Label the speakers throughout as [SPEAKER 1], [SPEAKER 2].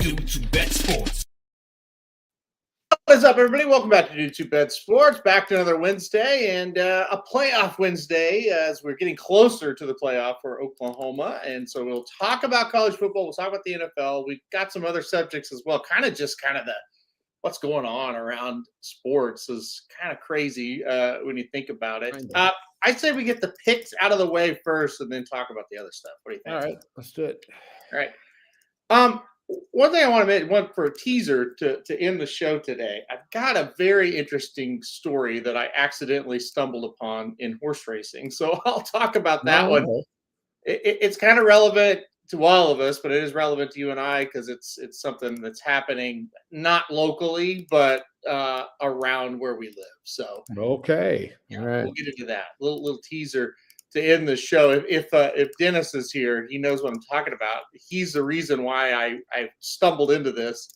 [SPEAKER 1] Dude to Bet Sports.
[SPEAKER 2] What is up, everybody? Welcome back to Dude to Bet Sports. Back to another Wednesday and a playoff Wednesday as we're getting closer to the playoff for Oklahoma. And so we'll talk about college football. We'll talk about the NFL. We've got some other subjects as well. Kind of the what's going on around sports is kind of crazy when you think about it. I'd say we get the picks out of the way first and then talk about the other stuff. What do you think?
[SPEAKER 3] All right, let's do it.
[SPEAKER 2] All right. One thing I want to make one for a teaser to end the show today. I've got a very interesting story that I accidentally stumbled upon in horse racing. So I'll talk about that one. It's kind of relevant to all of us, but it is relevant to you and I because it's something that's happening not locally, but around where we live. So
[SPEAKER 3] okay,
[SPEAKER 2] yeah,
[SPEAKER 3] all right,
[SPEAKER 2] we'll get into that. Little teaser to end the show. If Dennis is here, he knows what I'm talking about. He's the reason why I stumbled into this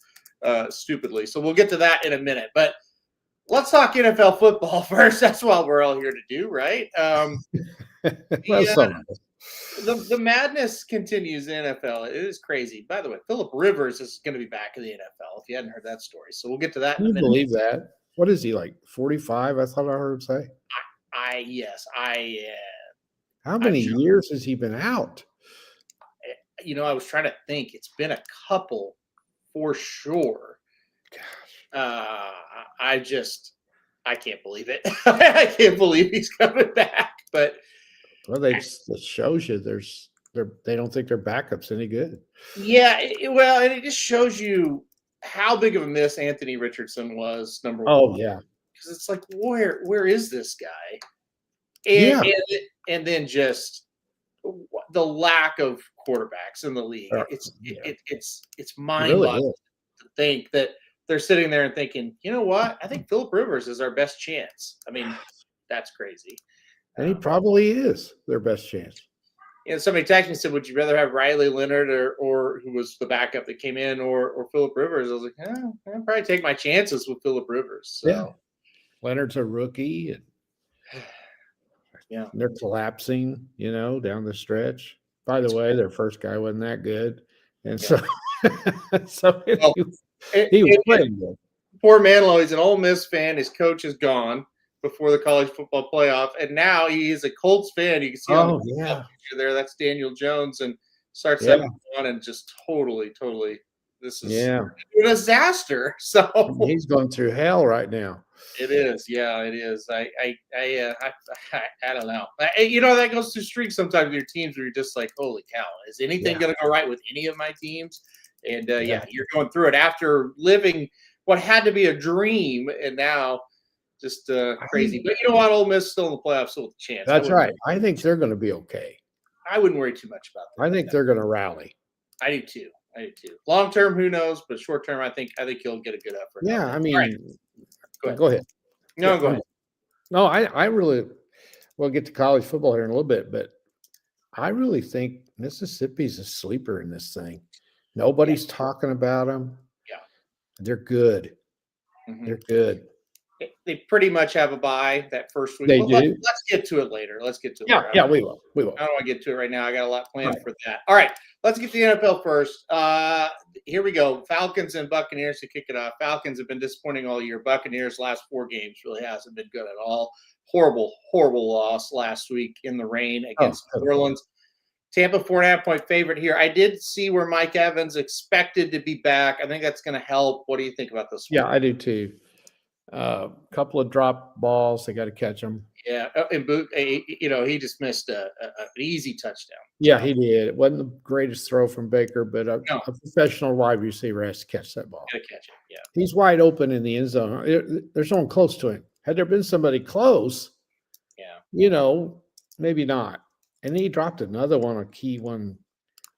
[SPEAKER 2] stupidly. So we'll get to that in a minute. But let's talk NFL football first. That's what we're all here to do, right? The madness continues in the NFL. It is crazy. By the way, Phillip Rivers is going to be back in the NFL, if you hadn't heard that story. So we'll get to that
[SPEAKER 3] Can
[SPEAKER 2] in a
[SPEAKER 3] you
[SPEAKER 2] minute.
[SPEAKER 3] believe that? What is he, like 45? I thought I heard him say. How many years has he been out?
[SPEAKER 2] I was trying to think. It's been a couple for sure.
[SPEAKER 3] Gosh.
[SPEAKER 2] I can't believe it. I can't believe he's coming back. But
[SPEAKER 3] It shows you they don't think their backup's any good.
[SPEAKER 2] Yeah, and it just shows you how big of a miss Anthony Richardson was. Number one.
[SPEAKER 3] Oh yeah,
[SPEAKER 2] because it's like where is this guy? And then just the lack of quarterbacks in the league. It's mind-boggling to think that they're sitting there and thinking, you know what? I think Phillip Rivers is our best chance. I mean, that's crazy.
[SPEAKER 3] And he probably is their best chance.
[SPEAKER 2] Somebody texted me and said, would you rather have Riley Leonard or who was the backup that came in or Phillip Rivers? I was like, I'd probably take my chances with Phillip Rivers. So.
[SPEAKER 3] Yeah. Leonard's a rookie. And they're collapsing, down the stretch. By the way, their first guy wasn't that good. And he was playing good.
[SPEAKER 2] Poor Manilow, he's an Ole Miss fan. His coach is gone before the college football playoff. And now he is a Colts fan. You can see on the picture there, that's Daniel Jones, and starts 7-1 and just totally, this is a disaster. So
[SPEAKER 3] he's going through hell right now.
[SPEAKER 2] It is. Yeah, it is. I don't know. That goes through streaks sometimes with your teams where you're just like, holy cow, is anything going to go right with any of my teams? And you're going through it after living what had to be a dream, and now just crazy. But you know what? Ole Miss still in the playoffs, still with a chance.
[SPEAKER 3] That's right. I think they're going to be okay.
[SPEAKER 2] I wouldn't worry too much about that.
[SPEAKER 3] I think they're going to rally.
[SPEAKER 2] I do too. Long term, who knows? But short term, I think he'll get a good effort.
[SPEAKER 3] Yeah, I mean,
[SPEAKER 2] go ahead. No, go ahead.
[SPEAKER 3] No, I really we'll get to college football here in a little bit, but I really think Mississippi's a sleeper in this thing. Nobody's talking about them.
[SPEAKER 2] Yeah,
[SPEAKER 3] they're good. Mm-hmm. They're good.
[SPEAKER 2] They pretty much have a bye that first week.
[SPEAKER 3] They do.
[SPEAKER 2] Let's get to it later.
[SPEAKER 3] Yeah, we will.
[SPEAKER 2] I don't want to get to it right now. I got a lot planned for that. All right, let's get to the NFL first. Here we go. Falcons and Buccaneers to kick it off. Falcons have been disappointing all year. Buccaneers last 4 games really hasn't been good at all. Horrible loss last week in the rain against New Orleans. Tampa 4.5-point favorite here. I did see where Mike Evans expected to be back. I think that's going to help. What do you think about this one?
[SPEAKER 3] Yeah, I do too. Couple of drop balls. They got to catch them.
[SPEAKER 2] Yeah, and he just missed an easy touchdown.
[SPEAKER 3] Yeah, he did. It wasn't the greatest throw from Baker, but a professional wide receiver has to catch that ball.
[SPEAKER 2] Got to catch it. Yeah,
[SPEAKER 3] he's wide open in the end zone. There's no one close to him. Had there been somebody close, maybe not. And he dropped another one, a key one,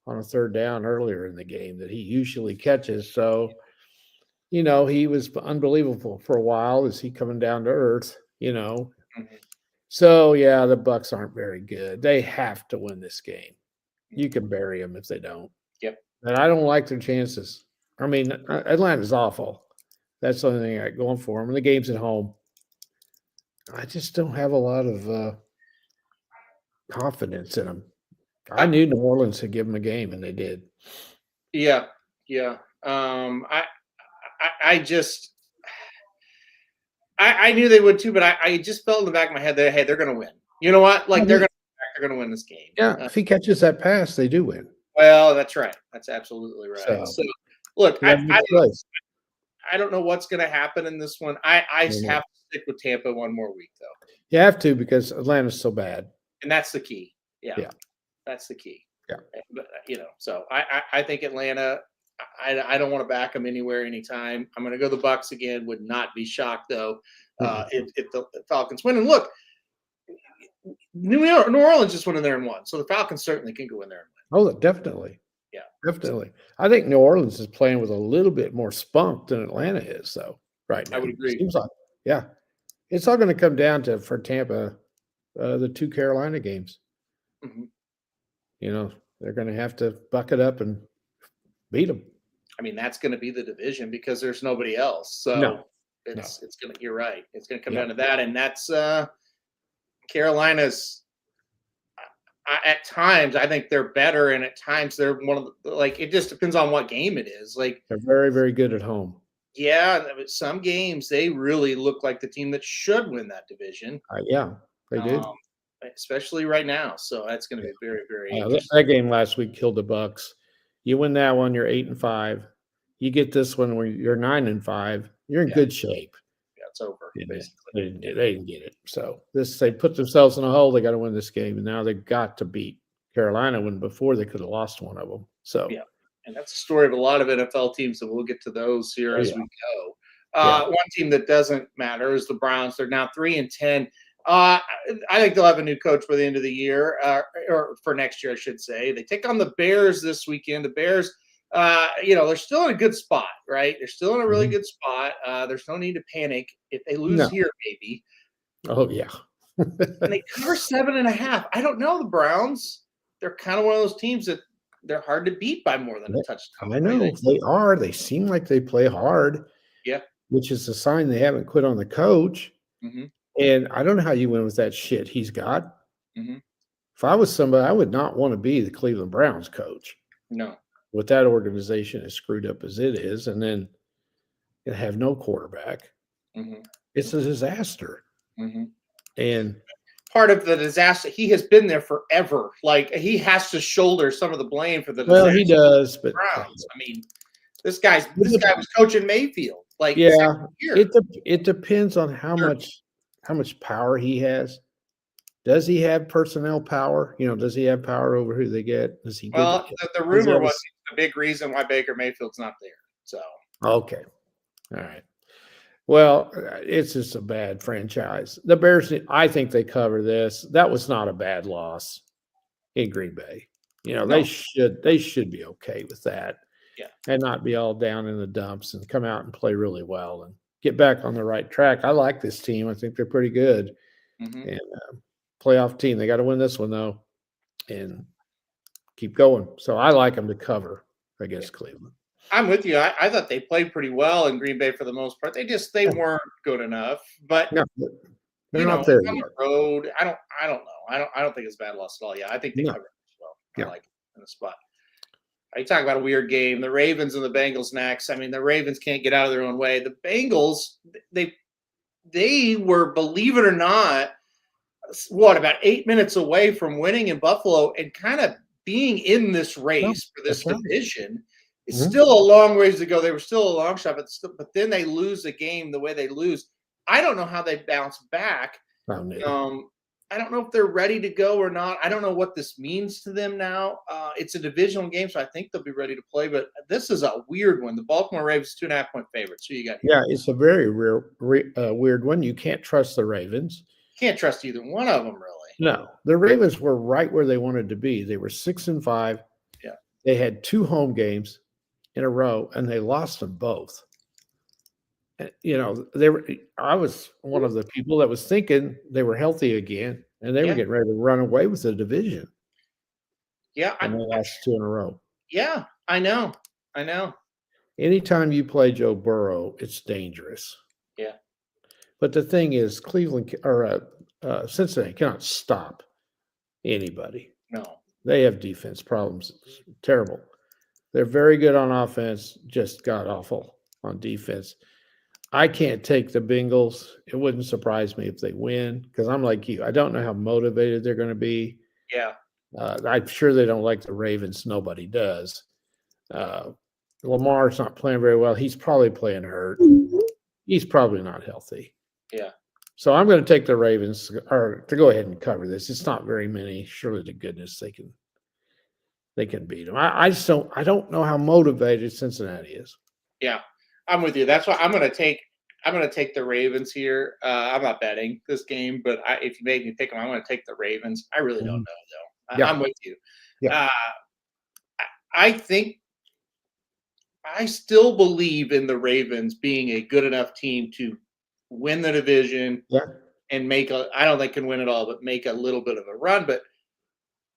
[SPEAKER 3] on a 3rd down earlier in the game that he usually catches. So. He was unbelievable for a while. Is he coming down to earth?
[SPEAKER 2] Mm-hmm.
[SPEAKER 3] So, the Bucs aren't very good. They have to win this game. You can bury them if they don't.
[SPEAKER 2] Yep.
[SPEAKER 3] And I don't like their chances. I mean, Atlanta's awful. That's the only thing I got going for them. And the game's at home. I just don't have a lot of confidence in them. I knew New Orleans would give them a game, and they did.
[SPEAKER 2] Yeah. I just I knew they would too, but I just felt in the back of my head that hey, they're going to win. You know what? Like they're going to win this game.
[SPEAKER 3] Yeah, if he catches that pass, they do win.
[SPEAKER 2] Well, that's right. That's absolutely right.
[SPEAKER 3] So,
[SPEAKER 2] So look,
[SPEAKER 3] he had a good place.
[SPEAKER 2] I don't know what's going to happen in this one. I
[SPEAKER 3] know.
[SPEAKER 2] have to stick with Tampa one more week though,
[SPEAKER 3] You have to because Atlanta's so bad.
[SPEAKER 2] and that's the key.
[SPEAKER 3] Yeah.
[SPEAKER 2] That's the key.
[SPEAKER 3] Yeah.
[SPEAKER 2] But so I think Atlanta. I don't want to back them anywhere, anytime. I'm going to go the Bucks again. Would not be shocked though if the Falcons win. And look, New Orleans just went in there and won, so the Falcons certainly can go in there and win.
[SPEAKER 3] Oh, definitely.
[SPEAKER 2] Yeah,
[SPEAKER 3] definitely. I think New Orleans is playing with a little bit more spunk than Atlanta is, though. Right now,
[SPEAKER 2] I would agree.
[SPEAKER 3] Seems like, yeah, it's all going to come down to for Tampa, the 2 Carolina games.
[SPEAKER 2] Mm-hmm.
[SPEAKER 3] They're going to have to buck it up and beat them.
[SPEAKER 2] I mean, that's going to be the division because there's nobody else. So it's going to. You're right. It's going to come down to that, and that's Carolina's. At times, I think they're better, and at times they're one of the it just depends on what game it is. Like
[SPEAKER 3] they're very, very good at home.
[SPEAKER 2] Yeah, some games they really look like the team that should win that division.
[SPEAKER 3] Yeah, they did.
[SPEAKER 2] Especially right now. So that's going to be very, very
[SPEAKER 3] that game last week killed the Bucks. You win that one, you're 8-5. You get this one where you're 9-5. You're in good shape.
[SPEAKER 2] Yeah, it's over. Basically,
[SPEAKER 3] they didn't get it. So they put themselves in a hole. They got to win this game, and now they've got to beat Carolina. When before they could have lost one of them. So
[SPEAKER 2] yeah, and that's the story of a lot of NFL teams, and we'll get to those here as we go. One team that doesn't matter is the Browns. They're now 3-10. I think they'll have a new coach by the end of the year, or for next year, I should say. They take on the Bears this weekend. The Bears, they're still in a good spot, right? They're still in a really good spot. There's no need to panic. If they lose here, maybe.
[SPEAKER 3] Oh, yeah.
[SPEAKER 2] And they cover 7.5. I don't know the Browns. They're kind of one of those teams that they're hard to beat by more than a touchdown.
[SPEAKER 3] I know. They are. They seem like they play hard.
[SPEAKER 2] Yeah.
[SPEAKER 3] Which is a sign they haven't quit on the coach.
[SPEAKER 2] Mm-hmm.
[SPEAKER 3] And I don't know how you win with that shit he's got.
[SPEAKER 2] Mm-hmm.
[SPEAKER 3] If I was somebody, I would not want to be the Cleveland Browns coach.
[SPEAKER 2] No.
[SPEAKER 3] With that organization as screwed up as it is, and then have no quarterback.
[SPEAKER 2] Mm-hmm.
[SPEAKER 3] It's a disaster.
[SPEAKER 2] Mm-hmm.
[SPEAKER 3] And
[SPEAKER 2] part of the disaster, he has been there forever. Like he has to shoulder some of the blame for the
[SPEAKER 3] disaster.
[SPEAKER 2] Well,
[SPEAKER 3] he does, but
[SPEAKER 2] Browns. I mean, this guy was coaching Mayfield. Like
[SPEAKER 3] it depends on how much power he has. Does he have personnel power? Does he have power over who they get? Does he?
[SPEAKER 2] Well, the rumor was the big reason why Baker Mayfield's not there. So
[SPEAKER 3] okay, all right. Well, it's just a bad franchise. The Bears, I think they cover this. That was not a bad loss in Green Bay. They should be okay with that.
[SPEAKER 2] Yeah.
[SPEAKER 3] And not be all down in the dumps and come out and play really well and get back on the right track. I like this team. I think they're pretty good.
[SPEAKER 2] Mm-hmm.
[SPEAKER 3] And playoff team. They got to win this one, though, and keep going. So I like them to cover against Cleveland.
[SPEAKER 2] I'm with you. I thought they played pretty well in Green Bay for the most part. They weren't good enough. But
[SPEAKER 3] they're not there
[SPEAKER 2] on
[SPEAKER 3] yet.
[SPEAKER 2] the road, I don't know. I don't think it's a bad loss at all. Yeah, I think they covered as well.
[SPEAKER 3] Yeah.
[SPEAKER 2] I like it in the spot. You talk about a weird game. The Ravens and the Bengals next. I mean, the Ravens can't get out of their own way. The Bengals, they were, believe it or not, about 8 minutes away from winning in Buffalo and kind of being in this race for this division. It's still a long ways to go. They were still a long shot, but then they lose the game the way they lose. I don't know how they bounce back. I don't know if they're ready to go or not. I don't know what this means to them now. It's a divisional game, so I think they'll be ready to play. But this is a weird one. The Baltimore Ravens 2.5-point favorites. Who you got here?
[SPEAKER 3] Yeah, it's a very weird one. You can't trust the Ravens.
[SPEAKER 2] Can't trust either one of them, really.
[SPEAKER 3] No, the Ravens were right where they wanted to be. They were 6-5.
[SPEAKER 2] Yeah,
[SPEAKER 3] they had 2 home games in a row, and they lost them both. I was one of the people that was thinking they were healthy again, and they were getting ready to run away with the division.
[SPEAKER 2] Yeah,
[SPEAKER 3] and they lost 2 in a row.
[SPEAKER 2] Yeah, I know.
[SPEAKER 3] Anytime you play Joe Burrow, it's dangerous.
[SPEAKER 2] Yeah,
[SPEAKER 3] but the thing is, Cleveland or Cincinnati cannot stop anybody.
[SPEAKER 2] No,
[SPEAKER 3] they have defense problems. It's terrible. They're very good on offense, just god awful on defense. I can't take the Bengals. It wouldn't surprise me if they win because I'm like you. I don't know how motivated they're going to be.
[SPEAKER 2] Yeah.
[SPEAKER 3] I'm sure they don't like the Ravens. Nobody does. Lamar's not playing very well. He's probably playing hurt. He's probably not healthy.
[SPEAKER 2] Yeah.
[SPEAKER 3] So I'm going to take the Ravens or to go ahead and cover this. It's not very many. Surely to goodness they can beat them. I just don't know how motivated Cincinnati is.
[SPEAKER 2] Yeah. I'm with you. That's why I'm going to take the Ravens here. I'm not betting this game, but if you make me pick them, I'm going to take the Ravens. I really don't know though.
[SPEAKER 3] Yeah.
[SPEAKER 2] I'm with you.
[SPEAKER 3] Yeah.
[SPEAKER 2] I think I still believe in the Ravens being a good enough team to win the division and I don't think can win it all, but make a little bit of a run. But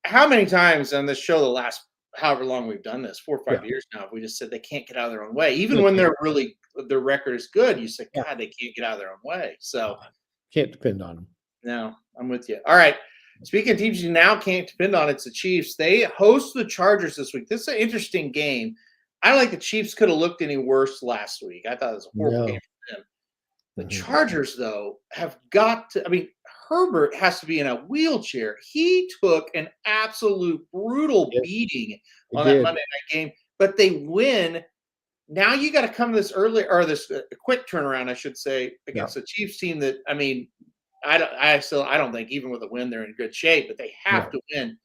[SPEAKER 2] how many times on this show, the last however long we've done this, 4 or 5 years now, we just said they can't get out of their own way. Even when their record is good, you say, God, they can't get out of their own way. So
[SPEAKER 3] can't depend on them.
[SPEAKER 2] No, I'm with you. All right. Speaking of teams you now can't depend on, it's the Chiefs. They host the Chargers this week. This is an interesting game. I don't think the Chiefs could have looked any worse last week. I thought it was a horrible game for them. The Chargers, though, have got to – I mean, Herbert has to be in a wheelchair. He took an absolute brutal beating on that Monday night game, but they win. Now you got to come to this early – or this quick turnaround, I should say, against a Chiefs team that – I mean, I don't think even with a win they're in good shape, but they have to win.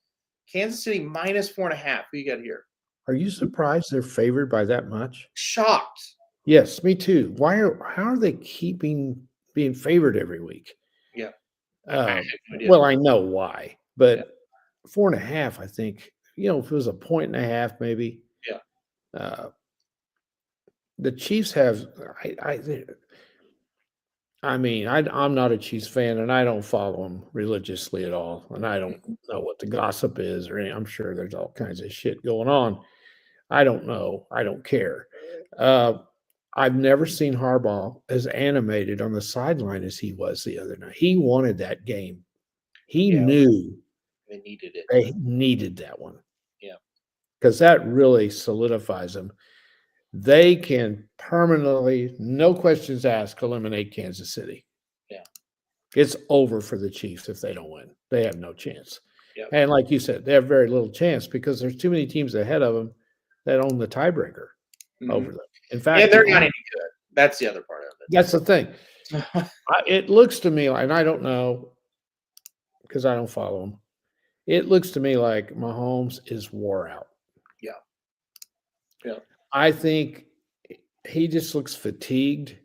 [SPEAKER 2] Kansas City minus 4.5. Who you got here?
[SPEAKER 3] Are you surprised they're favored by that much?
[SPEAKER 2] Shocked.
[SPEAKER 3] Yes, me too. How are they being favored every week?
[SPEAKER 2] Yeah.
[SPEAKER 3] Well, I know why, but 4.5, I think, if it was a 1.5, maybe.
[SPEAKER 2] Yeah.
[SPEAKER 3] The Chiefs have, I'm not a Chiefs fan, and I don't follow them religiously at all, and I don't know what the gossip is, or I'm sure there's all kinds of shit going on. I don't know. I don't care. I've never seen Harbaugh as animated on the sideline as he was the other night. He wanted that game. He knew
[SPEAKER 2] they needed it.
[SPEAKER 3] They needed that one.
[SPEAKER 2] Yeah.
[SPEAKER 3] Because that really solidifies them. They can permanently, no questions asked, eliminate Kansas City.
[SPEAKER 2] Yeah.
[SPEAKER 3] It's over for the Chiefs if they don't win. They have no chance.
[SPEAKER 2] Yep.
[SPEAKER 3] And like you said, they have very little chance because there's too many teams ahead of them that own the tiebreaker over them. In fact,
[SPEAKER 2] they're not any good. That's the other part of it.
[SPEAKER 3] That's the thing. It looks to me, and I don't know because I don't follow them. It looks to me like Mahomes is wore out.
[SPEAKER 2] Yeah. Yeah.
[SPEAKER 3] I think he just looks fatigued.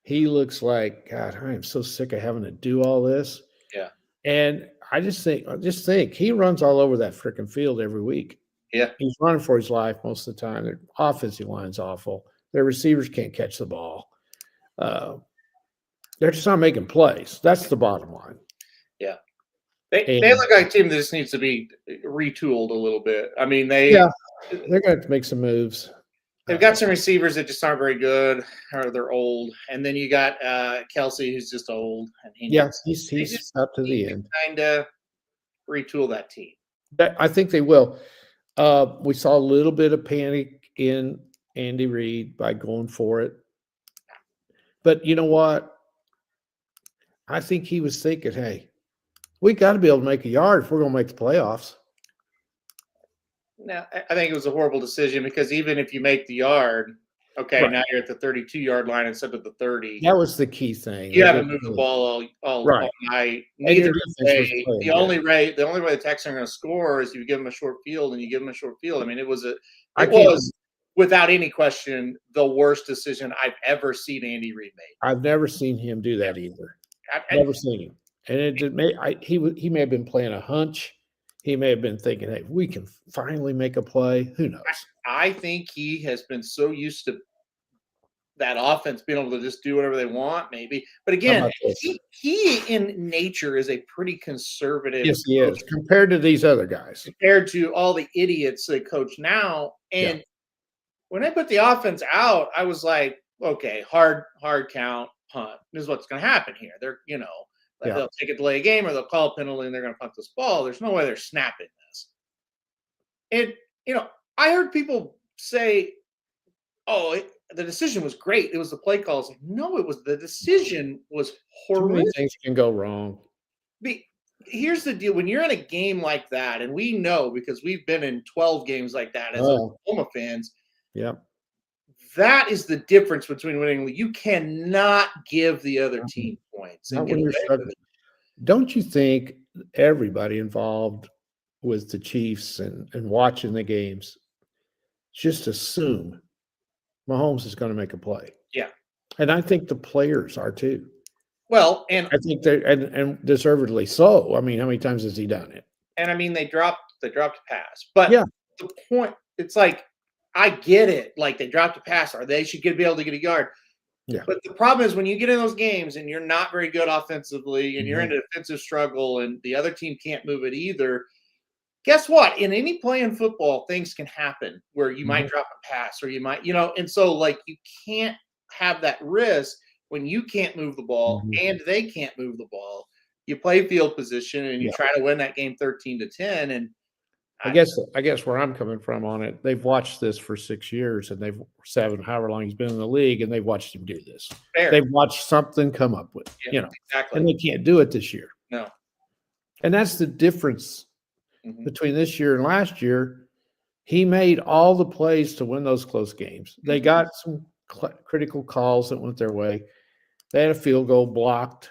[SPEAKER 3] He looks like, God, I am so sick of having to do all this.
[SPEAKER 2] Yeah.
[SPEAKER 3] And I just think he runs all over that freaking field every week.
[SPEAKER 2] Yeah.
[SPEAKER 3] He's running for his life most of the time. Their offensive line's awful. Their receivers can't catch the ball. They're just not making plays. That's the bottom line.
[SPEAKER 2] Yeah. They look like a team that just needs to be retooled a little bit. I mean, they're
[SPEAKER 3] going to have to make some moves.
[SPEAKER 2] They've got some receivers that just aren't very good, or they're old. And then you got Kelsey, who's just old. And
[SPEAKER 3] he's up to the end.
[SPEAKER 2] Kind of retool that team.
[SPEAKER 3] I think they will. We saw a little bit of panic in Andy Reid by going for it. But you know what? I think he was thinking, hey, we got to be able to make a yard if we're going to make the playoffs.
[SPEAKER 2] Now, I think it was a horrible decision because even if you make the yard, now you're at the 32-yard line instead of the 30.
[SPEAKER 3] That was the key thing.
[SPEAKER 2] You haven't moved the ball all night. Neither way. The only way the Texans are going to score is if you give them a short field, and you give them a short field. I mean, it was without any question the worst decision I've ever seen Andy Reid make.
[SPEAKER 3] I've never seen him do that either. I've never seen him. And he may have been playing a hunch. He may have been thinking, hey, we can finally make a play. Who knows?
[SPEAKER 2] I think he has been so used to that offense being able to just do whatever they want, maybe. But again, he in nature is a pretty conservative.
[SPEAKER 3] Yes, he is, compared to these other guys.
[SPEAKER 2] Compared to all the idiots they coach now. And when I put the offense out, I was like, okay, hard count, punt. This is what's going to happen here. They're, they'll take a delay game or they'll call a penalty and they're going to punt this ball. There's no way they're snapping this. And, I heard people say, "Oh, the decision was great. It was the play calls." Like, no, it was the decision was
[SPEAKER 3] Too many
[SPEAKER 2] horrific.
[SPEAKER 3] things can go wrong.
[SPEAKER 2] Here's the deal: when you're in a game like that, and we know because we've been in 12 games like that as
[SPEAKER 3] Oh,
[SPEAKER 2] Oklahoma fans,
[SPEAKER 3] yeah.
[SPEAKER 2] that is the difference between winning. You cannot give the other team points and
[SPEAKER 3] Not
[SPEAKER 2] get
[SPEAKER 3] when
[SPEAKER 2] away
[SPEAKER 3] you're
[SPEAKER 2] with
[SPEAKER 3] struggling.
[SPEAKER 2] it.
[SPEAKER 3] Don't you think everybody involved with the Chiefs and watching the games just assume Mahomes is going to make a play?
[SPEAKER 2] Yeah.
[SPEAKER 3] And I think the players are too.
[SPEAKER 2] Well, and
[SPEAKER 3] I think they're and deservedly so. I mean, how many times has he done it?
[SPEAKER 2] I mean they dropped a pass, but
[SPEAKER 3] Yeah.
[SPEAKER 2] the point it's like I get it. Like they dropped a pass, or they should be able to get a yard.
[SPEAKER 3] Yeah.
[SPEAKER 2] But the problem is when you get in those games and you're not very good offensively and you're in
[SPEAKER 3] Mhm.
[SPEAKER 2] a defensive struggle and the other team can't move it either, guess what? In any play in football, things can happen where you might
[SPEAKER 3] Mhm.
[SPEAKER 2] drop a pass or you might, and so like you can't have that risk when you can't move the ball
[SPEAKER 3] Mhm.
[SPEAKER 2] and they can't move the ball. You play field position and you
[SPEAKER 3] Yeah.
[SPEAKER 2] try to win that game 13-10. And
[SPEAKER 3] I
[SPEAKER 2] I,
[SPEAKER 3] guess where I'm coming from on it, they've watched this for 6 years and they've 7, however long he's been in the league, and they've watched him do this.
[SPEAKER 2] fair.
[SPEAKER 3] They've watched something come up with,
[SPEAKER 2] Yeah, exactly.
[SPEAKER 3] and they can't do it this year.
[SPEAKER 2] No.
[SPEAKER 3] And that's the difference
[SPEAKER 2] Mhm.
[SPEAKER 3] between this year and last year. He made all the plays to win those close games. They
[SPEAKER 2] Mhm.
[SPEAKER 3] got some critical calls that went their way. They had a field goal blocked.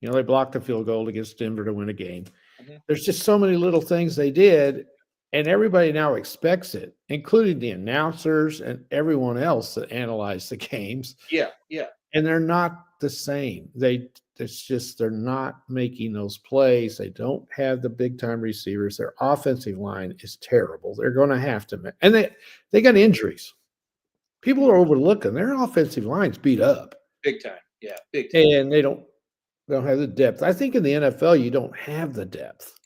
[SPEAKER 3] They blocked a field goal against Denver to win a game.
[SPEAKER 2] Mhm.
[SPEAKER 3] There's just so many little things they did, and everybody now expects it, including the announcers and everyone else that analyze the games.
[SPEAKER 2] Yeah, yeah.
[SPEAKER 3] And they're not the same. They're not making those plays. They don't have the big time receivers. Their offensive line is terrible. They're going to have to, and they got injuries. People are overlooking their offensive line's beat up,
[SPEAKER 2] Big time. Yeah, big time.
[SPEAKER 3] and they don't have the depth. I think in the NFL you don't have the depth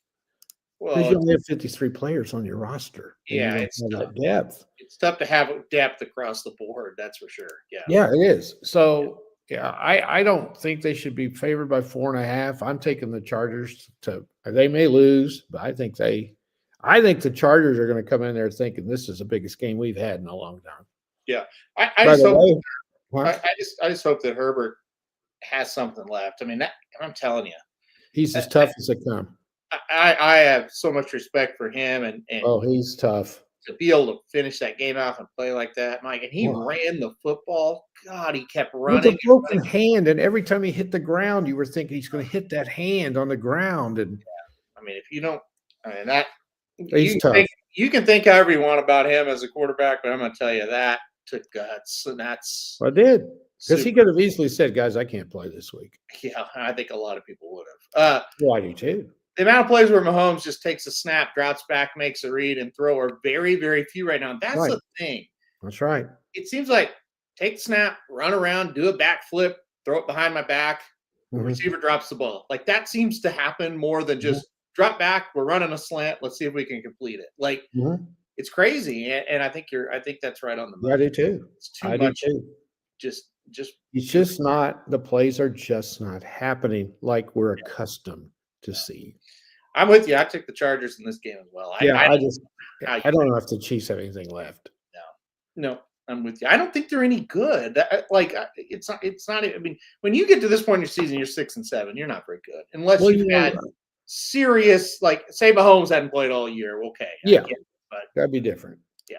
[SPEAKER 3] because
[SPEAKER 2] Well,
[SPEAKER 3] you only have 53 players on your roster, and you
[SPEAKER 2] yeah,
[SPEAKER 3] don't
[SPEAKER 2] it's
[SPEAKER 3] have
[SPEAKER 2] tough.
[SPEAKER 3] that depth.
[SPEAKER 2] It's tough to have depth across the board, that's for sure. Yeah.
[SPEAKER 3] Yeah, it is. So, yeah, I don't think they should be favored by 4.5. I'm taking the Chargers they may lose, but I think the Chargers are going to come in there thinking this is the biggest game we've had in a long time.
[SPEAKER 2] Yeah. I
[SPEAKER 3] By
[SPEAKER 2] just
[SPEAKER 3] the
[SPEAKER 2] hope
[SPEAKER 3] way, what?
[SPEAKER 2] I just hope that Herbert has something left. I mean, I'm telling you,
[SPEAKER 3] He's as tough as they come.
[SPEAKER 2] I have so much respect for him and
[SPEAKER 3] Oh, he's tough.
[SPEAKER 2] to be able to finish that game out and play like that, Mike. And he
[SPEAKER 3] Wow.
[SPEAKER 2] ran the football. God, he kept
[SPEAKER 3] With
[SPEAKER 2] running.
[SPEAKER 3] a broken hand, and every time he hit the ground, you were thinking he's going to hit that hand on the ground. And
[SPEAKER 2] I mean, if you don't, I mean that
[SPEAKER 3] he's tough.
[SPEAKER 2] You can think however you want about him as a quarterback, but I'm going to tell you that took guts, and that's
[SPEAKER 3] I did, because he
[SPEAKER 2] super-
[SPEAKER 3] could have easily said, "Guys, I can't play this week."
[SPEAKER 2] yeah. I think a lot of people would have.
[SPEAKER 3] Well, I do too.
[SPEAKER 2] The amount of plays where Mahomes just takes a snap, drops back, makes a read, and throw are very, very few right now. That's
[SPEAKER 3] Right.
[SPEAKER 2] the thing.
[SPEAKER 3] That's right.
[SPEAKER 2] It seems like take the snap, run around, do a backflip, throw it behind my back. The
[SPEAKER 3] Mhm.
[SPEAKER 2] receiver drops the ball. Like that seems to happen more than just drop back. We're running a slant. Let's see if we can complete it. Like
[SPEAKER 3] Mhm.
[SPEAKER 2] it's crazy, and I think that's right on the
[SPEAKER 3] I
[SPEAKER 2] money.
[SPEAKER 3] do too.
[SPEAKER 2] It's too
[SPEAKER 3] I do
[SPEAKER 2] much.
[SPEAKER 3] too.
[SPEAKER 2] Just
[SPEAKER 3] It's just not, the plays are just not happening like we're accustomed to see.
[SPEAKER 2] I'm with you. I took the Chargers in this game as well.
[SPEAKER 3] Yeah,
[SPEAKER 2] I
[SPEAKER 3] I don't know if the Chiefs have anything left.
[SPEAKER 2] no, I'm with you. I don't think they're any good. It's not. It's not. I mean, when you get to this point in your season, you're 6-7. You're not very good unless
[SPEAKER 3] Well,
[SPEAKER 2] you've had serious, like, say Mahomes hadn't played all year. Okay, I
[SPEAKER 3] Yeah.
[SPEAKER 2] get it, but
[SPEAKER 3] that'd be different.
[SPEAKER 2] Yeah.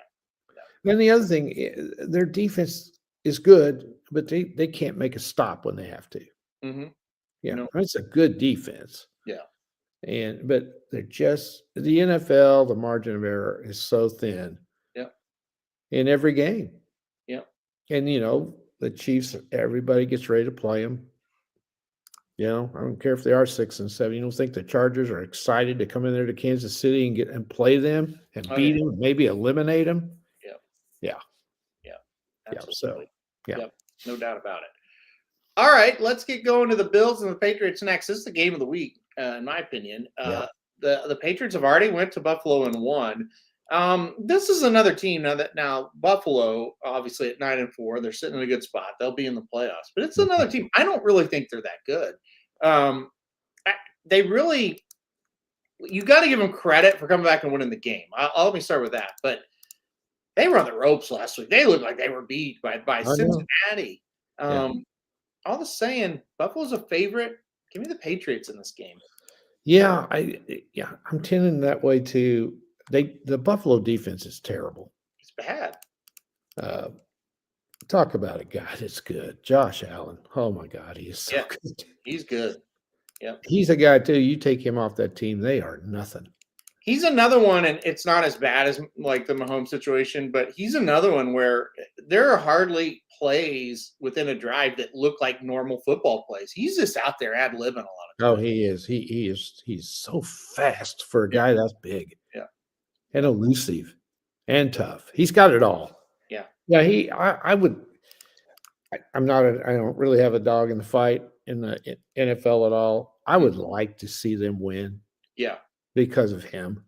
[SPEAKER 3] Then the other thing, their defense is good, but they can't make a stop when they have to.
[SPEAKER 2] mhm,
[SPEAKER 3] Yeah,
[SPEAKER 2] No.
[SPEAKER 3] it's a good defense.
[SPEAKER 2] Yeah.
[SPEAKER 3] But they're just the NFL. The margin of error is so thin.
[SPEAKER 2] Yep.
[SPEAKER 3] In every game.
[SPEAKER 2] Yep.
[SPEAKER 3] And the Chiefs. Everybody gets ready to play them. I don't care if they are 6-7. You don't think the Chargers are excited to come in there to Kansas City and play them and
[SPEAKER 2] Oh,
[SPEAKER 3] beat
[SPEAKER 2] yeah.
[SPEAKER 3] them, maybe eliminate them?
[SPEAKER 2] absolutely.
[SPEAKER 3] yeah.
[SPEAKER 2] Yep, no doubt about it. All right, let's get going to the Bills and the Patriots next. This is the game of the week, in my opinion. The Patriots have already went to Buffalo and won. This is another team now Buffalo, obviously at 9-4, they're sitting in a good spot. They'll be in the playoffs, but it's another team. I don't really think they're that good. You got to give them credit for coming back and winning the game. Let me start with that. But they were on the ropes last week. They looked like they were beat by
[SPEAKER 3] I know.
[SPEAKER 2] Cincinnati.
[SPEAKER 3] Yeah.
[SPEAKER 2] All the saying, Buffalo's a favorite. Give me the Patriots in this game.
[SPEAKER 3] Yeah, I'm tending that way too. The Buffalo defense is terrible.
[SPEAKER 2] It's bad.
[SPEAKER 3] Uh, talk about a guy that's good. Josh Allen. Oh my God, he is so
[SPEAKER 2] Yeah.
[SPEAKER 3] good.
[SPEAKER 2] He's good. Yep.
[SPEAKER 3] He's a guy too. You take him off that team, they are nothing.
[SPEAKER 2] He's another one, and it's not as bad as like the Mahomes situation, but he's another one where there are hardly plays within a drive that look like normal football plays. He's just out there ad-libbing a lot of
[SPEAKER 3] Oh,
[SPEAKER 2] times.
[SPEAKER 3] he is. He's so fast for a guy that's big.
[SPEAKER 2] Yeah.
[SPEAKER 3] And elusive and tough. He's got it all.
[SPEAKER 2] Yeah.
[SPEAKER 3] Yeah, I don't really have a dog in the fight in the NFL at all. I would like to see them win
[SPEAKER 2] Yeah.
[SPEAKER 3] because of him.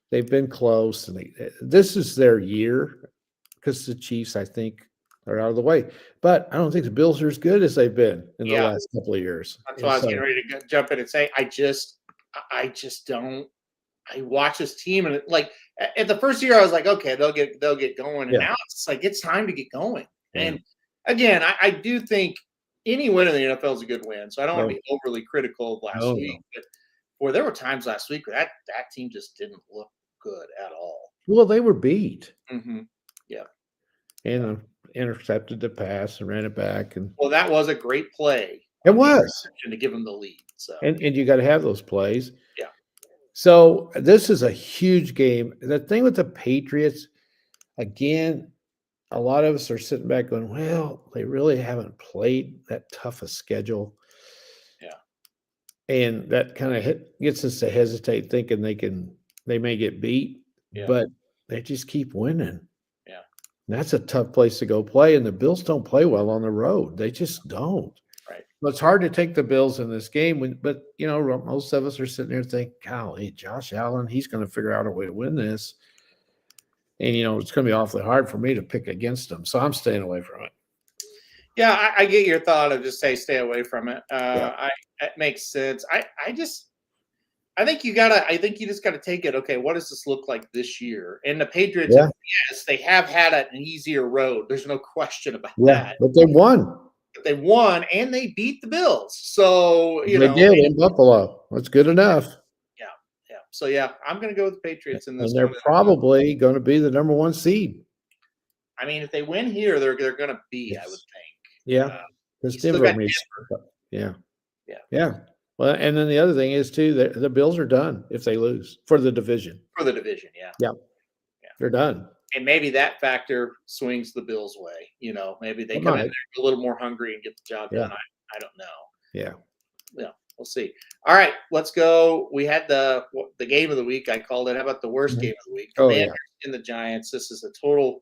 [SPEAKER 3] They've been close, and this is their year because the Chiefs, I think, are out of the way. But I don't think the Bills are as good as they've been in the last couple of years.
[SPEAKER 2] That's why I was getting ready to jump in and say, I just don't. I watch this team, and like at the first year, I was like, okay, they'll get going, and now it's like it's time to get going.
[SPEAKER 3] Yeah.
[SPEAKER 2] And again, I do think any win in the NFL is a good win, so I don't want to be overly critical of last week. But there were times last week where that team just didn't look good at all.
[SPEAKER 3] Well, they were beat.
[SPEAKER 2] Mm-hmm. Yeah,
[SPEAKER 3] and intercepted the pass and ran it back. And
[SPEAKER 2] well, that was a great play.
[SPEAKER 3] It was
[SPEAKER 2] to give them the lead. So
[SPEAKER 3] and you got to have those plays.
[SPEAKER 2] Yeah.
[SPEAKER 3] So this is a huge game. The thing with the Patriots, again, a lot of us are sitting back going, well, they really haven't played that tough a schedule.
[SPEAKER 2] Yeah.
[SPEAKER 3] And that kind of gets us to hesitate thinking they may get beat, but they just keep winning.
[SPEAKER 2] Yeah.
[SPEAKER 3] And that's a tough place to go play. And the Bills don't play well on the road. They just don't.
[SPEAKER 2] Right.
[SPEAKER 3] But it's hard to take the Bills in this game. But, most of us are sitting there thinking, golly, Josh Allen, he's going to figure out a way to win this. And, it's going to be awfully hard for me to pick against them. So I'm staying away from it.
[SPEAKER 2] Yeah, I get your thought of just stay away from it. It makes sense. I think you just gotta take it. Okay, what does this look like this year? And the Patriots, yes, they have had an easier road. There's no question about that.
[SPEAKER 3] But they won.
[SPEAKER 2] They won and they beat the Bills. So
[SPEAKER 3] they did in Buffalo. That's good enough.
[SPEAKER 2] Yeah. So I'm gonna go with the Patriots in this.
[SPEAKER 3] And they're probably going to be the number one seed.
[SPEAKER 2] I mean, if they win here, they're going to be. I would think.
[SPEAKER 3] Yeah, because Denver means. Yeah. Well, and then the other thing is too that the Bills are done if they lose for the division. Yeah. They're done.
[SPEAKER 2] And maybe that factor swings the Bills' way. Maybe they come in there a little more hungry and get the job done. I don't know.
[SPEAKER 3] Yeah.
[SPEAKER 2] We'll see. All right, let's go. We had the game of the week. I called it. How about the worst game of the week? Commanders and the Giants. This is a total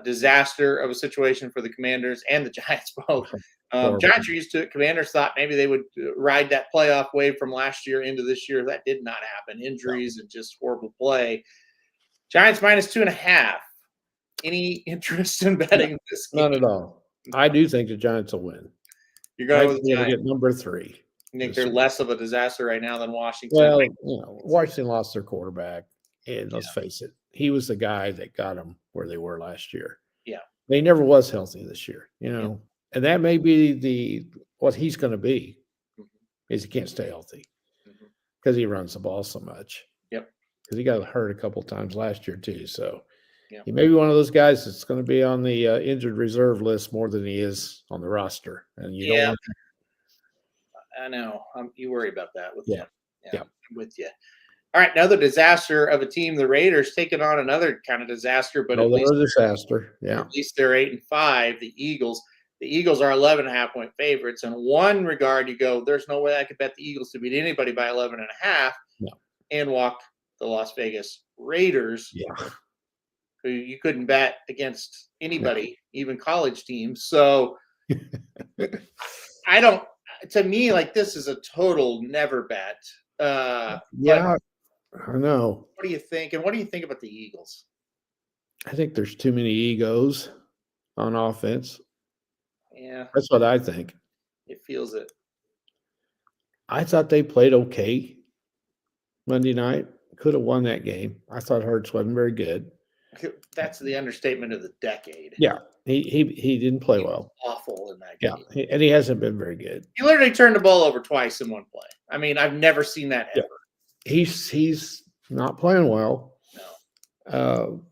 [SPEAKER 2] disaster of a situation for the Commanders and the Giants both. Giants are used to it. Commanders thought maybe they would ride that playoff wave from last year into this year. That did not happen. Injuries and just horrible play. Giants minus 2.5. Any interest in betting this game?
[SPEAKER 3] None at all. I do think the Giants will win.
[SPEAKER 2] You're going with the Giants.
[SPEAKER 3] Get number 3.
[SPEAKER 2] You think they're less of a disaster right now than Washington?
[SPEAKER 3] Well, Washington lost their quarterback, and let's face it, he was the guy that got them where they were last year.
[SPEAKER 2] Yeah.
[SPEAKER 3] They never was healthy this year, and that may be what he's going to be is he can't stay healthy because he runs the ball so much.
[SPEAKER 2] Yep.
[SPEAKER 3] Because he got hurt a couple times last year too. So he may be one of those guys that's going to be on the injured reserve list more than he is on the roster. And you don't want to.
[SPEAKER 2] I know. You worry about that with
[SPEAKER 3] Yeah.
[SPEAKER 2] I'm with you. All right, another disaster of a team. The Raiders taking on another kind of disaster, but at least
[SPEAKER 3] disaster. Yeah.
[SPEAKER 2] At least they're 8-5. The Eagles are 11.5-point favorites. In one regard, you go, there's no way I could bet the Eagles to beat anybody by 11.5 and walk the Las Vegas Raiders, who you couldn't bet against anybody, even college teams. So to me, like, this is a total never bet.
[SPEAKER 3] I know.
[SPEAKER 2] What do you think? And what do you think about the Eagles?
[SPEAKER 3] I think there's too many egos on offense.
[SPEAKER 2] Yeah.
[SPEAKER 3] That's what I think.
[SPEAKER 2] It feels it.
[SPEAKER 3] I thought they played okay Monday night. Could have won that game. I thought Hurts wasn't very good.
[SPEAKER 2] That's the understatement of the decade.
[SPEAKER 3] Yeah, he didn't play well.
[SPEAKER 2] Awful in that
[SPEAKER 3] Yeah,
[SPEAKER 2] game.
[SPEAKER 3] and he hasn't been very good.
[SPEAKER 2] He literally turned the ball over twice in one play. I mean, I've never seen that
[SPEAKER 3] Yeah.
[SPEAKER 2] ever.
[SPEAKER 3] He's not playing well.
[SPEAKER 2] No.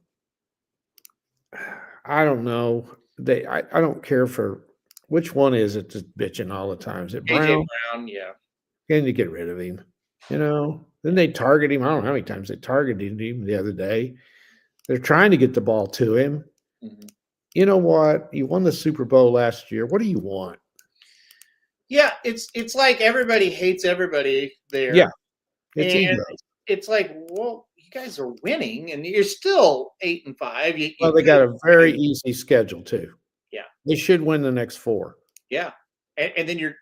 [SPEAKER 3] I don't know. I don't care for which one is it that's bitching all the time. Is it
[SPEAKER 2] AJ
[SPEAKER 3] Brown?
[SPEAKER 2] Brown, yeah.
[SPEAKER 3] Can you get rid of him? Then they target him. I don't know how many times they targeted him the other day. They're trying to get the ball to him.
[SPEAKER 2] Mhm.
[SPEAKER 3] You know what? You won the Super Bowl last year. What do you want?
[SPEAKER 2] Yeah, it's like everybody hates everybody there.
[SPEAKER 3] Yeah, it's
[SPEAKER 2] and
[SPEAKER 3] ego.
[SPEAKER 2] it's like, well, you guys are winning, and you're still 8-5.
[SPEAKER 3] Well, they got a very easy schedule too.
[SPEAKER 2] Yeah.
[SPEAKER 3] They should win the next 4.
[SPEAKER 2] Yeah, and then you're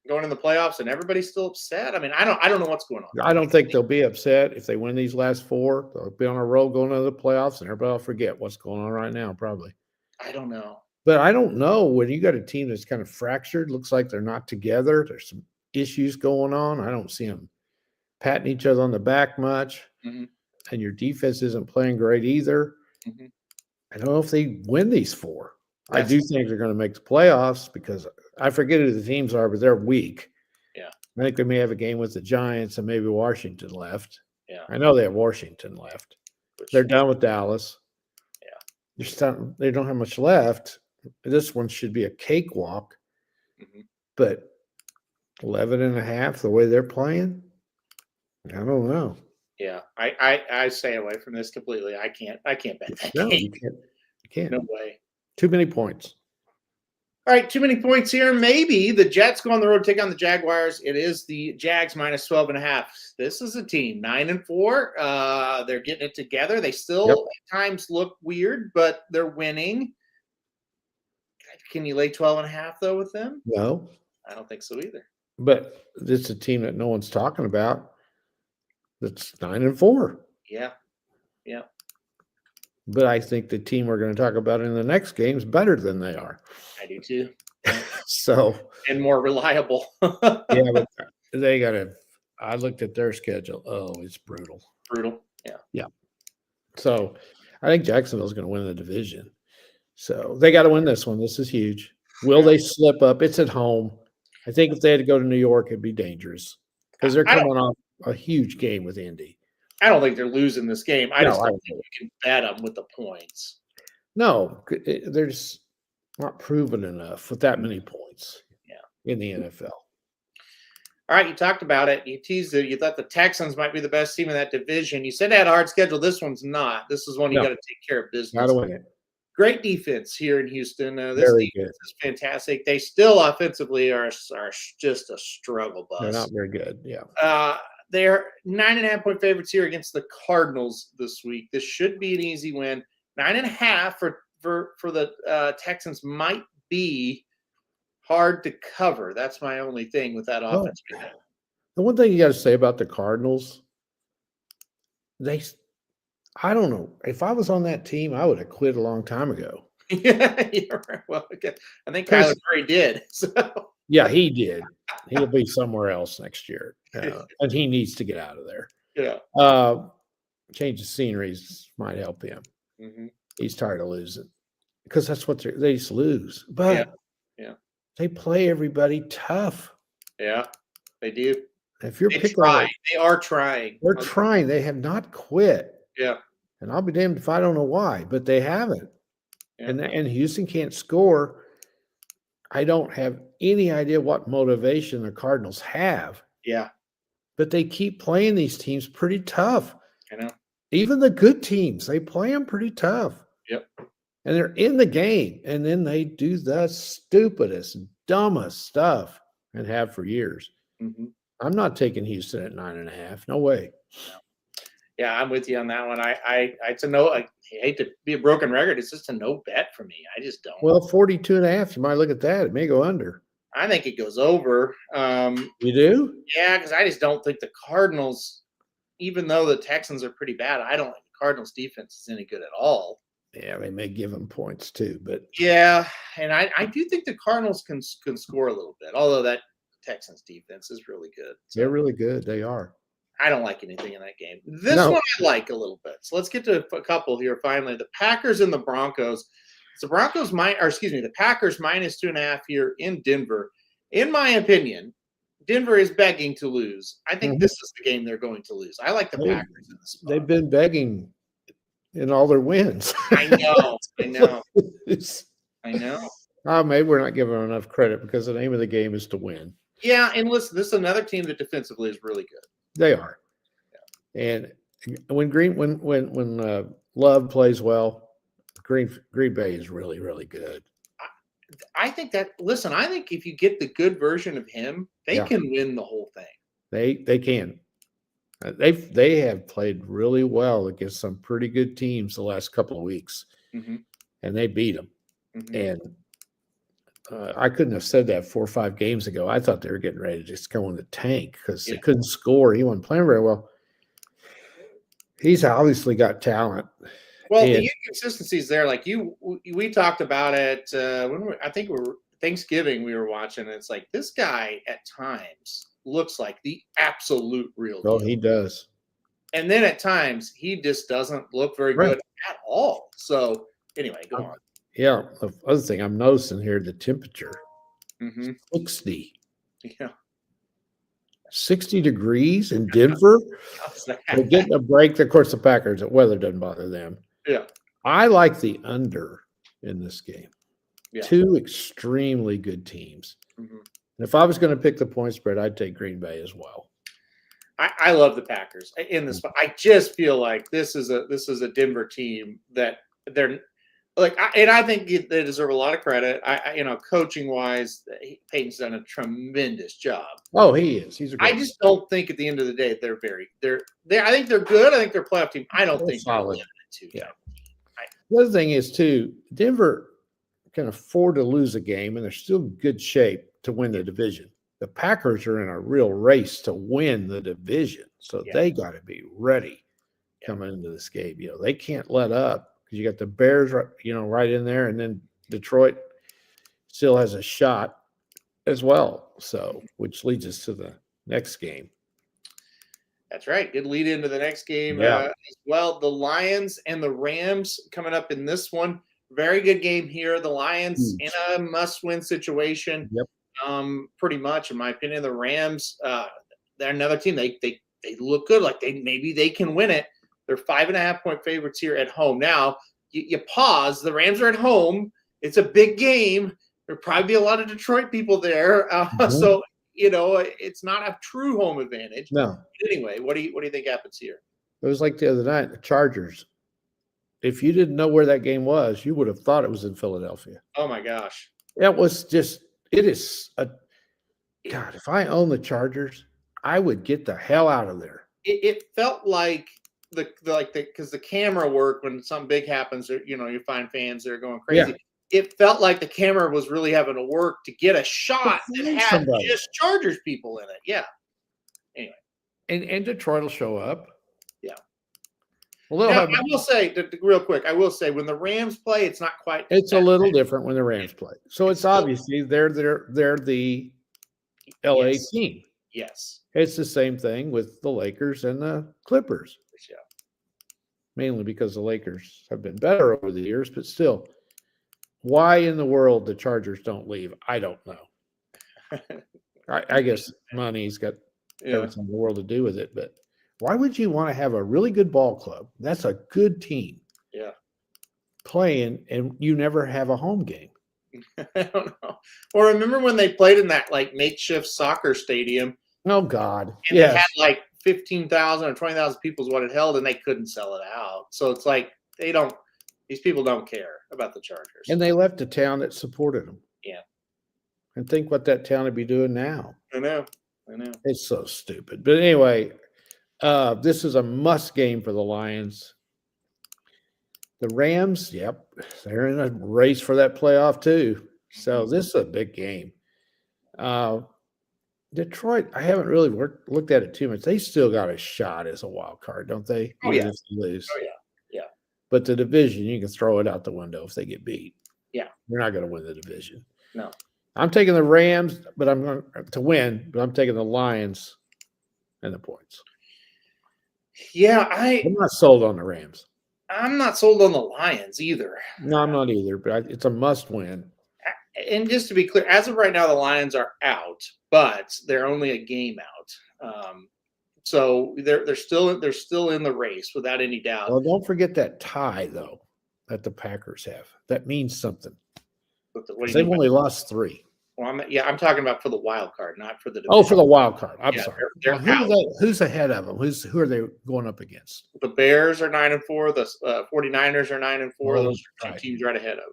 [SPEAKER 2] going in the playoffs, and everybody's still upset. I mean, I don't know what's going on.
[SPEAKER 3] I don't think they'll be upset if they win these last 4. They'll be on a roll going to the playoffs, and everybody will forget what's going on right now, probably.
[SPEAKER 2] I don't know.
[SPEAKER 3] But I don't know when you got a team that's kind of fractured. Looks like they're not together. There's some issues going on. I don't see them patting each other on the back much,
[SPEAKER 2] Mhm.
[SPEAKER 3] and your defense isn't playing great either.
[SPEAKER 2] Mhm.
[SPEAKER 3] I don't know if they win these 4. I
[SPEAKER 2] That's-
[SPEAKER 3] do think they're going to make the playoffs because I forget who the teams are, but they're weak.
[SPEAKER 2] Yeah.
[SPEAKER 3] I think they may have a game with the Giants and maybe Washington left.
[SPEAKER 2] Yeah.
[SPEAKER 3] I know they have Washington left.
[SPEAKER 2] Which-
[SPEAKER 3] They're done with Dallas.
[SPEAKER 2] Yeah.
[SPEAKER 3] They don't have much left. This one should be a cakewalk,
[SPEAKER 2] Mhm.
[SPEAKER 3] but 11.5, the way they're playing, I don't know.
[SPEAKER 2] Yeah, I stay away from this completely. I can't bet that
[SPEAKER 3] No,
[SPEAKER 2] game.
[SPEAKER 3] you can't. You can't.
[SPEAKER 2] No way.
[SPEAKER 3] Too many points.
[SPEAKER 2] All right, too many points here. Maybe the Jets go on the road to take on the Jaguars. It is the Jags minus 12.5. This is a team 9-4. They're getting it together. They still at times look weird, but they're winning. Can you lay 12.5 though with them?
[SPEAKER 3] No,
[SPEAKER 2] I don't think so either.
[SPEAKER 3] but it's a team that no one's talking about. That's 9-4.
[SPEAKER 2] Yeah, yeah.
[SPEAKER 3] But I think the team we're going to talk about in the next game is better than they are.
[SPEAKER 2] I do too.
[SPEAKER 3] So
[SPEAKER 2] And more reliable.
[SPEAKER 3] yeah, but they got to. I looked at their schedule. Oh, it's brutal.
[SPEAKER 2] Brutal. Yeah.
[SPEAKER 3] So I think Jacksonville's going to win the division. So they got to win this one. This is huge. Will they slip up? It's at home. I think if they had to go to New York, it'd be dangerous because they're coming off a huge game with Indy.
[SPEAKER 2] I don't think they're losing this game. I
[SPEAKER 3] No,
[SPEAKER 2] just
[SPEAKER 3] I
[SPEAKER 2] don't
[SPEAKER 3] don't
[SPEAKER 2] think you can bet them with the points.
[SPEAKER 3] No, they're just not proven enough with that many points. In the NFL.
[SPEAKER 2] All right, you talked about it. You teased it. You thought the Texans might be the best team in that division. You said they had a hard schedule. This one's not. This is one you got to take care of business.
[SPEAKER 3] Got to win it.
[SPEAKER 2] Great defense here in Houston. This
[SPEAKER 3] Very
[SPEAKER 2] defense
[SPEAKER 3] good.
[SPEAKER 2] is fantastic. They still offensively are just a struggle bus.
[SPEAKER 3] They're not very good. Yeah.
[SPEAKER 2] They're 9.5-point favorites here against the Cardinals this week. This should be an easy win. 9.5 for the Texans might be hard to cover. That's my only thing with that offense.
[SPEAKER 3] The one thing you got to say about the Cardinals, I don't know. If I was on that team, I would have quit a long time ago.
[SPEAKER 2] Yeah, you're right. Well, okay. I think Kyler Murray did. So.
[SPEAKER 3] Yeah, he did. He'll be somewhere else next year, and he needs to get out of there.
[SPEAKER 2] Yeah.
[SPEAKER 3] Change of sceneries might help him.
[SPEAKER 2] Mm-hmm.
[SPEAKER 3] He's tired of losing because that's what they just lose. But they play everybody tough.
[SPEAKER 2] Yeah, they do.
[SPEAKER 3] If you're
[SPEAKER 2] they are trying.
[SPEAKER 3] They're trying. They have not quit.
[SPEAKER 2] Yeah.
[SPEAKER 3] And I'll be damned if I don't know why, but they haven't.
[SPEAKER 2] Yeah.
[SPEAKER 3] And Houston can't score. I don't have any idea what motivation the Cardinals have.
[SPEAKER 2] Yeah.
[SPEAKER 3] But they keep playing these teams pretty tough.
[SPEAKER 2] I know.
[SPEAKER 3] Even the good teams, they play them pretty tough.
[SPEAKER 2] Yep.
[SPEAKER 3] And they're in the game. And then they do the stupidest, dumbest stuff and have for years.
[SPEAKER 2] Mm-hmm.
[SPEAKER 3] I'm not taking Houston at 9.5. No way.
[SPEAKER 2] Yeah, I'm with you on that one. It's a no. I hate to be a broken record. It's just a no bet for me. I just don't.
[SPEAKER 3] Well, 42.5. You might look at that. It may go under.
[SPEAKER 2] I think it goes over.
[SPEAKER 3] You do?
[SPEAKER 2] Yeah, because I just don't think the Cardinals, even though the Texans are pretty bad, I don't think the Cardinals defense is any good at all.
[SPEAKER 3] Yeah, they may give them points too, but
[SPEAKER 2] yeah, and I do think the Cardinals can score a little bit, although that Texans defense is really good.
[SPEAKER 3] They're really good. They are.
[SPEAKER 2] I don't like anything in that game. This
[SPEAKER 3] No.
[SPEAKER 2] one I like a little bit. So let's get to a couple here finally. The Packers and the Broncos. It's the the Packers -2.5 here in Denver. In my opinion, Denver is begging to lose. I think this is the game they're going to lose. I like the Packers in this spot.
[SPEAKER 3] They've been begging in all their wins.
[SPEAKER 2] I know. I know.
[SPEAKER 3] Oh, maybe we're not giving them enough credit because the name of the game is to win.
[SPEAKER 2] Yeah, and listen, this is another team that defensively is really good.
[SPEAKER 3] They are. And when Love plays well, Green Bay is really, really good.
[SPEAKER 2] I think if you get the good version of him, they can win the whole thing.
[SPEAKER 3] They can. They have played really well against some pretty good teams the last couple of weeks, and they beat them. And I couldn't have said that 4 or 5 games ago. I thought they were getting ready to just go in the tank because they couldn't score. He wasn't playing very well. He's obviously got talent.
[SPEAKER 2] Well, the inconsistency is there. Like we talked about it I think we were Thanksgiving. We were watching. And it's like this guy at times looks like the absolute real deal.
[SPEAKER 3] Oh, he does.
[SPEAKER 2] And then at times he just doesn't look very good at all. So anyway, go on.
[SPEAKER 3] Yeah. The other thing I'm noticing here, the temperature, 60.
[SPEAKER 2] Yeah.
[SPEAKER 3] 60 degrees in Denver. They're getting a break. Of course, the Packers, the weather doesn't bother them.
[SPEAKER 2] Yeah.
[SPEAKER 3] I like the under in this game.
[SPEAKER 2] Yeah.
[SPEAKER 3] 2 extremely good teams. And if I was going to pick the point spread, I'd take Green Bay as well.
[SPEAKER 2] I love the Packers in this. I just feel like this is a Denver team that they're like, and I think they deserve a lot of credit. Coaching wise, Peyton's done a tremendous job.
[SPEAKER 3] Oh, he is. He's a great
[SPEAKER 2] I just don't think at the end of the day I think they're good. I think they're a playoff team. I don't think
[SPEAKER 3] solid.
[SPEAKER 2] Yeah.
[SPEAKER 3] The other thing is too, Denver can afford to lose a game, and they're still in good shape to win the division. The Packers are in a real race to win the division, so they got to be ready coming into this game. They can't let up because you got the Bears, right in there, and then Detroit still has a shot as well. So, which leads us to the next game.
[SPEAKER 2] That's right. Good lead into the next game
[SPEAKER 3] Yeah.
[SPEAKER 2] as well. The Lions and the Rams coming up in this one. Very good game here. The Lions in a must-win situation.
[SPEAKER 3] Yep.
[SPEAKER 2] Pretty much, in my opinion. The Rams, they're another team. They look good. Like maybe they can win it. They're 5.5-point favorites here at home. Now you pause. The Rams are at home. It's a big game. There'll probably be a lot of Detroit people there. So it's not a true home advantage.
[SPEAKER 3] No.
[SPEAKER 2] But anyway, what do you think happens here?
[SPEAKER 3] It was like the other night, the Chargers. If you didn't know where that game was, you would have thought it was in Philadelphia.
[SPEAKER 2] Oh my gosh.
[SPEAKER 3] It is God, if I own the Chargers, I would get the hell out of there.
[SPEAKER 2] It felt like because the camera work when something big happens, you find fans that are going crazy.
[SPEAKER 3] Yeah.
[SPEAKER 2] It felt like the camera was really having to work to get a shot that had just Chargers people in it. Yeah. Anyway.
[SPEAKER 3] And Detroit will show up.
[SPEAKER 2] Yeah.
[SPEAKER 3] Well,
[SPEAKER 2] I will say, real quick, when the Rams play, it's not quite.
[SPEAKER 3] It's a little different when the Rams play. So it's obviously they're the LA team.
[SPEAKER 2] Yes.
[SPEAKER 3] It's the same thing with the Lakers and the Clippers.
[SPEAKER 2] Yeah.
[SPEAKER 3] Mainly because the Lakers have been better over the years, but still. Why in the world the Chargers don't leave, I don't know. I guess money's got everything in the world to do with it, but why would you want to have a really good ball club? That's a good team.
[SPEAKER 2] Yeah.
[SPEAKER 3] Playing and you never have a home game.
[SPEAKER 2] I don't know. Or remember when they played in that makeshift soccer stadium?
[SPEAKER 3] Oh God.
[SPEAKER 2] And they had 15,000 or 20,000 people is what it held, and they couldn't sell it out. So it's like these people don't care about the Chargers.
[SPEAKER 3] And they left a town that supported them.
[SPEAKER 2] Yeah.
[SPEAKER 3] And think what that town would be doing now.
[SPEAKER 2] I know.
[SPEAKER 3] It's so stupid. But anyway, this is a must game for the Lions. The Rams, they're in a race for that playoff too. So this is a big game. Detroit, I haven't really looked at it too much. They still got a shot as a wild card, don't they?
[SPEAKER 2] Oh, yeah.
[SPEAKER 3] If they lose.
[SPEAKER 2] Oh, yeah.
[SPEAKER 3] But the division, you can throw it out the window if they get beat.
[SPEAKER 2] Yeah.
[SPEAKER 3] They're not going to win the division.
[SPEAKER 2] No.
[SPEAKER 3] I'm taking the Rams, but I'm going to win, but I'm taking the Lions and the points.
[SPEAKER 2] Yeah,
[SPEAKER 3] I'm not sold on the Rams.
[SPEAKER 2] I'm not sold on the Lions either.
[SPEAKER 3] No, I'm not either, but it's a must win.
[SPEAKER 2] And just to be clear, as of right now, the Lions are out, but they're only a game out. So they're still in the race without any doubt.
[SPEAKER 3] Well, don't forget that tie though that the Packers have. That means something.
[SPEAKER 2] But what do you
[SPEAKER 3] They've
[SPEAKER 2] mean by-
[SPEAKER 3] only lost 3.
[SPEAKER 2] well, I'm talking about for the wild card, not for the division.
[SPEAKER 3] Oh, for the wild card. I'm
[SPEAKER 2] Yeah,
[SPEAKER 3] sorry.
[SPEAKER 2] they're out.
[SPEAKER 3] Who's ahead of them? Who are they going up against?
[SPEAKER 2] The Bears are 9-4. The 49ers are 9-4.
[SPEAKER 3] Oh,
[SPEAKER 2] Those are 2
[SPEAKER 3] right.
[SPEAKER 2] teams right ahead of them.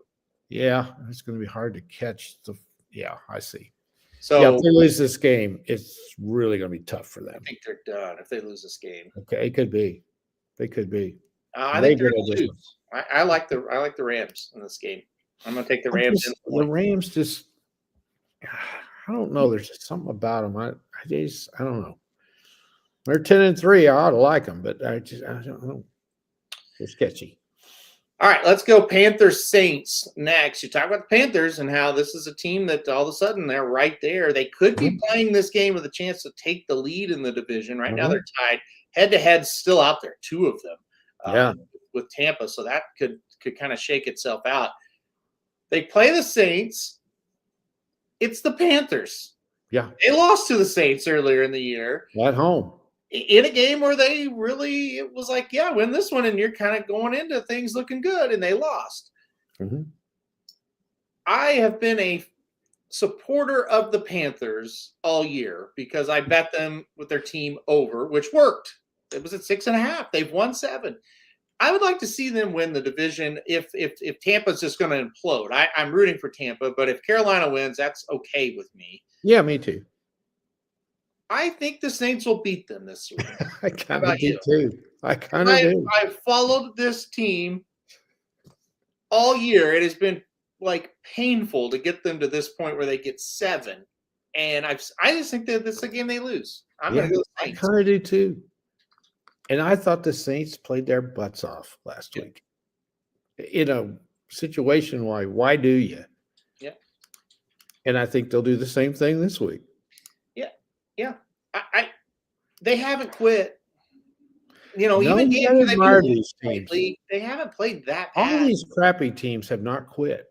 [SPEAKER 3] Yeah, it's going to be hard to catch the. Yeah, I see.
[SPEAKER 2] So
[SPEAKER 3] Yeah, if they lose this game, it's really going to be tough for
[SPEAKER 2] I
[SPEAKER 3] them.
[SPEAKER 2] think they're done if they lose this game.
[SPEAKER 3] Okay, it could be. They could be.
[SPEAKER 2] I
[SPEAKER 3] They
[SPEAKER 2] think they're
[SPEAKER 3] get a
[SPEAKER 2] going to
[SPEAKER 3] difference.
[SPEAKER 2] lose. I like the Rams in this game. I'm going to take the
[SPEAKER 3] I'm
[SPEAKER 2] Rams.
[SPEAKER 3] just-
[SPEAKER 2] in
[SPEAKER 3] the Rams just. I don't know. There's just something about them. I don't know. They're 10-3. I ought to like them, but I don't know. They're sketchy.
[SPEAKER 2] All right, let's go Panthers Saints next. You talk about the Panthers and how this is a team that all of a sudden they're right there. They could be playing this game with a chance to take the lead in the division. Right now they're tied. Head to head still out there, 2 of them.
[SPEAKER 3] Yeah.
[SPEAKER 2] With Tampa, so that could kind of shake itself out. They play the Saints. It's the Panthers.
[SPEAKER 3] Yeah.
[SPEAKER 2] They lost to the Saints earlier in the year
[SPEAKER 3] At home.
[SPEAKER 2] in a game where they really, it was like, yeah, win this one, and you're kind of going into things looking good, and they lost.
[SPEAKER 3] Mm-hmm.
[SPEAKER 2] I have been a supporter of the Panthers all year because I bet them with their team over, which worked. It was at 6.5. They've won 7. I would like to see them win the division if Tampa's just going to implode. I'm rooting for Tampa, but if Carolina wins, that's okay with me.
[SPEAKER 3] Yeah, me too.
[SPEAKER 2] I think the Saints will beat them this week.
[SPEAKER 3] I kind of
[SPEAKER 2] about
[SPEAKER 3] do
[SPEAKER 2] you?
[SPEAKER 3] too. I kind of do.
[SPEAKER 2] I've followed this team all year. It has been like painful to get them to this point where they get 7, and I just think that this is a game they lose. I'm going to go
[SPEAKER 3] I
[SPEAKER 2] Saints.
[SPEAKER 3] kind of do too. And I thought the Saints played their butts off last week. In a situation why do you?
[SPEAKER 2] Yeah.
[SPEAKER 3] And I think they'll do the same thing this week.
[SPEAKER 2] Yeah, they haven't quit. You know,
[SPEAKER 3] No,
[SPEAKER 2] even
[SPEAKER 3] you
[SPEAKER 2] games
[SPEAKER 3] gotta
[SPEAKER 2] where they've
[SPEAKER 3] admire
[SPEAKER 2] been
[SPEAKER 3] these teams.
[SPEAKER 2] lately, they haven't played that
[SPEAKER 3] All
[SPEAKER 2] bad.
[SPEAKER 3] these crappy teams have not quit.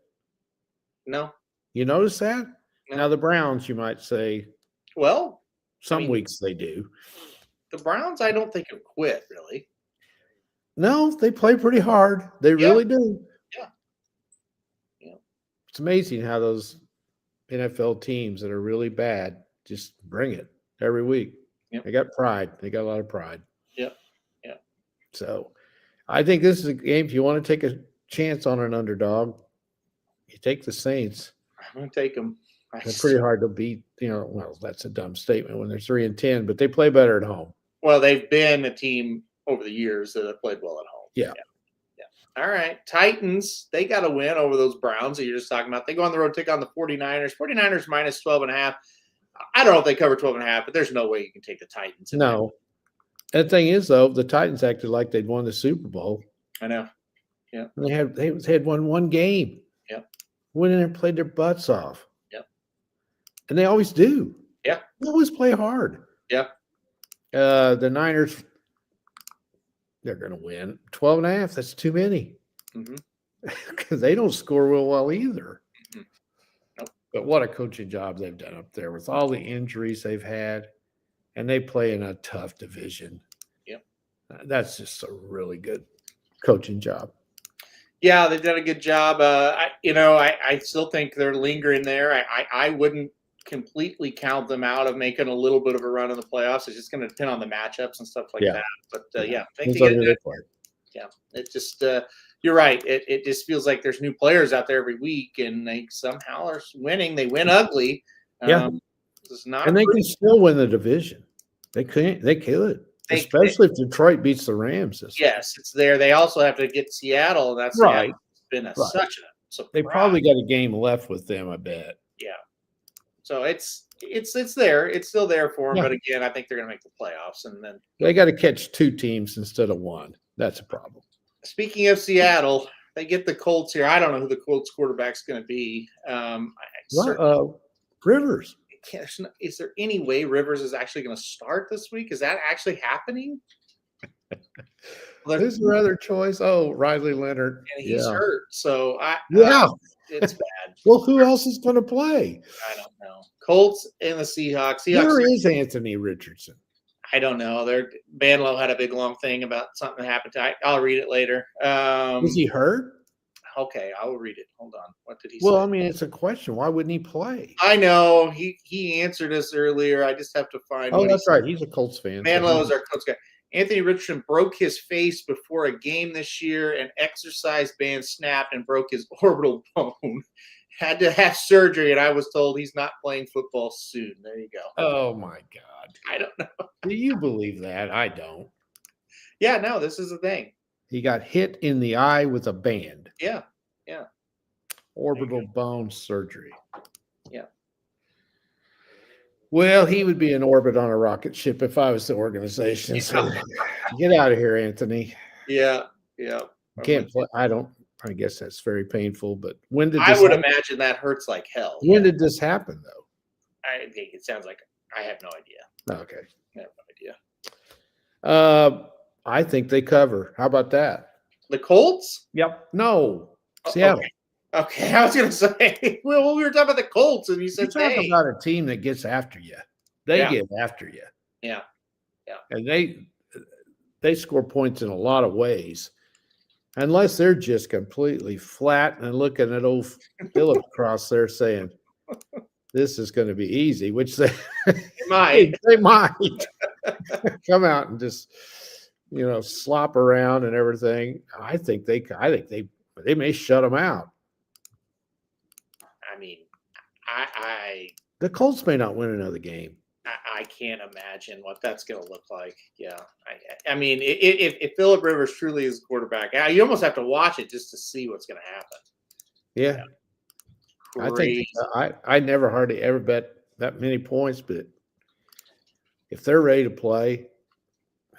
[SPEAKER 2] No,
[SPEAKER 3] You notice that?
[SPEAKER 2] No.
[SPEAKER 3] Now the Browns, you might say,
[SPEAKER 2] well,
[SPEAKER 3] some
[SPEAKER 2] mean-
[SPEAKER 3] weeks they do.
[SPEAKER 2] the Browns, I don't think have quit really.
[SPEAKER 3] No, they play pretty hard. They
[SPEAKER 2] Yeah.
[SPEAKER 3] really do.
[SPEAKER 2] Yeah. Yeah.
[SPEAKER 3] It's amazing how those NFL teams that are really bad just bring it every week.
[SPEAKER 2] Yep.
[SPEAKER 3] They got pride. They got a lot of pride.
[SPEAKER 2] Yep. Yep.
[SPEAKER 3] So I think this is a game. If you want to take a chance on an underdog, you take the Saints.
[SPEAKER 2] I'm going to take them.
[SPEAKER 3] They're pretty hard to beat. Well, that's a dumb statement when they're 3-10, but they play better at home.
[SPEAKER 2] Well, they've been a team over the years that have played well at home.
[SPEAKER 3] Yeah.
[SPEAKER 2] All right. Titans, they got to win over those Browns that you're just talking about. They go on the road, take on the 49ers. 49ers minus 12.5. I don't know if they cover 12.5, but there's no way you can take the Titans.
[SPEAKER 3] No. And the thing is, though, the Titans acted like they'd won the Super Bowl.
[SPEAKER 2] I know.
[SPEAKER 3] And they had won one game.
[SPEAKER 2] Yep.
[SPEAKER 3] Went in there and played their butts off.
[SPEAKER 2] Yep.
[SPEAKER 3] And they always do.
[SPEAKER 2] Yeah.
[SPEAKER 3] They always play hard.
[SPEAKER 2] Yep.
[SPEAKER 3] The Niners, they're going to win 12.5. That's too many
[SPEAKER 2] Mhm.
[SPEAKER 3] because they don't score real well either.
[SPEAKER 2] Mhm. Nope.
[SPEAKER 3] But what a coaching job they've done up there with all the injuries they've had, and they play in a tough division.
[SPEAKER 2] Yep.
[SPEAKER 3] That's just a really good coaching job.
[SPEAKER 2] Yeah, they've done a good job. I still think they're lingering there. I wouldn't completely count them out of making a little bit of a run in the playoffs. It's just going to depend on the matchups and stuff like
[SPEAKER 3] Yeah.
[SPEAKER 2] that. But I think
[SPEAKER 3] Depends
[SPEAKER 2] they
[SPEAKER 3] on
[SPEAKER 2] get
[SPEAKER 3] who
[SPEAKER 2] it.
[SPEAKER 3] they play.
[SPEAKER 2] Yeah, it just you're right. It just feels like there's new players out there every week, and they somehow are winning. They win ugly.
[SPEAKER 3] Yeah.
[SPEAKER 2] It's not
[SPEAKER 3] And they can still win the division. They could.
[SPEAKER 2] They-
[SPEAKER 3] Especially if Detroit beats the Rams this week.
[SPEAKER 2] yes, it's there. They also have to get Seattle, and that's
[SPEAKER 3] Right.
[SPEAKER 2] It's been
[SPEAKER 3] Right.
[SPEAKER 2] such a surprise.
[SPEAKER 3] They probably got a game left with them, I bet.
[SPEAKER 2] So it's there. It's still there for them.
[SPEAKER 3] Yeah.
[SPEAKER 2] But again, I think they're going to make the playoffs. And then
[SPEAKER 3] They got to catch 2 teams instead of 1. That's a problem.
[SPEAKER 2] speaking of Seattle, they get the Colts here. I don't know who the Colts quarterback's going to be.
[SPEAKER 3] Rivers.
[SPEAKER 2] Is there any way Rivers is actually going to start this week? Is that actually happening? Look,
[SPEAKER 3] Who's your other choice? Oh, Riley Leonard.
[SPEAKER 2] and he's
[SPEAKER 3] Yeah.
[SPEAKER 2] hurt, so
[SPEAKER 3] Yeah.
[SPEAKER 2] it's bad.
[SPEAKER 3] Well, who else is going to play?
[SPEAKER 2] I don't know. Colts and the Seahawks.
[SPEAKER 3] Where is Anthony Richardson?
[SPEAKER 2] I don't know. Banlow had a big long thing about something that happened to. I'll read it later.
[SPEAKER 3] Is he hurt?
[SPEAKER 2] Okay, I'll read it. Hold on. What did he
[SPEAKER 3] Well,
[SPEAKER 2] say?
[SPEAKER 3] I mean, it's a question. Why wouldn't he play?
[SPEAKER 2] I know he answered us earlier. I just have to find.
[SPEAKER 3] Oh,
[SPEAKER 2] what
[SPEAKER 3] that's
[SPEAKER 2] he
[SPEAKER 3] right. He's a Colts fan.
[SPEAKER 2] Banlow is our Colts guy. Anthony Richardson broke his face before a game this year. An exercise band snapped and broke his orbital bone. Had to have surgery, and I was told he's not playing football soon. There you go.
[SPEAKER 3] Oh my God!
[SPEAKER 2] I don't know.
[SPEAKER 3] Do you believe that? I don't.
[SPEAKER 2] Yeah, no, this is a thing.
[SPEAKER 3] He got hit in the eye with a band.
[SPEAKER 2] Yeah.
[SPEAKER 3] Orbital bone surgery.
[SPEAKER 2] Yeah.
[SPEAKER 3] Well, he would be in orbit on a rocket ship if I was the organization. So get out of here, Anthony.
[SPEAKER 2] Yeah.
[SPEAKER 3] Can't play. I guess that's very painful. But when did
[SPEAKER 2] I
[SPEAKER 3] this
[SPEAKER 2] would
[SPEAKER 3] happen?
[SPEAKER 2] imagine that hurts like hell.
[SPEAKER 3] When did this happen, though?
[SPEAKER 2] I think it sounds like I have no idea.
[SPEAKER 3] Okay.
[SPEAKER 2] I have no idea.
[SPEAKER 3] I think they cover. How about that?
[SPEAKER 2] The Colts?
[SPEAKER 3] Yep. No. Seattle.
[SPEAKER 2] Okay. I was gonna say, well, we were talking about the Colts, and you
[SPEAKER 3] You're
[SPEAKER 2] said
[SPEAKER 3] talking about a team that gets after you. They
[SPEAKER 2] Yeah.
[SPEAKER 3] get after you.
[SPEAKER 2] Yeah.
[SPEAKER 3] And they score points in a lot of ways. Unless they're just completely flat and looking at old Philip across there saying, this is going to be easy, which they
[SPEAKER 2] might.
[SPEAKER 3] they might come out and just, slop around and everything. I think they may shut them out.
[SPEAKER 2] I mean, I
[SPEAKER 3] The Colts may not win another game.
[SPEAKER 2] can't imagine what that's going to look like. Yeah. I mean, if Phillip Rivers truly is quarterback, you almost have to watch it just to see what's going to happen.
[SPEAKER 3] Yeah. I think I never hardly ever bet that many points, but if they're ready to play,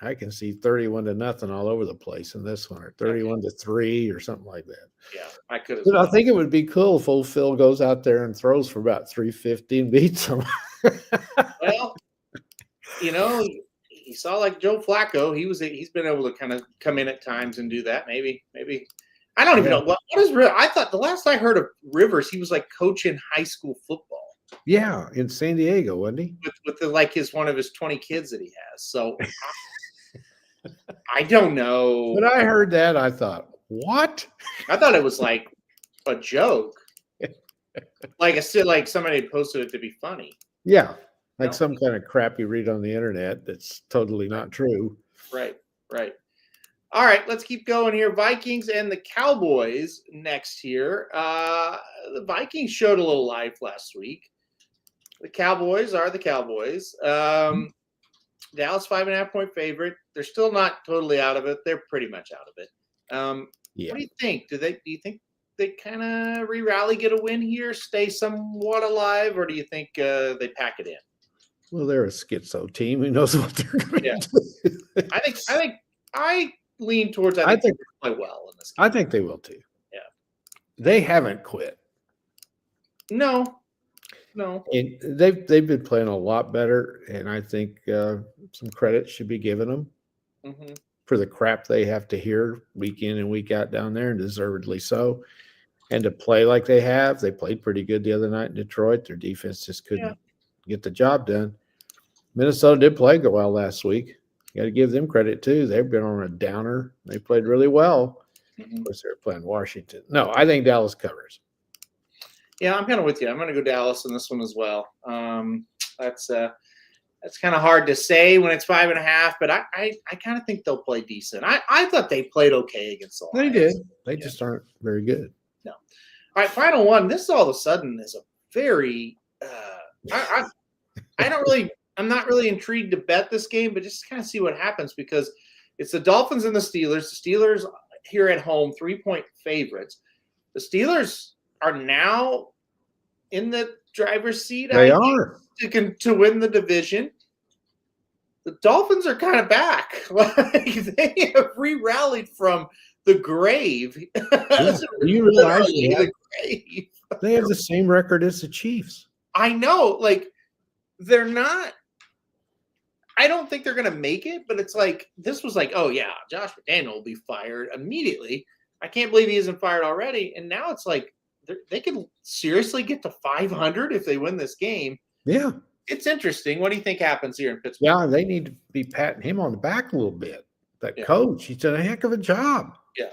[SPEAKER 3] I can see 31-0 all over the place in this one, or 31-3 or something like that.
[SPEAKER 2] Yeah, I could.
[SPEAKER 3] But I think it would be cool if old Phil goes out there and throws for about 350 and beats them.
[SPEAKER 2] Well, you saw like Joe Flacco. He's been able to kind of come in at times and do that. Maybe. I don't even know what is real. I thought the last I heard of Rivers, he was like coaching high school football.
[SPEAKER 3] Yeah, in San Diego, wasn't he?
[SPEAKER 2] With one of his 20 kids that he has. So I don't know.
[SPEAKER 3] When I heard that, I thought, what?
[SPEAKER 2] I thought it was like a joke. Like somebody posted it to be funny.
[SPEAKER 3] Yeah, like some kind of crap you read on the internet that's totally not true.
[SPEAKER 2] Right. All right, let's keep going here. Vikings and the Cowboys next here. The Vikings showed a little life last week. The Cowboys are the Cowboys. Dallas 5.5-point favorite. They're still not totally out of it. They're pretty much out of it. What do you think? Do you think they kind of re-rally, get a win here, stay somewhat alive, or do you think they pack it in?
[SPEAKER 3] Well, they're a schizo team. Who knows what they're going to do?
[SPEAKER 2] I lean towards. I think they play well in this game.
[SPEAKER 3] I think they will too.
[SPEAKER 2] Yeah,
[SPEAKER 3] they haven't quit.
[SPEAKER 2] No.
[SPEAKER 3] And they've been playing a lot better, and I think some credit should be given them for the crap they have to hear week in and week out down there, and deservedly so. And to play like they have, they played pretty good the other night in Detroit. Their defense just couldn't get the job done. Minnesota did play well last week. You got to give them credit too. They've been on a downer. They played really well. Of course, they're playing Washington. No, I think Dallas covers.
[SPEAKER 2] Yeah, I'm kind of with you. I'm going to go Dallas in this one as well. That's kind of hard to say when it's 5.5, but I kind of think they'll play decent. I thought they played okay against the Lions.
[SPEAKER 3] They did. They just aren't very good.
[SPEAKER 2] No. All right, final one. This all of a sudden is a very I'm not really intrigued to bet this game, but just kind of see what happens, because it's the Dolphins and the Steelers. The Steelers here at home, 3-point favorites. The Steelers are now in the driver's seat.
[SPEAKER 3] They are
[SPEAKER 2] to win the division. The Dolphins are kind of back. They have re-rallied from the grave.
[SPEAKER 3] Yeah. You realize
[SPEAKER 2] they
[SPEAKER 3] have the same record as the Chiefs.
[SPEAKER 2] I know. Like, they're not. I don't think they're going to make it, but it's like this was like, oh yeah, Josh McDaniel will be fired immediately. I can't believe he isn't fired already. And now it's like they could seriously get to 500 if they win this game.
[SPEAKER 3] Yeah.
[SPEAKER 2] It's interesting. What do you think happens here in Pittsburgh?
[SPEAKER 3] Yeah, they need to be patting him on the back a little bit. That coach, he's done a heck of a job.
[SPEAKER 2] Yeah.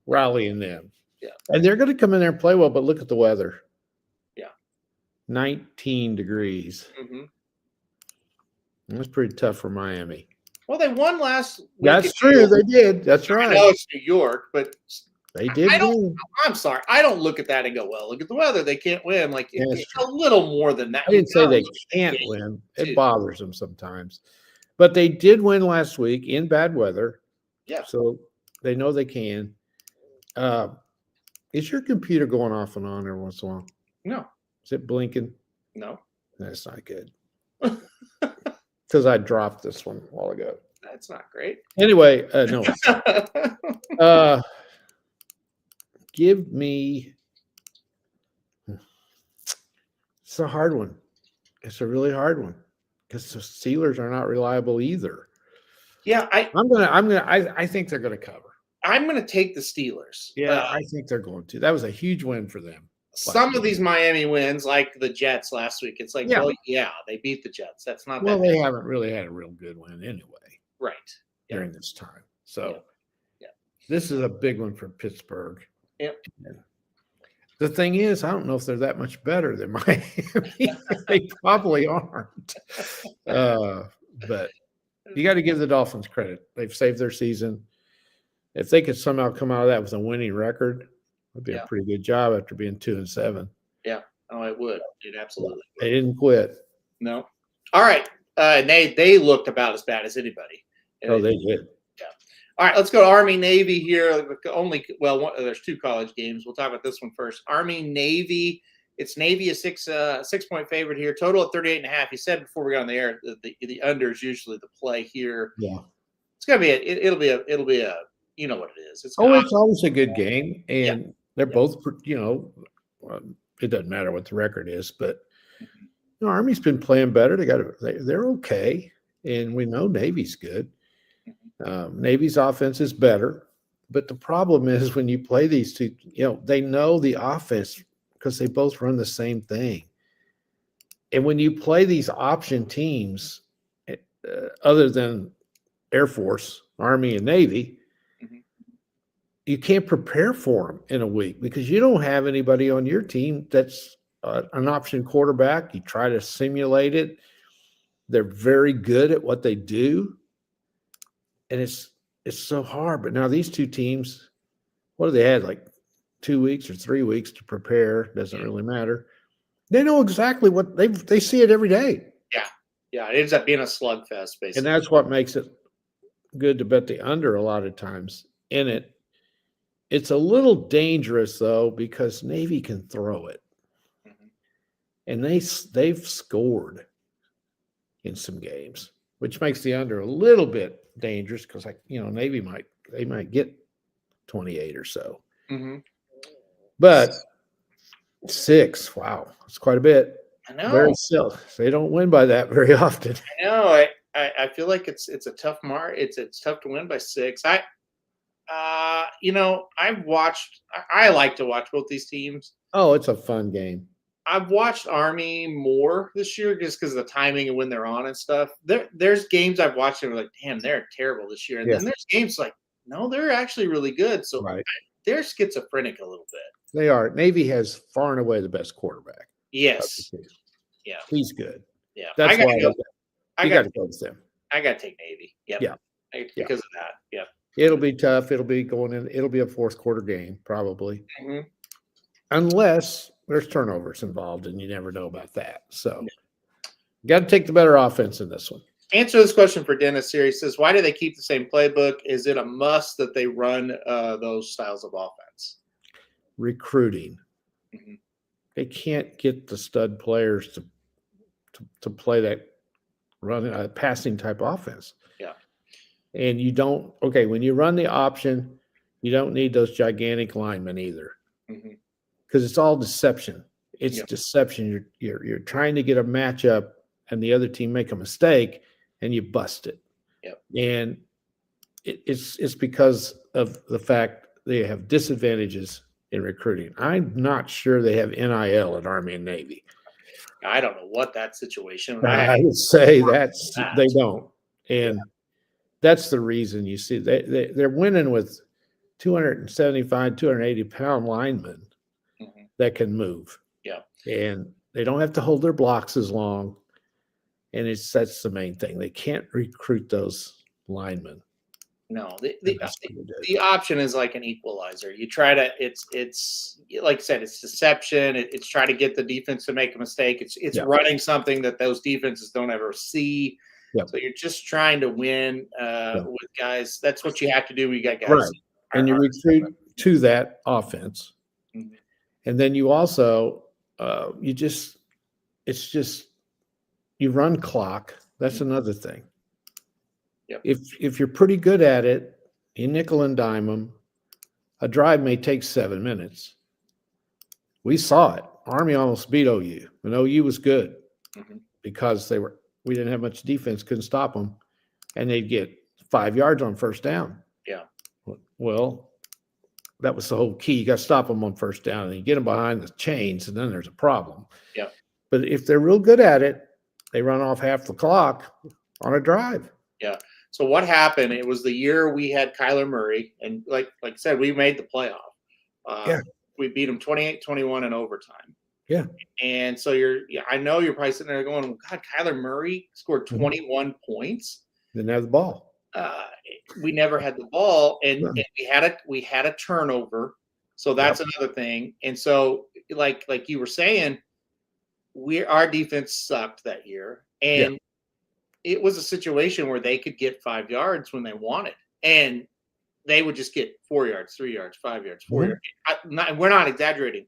[SPEAKER 3] Rallying them.
[SPEAKER 2] Yeah.
[SPEAKER 3] And they're going to come in there and play well, but look at the weather.
[SPEAKER 2] Yeah.
[SPEAKER 3] 19 degrees.
[SPEAKER 2] Mm-hmm.
[SPEAKER 3] That's pretty tough for Miami.
[SPEAKER 2] Well, they won last week.
[SPEAKER 3] That's true. They did. That's right.
[SPEAKER 2] I know it's New York, but
[SPEAKER 3] they did.
[SPEAKER 2] I'm sorry. I don't look at that and go, well, look at the weather. They can't win. Like it's a little more than that.
[SPEAKER 3] I didn't say they can't win. It bothers them sometimes. But they did win last week in bad weather.
[SPEAKER 2] Yeah.
[SPEAKER 3] So they know they can. Is your computer going off and on every once in a while?
[SPEAKER 2] No.
[SPEAKER 3] Is it blinking?
[SPEAKER 2] No.
[SPEAKER 3] That's not good. Because I dropped this one a while ago.
[SPEAKER 2] That's not great.
[SPEAKER 3] Anyway, no. Give me. It's a hard one. It's a really hard one because the Steelers are not reliable either.
[SPEAKER 2] Yeah,
[SPEAKER 3] I think they're gonna cover.
[SPEAKER 2] I'm gonna take the Steelers.
[SPEAKER 3] Yeah, I think they're going to. That was a huge win for them.
[SPEAKER 2] Some of these Miami wins, like the Jets last week, it's like, well, yeah, they beat the Jets. That's not
[SPEAKER 3] well, they haven't really had a real good win anyway.
[SPEAKER 2] Right.
[SPEAKER 3] During this time. So this is a big one for Pittsburgh.
[SPEAKER 2] Yep.
[SPEAKER 3] The thing is, I don't know if they're that much better than Miami. They probably aren't. But you got to give the Dolphins credit. They've saved their season. If they could somehow come out of that with a winning record, it'd be a pretty good job after being 2-7.
[SPEAKER 2] Yeah. Oh, it would. It absolutely would.
[SPEAKER 3] They didn't quit.
[SPEAKER 2] No. All right. They looked about as bad as anybody.
[SPEAKER 3] Oh, they did.
[SPEAKER 2] Yeah. All right, let's go to Army Navy here. There's two college games. We'll talk about this one first. Army Navy. It's Navy a 6-point favorite here. Total at 38.5. You said before we got on the air the under is usually the play here.
[SPEAKER 3] Yeah.
[SPEAKER 2] It's gonna be it'll be a you know what it is.
[SPEAKER 3] It's always a good game, and they're both it doesn't matter what the record is, but Army's been playing better. They're okay, and we know Navy's good. Navy's offense is better, but the problem is when you play these two, they know the offense because they both run the same thing. And when you play these option teams, other than Air Force, Army, and Navy, you can't prepare for them in a week because you don't have anybody on your team that's an option quarterback. You try to simulate it. They're very good at what they do. And it's so hard. But now these two teams, what do they had? Like 2 weeks or 3 weeks to prepare. Doesn't really matter. They know exactly what they see it every day.
[SPEAKER 2] Yeah. Yeah. It ends up being a slugfest, basically.
[SPEAKER 3] And that's what makes it good to bet the under a lot of times in it. It's a little dangerous though, because Navy can throw it. And they've scored in some games, which makes the under a little bit dangerous because Navy might get 28 or so. But 6, wow, that's quite a bit.
[SPEAKER 2] I know.
[SPEAKER 3] Very still. They don't win by that very often.
[SPEAKER 2] I know. I feel like it's a tough mark. It's tough to win by 6. I like to watch both these teams.
[SPEAKER 3] Oh, it's a fun game.
[SPEAKER 2] I've watched Army more this year just because of the timing and when they're on and stuff. There's games I've watched and I'm like, damn, they're terrible this year. And then there's games like, no, they're actually really good. So they're schizophrenic a little bit.
[SPEAKER 3] They are. Navy has far and away the best quarterback.
[SPEAKER 2] Yes.
[SPEAKER 3] Yeah. He's good.
[SPEAKER 2] Yeah.
[SPEAKER 3] That's why I got to go with them.
[SPEAKER 2] I got to take Navy. Yep.
[SPEAKER 3] Yeah.
[SPEAKER 2] Because of that. Yeah.
[SPEAKER 3] It'll be tough. It'll be a fourth quarter game, probably. Unless there's turnovers involved, and you never know about that. So got to take the better offense in this one.
[SPEAKER 2] Answer this question for Dennis here. He says, why do they keep the same playbook? Is it a must that they run those styles of offense?
[SPEAKER 3] Recruiting. They can't get the stud players to play that running a passing type offense.
[SPEAKER 2] Yeah.
[SPEAKER 3] And you don't, when you run the option, you don't need those gigantic linemen either. Because it's all deception. It's deception. You're trying to get a matchup and the other team make a mistake, and you bust it.
[SPEAKER 2] Yep.
[SPEAKER 3] And it's because of the fact they have disadvantages in recruiting. I'm not sure they have NIL at Army and Navy.
[SPEAKER 2] I don't know what that situation.
[SPEAKER 3] I would say that's
[SPEAKER 2] that.
[SPEAKER 3] they don't, and that's the reason you see they're winning with 275, 280-pound linemen that can move.
[SPEAKER 2] Yeah,
[SPEAKER 3] and they don't have to hold their blocks as long, and that's the main thing. They can't recruit those linemen.
[SPEAKER 2] No, the option is like an equalizer. You try to it's like I said, it's deception. It's try to get the defense to make a mistake. It's running something that those defenses don't ever see.
[SPEAKER 3] Yep.
[SPEAKER 2] So you're just trying to win with guys. That's what you have to do. We got guys,
[SPEAKER 3] right. And you recruit to that offense, and then you also you run clock. That's another thing.
[SPEAKER 2] Yep.
[SPEAKER 3] If you're pretty good at it, you nickel and dime them. A drive may take 7 minutes. We saw it. Army almost beat OU, and OU was good because we didn't have much defense, couldn't stop them, and they'd get 5 yards on first down.
[SPEAKER 2] Yeah.
[SPEAKER 3] Well, that was the whole key. You got to stop them on first down, and you get them behind the chains, and then there's a problem.
[SPEAKER 2] Yeah.
[SPEAKER 3] But if they're real good at it, they run off half the clock on a drive.
[SPEAKER 2] Yeah. So what happened? It was the year we had Kyler Murray, and like I said, we made the playoff. We beat them 28-21 in overtime.
[SPEAKER 3] Yeah.
[SPEAKER 2] And so I know you're probably sitting there going, well, God, Kyler Murray scored 21 points.
[SPEAKER 3] Didn't have the ball.
[SPEAKER 2] We never had the ball, and we had a turnover. So that's another thing. And so like you were saying, our defense sucked that year. And it was a situation where they could get 5 yards when they wanted, and they would just get 4 yards, 3 yards, 5 yards, 4 yards. We're not exaggerating.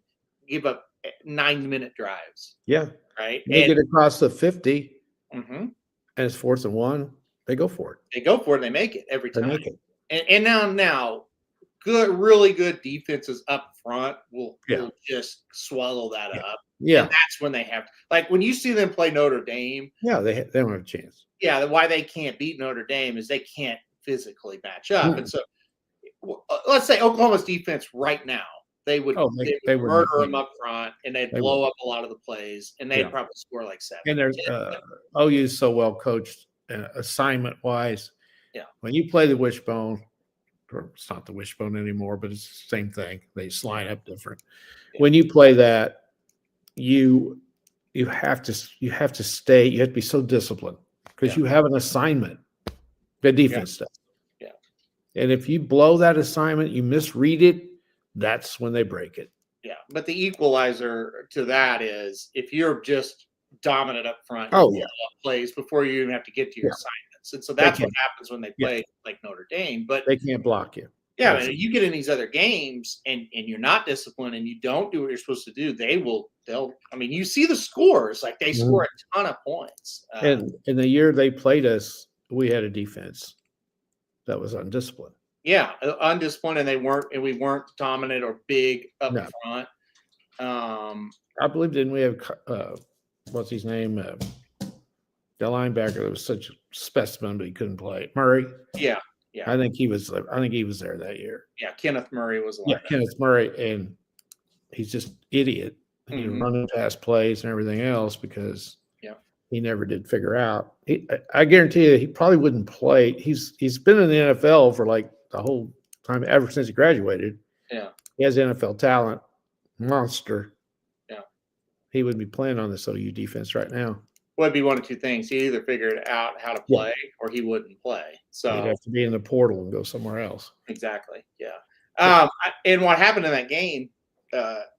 [SPEAKER 2] Give up 9-minute drives.
[SPEAKER 3] Yeah.
[SPEAKER 2] Right.
[SPEAKER 3] They get across the 50,
[SPEAKER 2] and
[SPEAKER 3] it's 4th and 1. They go for it.
[SPEAKER 2] They go for it. They make it every time.
[SPEAKER 3] They make it.
[SPEAKER 2] And now, really good defenses up front will just swallow that up.
[SPEAKER 3] Yeah.
[SPEAKER 2] And that's when they have, like when you see them play Notre Dame.
[SPEAKER 3] Yeah, they don't have a chance.
[SPEAKER 2] Yeah, why they can't beat Notre Dame is they can't physically match up. And so let's say Oklahoma's defense right now, they would murder them up front, and they'd blow up a lot of the plays, and they'd probably score like 7.
[SPEAKER 3] And there's OU is so well coached assignment wise.
[SPEAKER 2] Yeah.
[SPEAKER 3] When you play the wishbone, or it's not the wishbone anymore, but it's the same thing. They just line up different. Yeah. When you play that, you have to stay. You have to be so disciplined because you have an assignment. The defense does.
[SPEAKER 2] Yeah.
[SPEAKER 3] And if you blow that assignment, you misread it. That's when they break it.
[SPEAKER 2] Yeah, but the equalizer to that is if you're just dominant up front, plays before you even have to get to your assignments, and so that's what happens when they play like Notre Dame. But
[SPEAKER 3] they can't block you.
[SPEAKER 2] Yeah, man, you get in these other games and you're not disciplined and you don't do what you're supposed to do, they'll. I mean, you see the scores, like they score a ton of points.
[SPEAKER 3] And in the year they played us, we had a defense that was undisciplined.
[SPEAKER 2] Yeah, undisciplined, and we weren't dominant or big up front.
[SPEAKER 3] I believe didn't we have what's his name? The linebacker that was such a specimen, but he couldn't play. Murray.
[SPEAKER 2] Yeah.
[SPEAKER 3] I think he was there that year.
[SPEAKER 2] Yeah, Kenneth Murray was.
[SPEAKER 3] Kenneth Murray, and he's just idiot. He's running past plays and everything else because he never did figure out. I guarantee you, he probably wouldn't play. He's been in the NFL for like the whole time ever since he graduated.
[SPEAKER 2] Yeah,
[SPEAKER 3] he has NFL talent, monster.
[SPEAKER 2] Yeah,
[SPEAKER 3] he would be playing on this OU defense right now.
[SPEAKER 2] Would be one of two things. He either figured out how to play or he wouldn't play. So
[SPEAKER 3] he'd have to be in the portal and go somewhere else.
[SPEAKER 2] Exactly. Yeah. And what happened in that game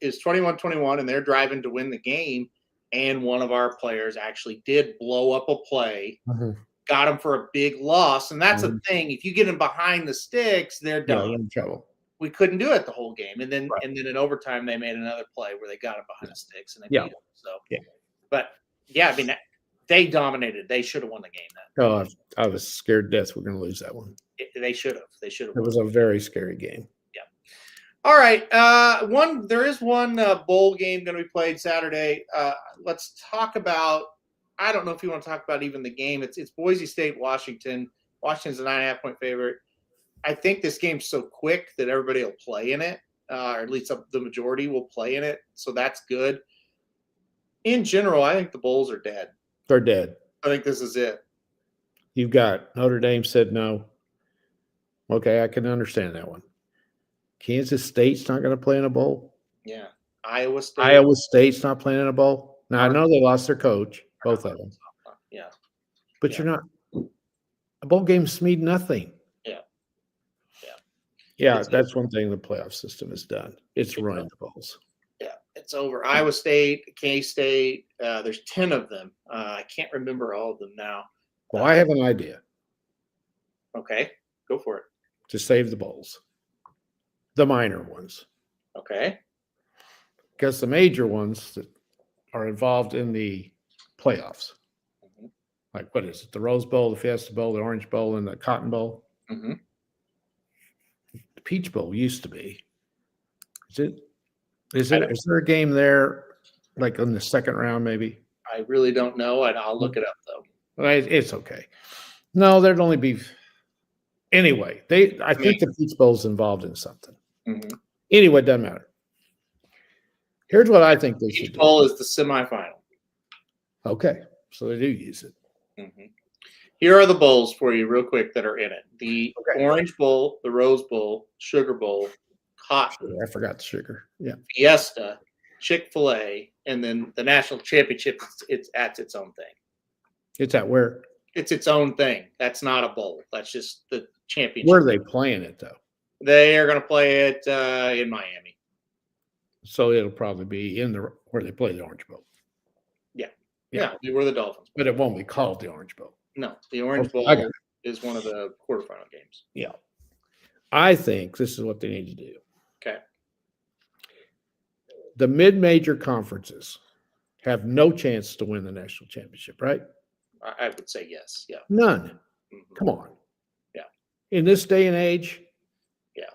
[SPEAKER 2] is 21-21, and they're driving to win the game. And one of our players actually did blow up a play, got him for a big loss. And that's the thing. If you get them behind the sticks, they're done.
[SPEAKER 3] They're in trouble.
[SPEAKER 2] We couldn't do it the whole game. And then in overtime, they made another play where they got him behind the sticks and they beat him. So, but I mean, they dominated. They should have won the game.
[SPEAKER 3] Oh, I was scared to death we're going to lose that one.
[SPEAKER 2] They should have. It
[SPEAKER 3] was a very scary game.
[SPEAKER 2] Yeah. All right. There is one bowl game going to be played Saturday. Let's talk about I don't know if you want to talk about even the game. It's Boise State, Washington. Washington's a 9.5-point favorite. I think this game's so quick that everybody will play in it, or at least the majority will play in it. So that's good. In general, I think the Bulls are dead.
[SPEAKER 3] They're dead.
[SPEAKER 2] I think this is it.
[SPEAKER 3] You've got Notre Dame said no. Okay, I can understand that one. Kansas State's not going to play in a bowl.
[SPEAKER 2] Yeah. Iowa State.
[SPEAKER 3] Iowa State's not playing in a bowl. Now, I know they lost their coach, both of them.
[SPEAKER 2] Yeah.
[SPEAKER 3] But you're not – a bowl games mean nothing.
[SPEAKER 2] Yeah.
[SPEAKER 3] Yeah, that's one thing the playoff system has done. It's ruined the bowls.
[SPEAKER 2] Yeah, it's over. Iowa State, K-State, there's 10 of them. I can't remember all of them now.
[SPEAKER 3] Well, I have an idea
[SPEAKER 2] Okay, go for it.
[SPEAKER 3] to save the bowls, the minor ones,
[SPEAKER 2] Okay.
[SPEAKER 3] because the major ones that are involved in the playoffs,
[SPEAKER 2] Mhm.
[SPEAKER 3] like what is it, the Rose Bowl, the Fiesta Bowl, the Orange Bowl, and the Cotton Bowl?
[SPEAKER 2] Mhm.
[SPEAKER 3] The Peach Bowl used to be. Is
[SPEAKER 2] I don't-
[SPEAKER 3] there a game there, like in the second round, maybe?
[SPEAKER 2] I really don't know. I'll look it up, though.
[SPEAKER 3] Well, it's okay. No, there'd only be. Anyway, I think the Peach Bowl's involved in something.
[SPEAKER 2] Mhm.
[SPEAKER 3] Anyway, it doesn't matter. Here's what I think they should
[SPEAKER 2] Peach
[SPEAKER 3] do.
[SPEAKER 2] Bowl is the semifinal.
[SPEAKER 3] Okay, so they do use it.
[SPEAKER 2] Mhm. Here are the bowls for you, real quick, that are in it: the
[SPEAKER 3] Okay.
[SPEAKER 2] Orange Bowl, the Rose Bowl, Sugar Bowl, Cotton,
[SPEAKER 3] I forgot the sugar. Yeah.
[SPEAKER 2] Fiesta, Chick-fil-A, and then the national championship. That's its own thing.
[SPEAKER 3] It's at where?
[SPEAKER 2] It's its own thing. That's not a bowl. That's just the championship.
[SPEAKER 3] Where are they playing it, though?
[SPEAKER 2] They are going to play it in Miami.
[SPEAKER 3] So it'll probably be in the where they play the Orange Bowl.
[SPEAKER 2] Yeah, they were the Dolphins.
[SPEAKER 3] But it won't be called the Orange Bowl.
[SPEAKER 2] No, the Orange
[SPEAKER 3] Okay,
[SPEAKER 2] Bowl
[SPEAKER 3] I got it.
[SPEAKER 2] is one of the quarterfinal games.
[SPEAKER 3] Yeah. I think this is what they need to do.
[SPEAKER 2] Okay.
[SPEAKER 3] The mid-major conferences have no chance to win the national championship, right?
[SPEAKER 2] I would say yes. Yeah.
[SPEAKER 3] None.
[SPEAKER 2] Mhm.
[SPEAKER 3] Come on.
[SPEAKER 2] Yeah.
[SPEAKER 3] In this day and age,
[SPEAKER 2] Yeah.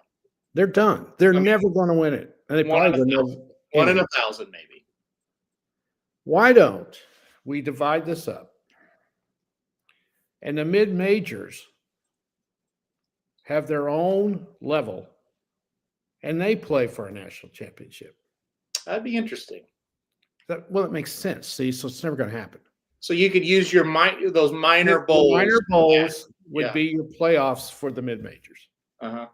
[SPEAKER 3] they're done. They're
[SPEAKER 2] I mean,
[SPEAKER 3] never going to win it. And they
[SPEAKER 2] one
[SPEAKER 3] probably
[SPEAKER 2] in a
[SPEAKER 3] will never.
[SPEAKER 2] One in
[SPEAKER 3] anyway.
[SPEAKER 2] 1,000, maybe.
[SPEAKER 3] Why don't we divide this up? And the mid majors have their own level and they play for a national championship.
[SPEAKER 2] That'd be interesting.
[SPEAKER 3] Well, it makes sense. See, so it's never going to happen.
[SPEAKER 2] So you could use those minor
[SPEAKER 3] The
[SPEAKER 2] bowls.
[SPEAKER 3] minor bowls would
[SPEAKER 2] Yeah.
[SPEAKER 3] be your playoffs for the mid majors.
[SPEAKER 2] Uh-huh.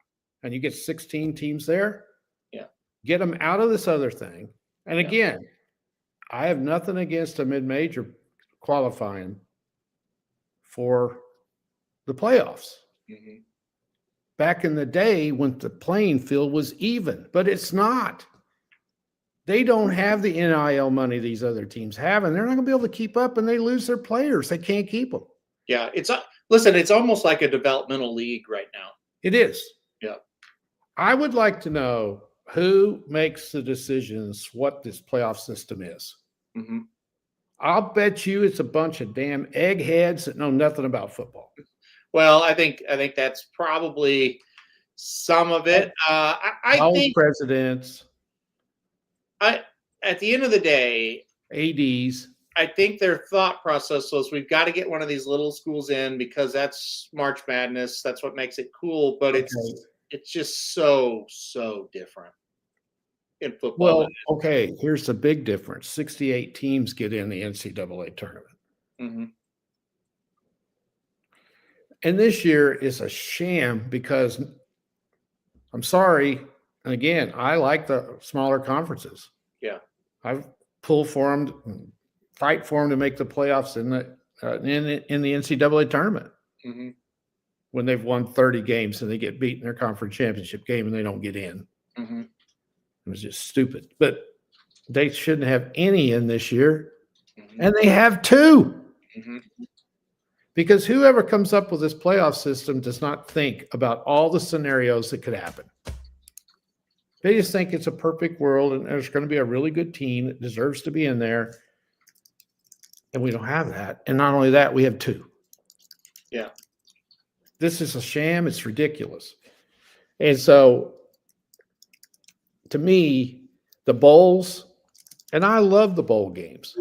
[SPEAKER 3] And you get 16 teams there.
[SPEAKER 2] Yeah.
[SPEAKER 3] Get them out of this other thing. And
[SPEAKER 2] Yeah.
[SPEAKER 3] again, I have nothing against a mid major qualifying for the playoffs.
[SPEAKER 2] Hmm.
[SPEAKER 3] Back in the day when the playing field was even, but it's not. They don't have the NIL money these other teams have, and they're not going to be able to keep up, and they lose their players. They can't keep them.
[SPEAKER 2] Yeah. Listen, it's almost like a developmental league right now.
[SPEAKER 3] It is.
[SPEAKER 2] Yeah.
[SPEAKER 3] I would like to know who makes the decisions what this playoff system is.
[SPEAKER 2] Hmm.
[SPEAKER 3] I'll bet you it's a bunch of damn eggheads that know nothing about football.
[SPEAKER 2] Well, I think that's probably some of it. I
[SPEAKER 3] All
[SPEAKER 2] think
[SPEAKER 3] presidents,
[SPEAKER 2] at the end of the day,
[SPEAKER 3] ADs.
[SPEAKER 2] I think their thought process was we've got to get one of these little schools in because that's March Madness. That's what makes it cool. But it's just so different in football.
[SPEAKER 3] Well, okay, here's the big difference. 68 teams get in the NCAA tournament.
[SPEAKER 2] Hmm.
[SPEAKER 3] And this year is a sham because I'm sorry. And again, I like the smaller conferences.
[SPEAKER 2] Yeah.
[SPEAKER 3] I've pulled for them, fight for them to make the playoffs in the NCAA tournament
[SPEAKER 2] Hmm.
[SPEAKER 3] when they've won 30 games and they get beat in their conference championship game and they don't get in.
[SPEAKER 2] Hmm.
[SPEAKER 3] It was just stupid. But they shouldn't have any in this year.
[SPEAKER 2] Hmm.
[SPEAKER 3] And they have two.
[SPEAKER 2] Hmm.
[SPEAKER 3] Because whoever comes up with this playoff system does not think about all the scenarios that could happen. They just think it's a perfect world and there's going to be a really good team that deserves to be in there. And we don't have that. And not only that, we have two.
[SPEAKER 2] Yeah.
[SPEAKER 3] This is a sham. It's ridiculous. And so, to me, the bowls, and I love the bowl games.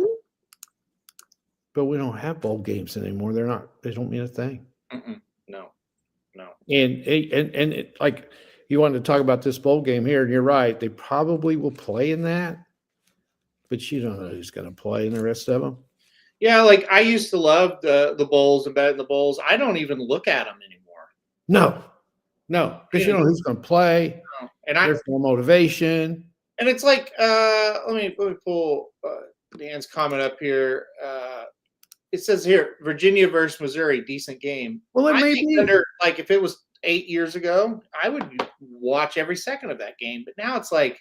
[SPEAKER 3] but we don't have bowl games anymore. They don't mean a thing.
[SPEAKER 2] No.
[SPEAKER 3] And like you wanted to talk about this bowl game here, and you're right. They probably will play in that, but you don't know who's going to play in the rest of them.
[SPEAKER 2] Yeah, like I used to love the bowls and bet in the bowls. I don't even look at them anymore.
[SPEAKER 3] No, because you know who's going to play.
[SPEAKER 2] No. And
[SPEAKER 3] there's more motivation.
[SPEAKER 2] And it's like, let me pull Dan's comment up here. It says here, Virginia versus Missouri, decent game.
[SPEAKER 3] Well, it may be.
[SPEAKER 2] Like if it was 8 years ago, I would watch every second of that game. But now it's like,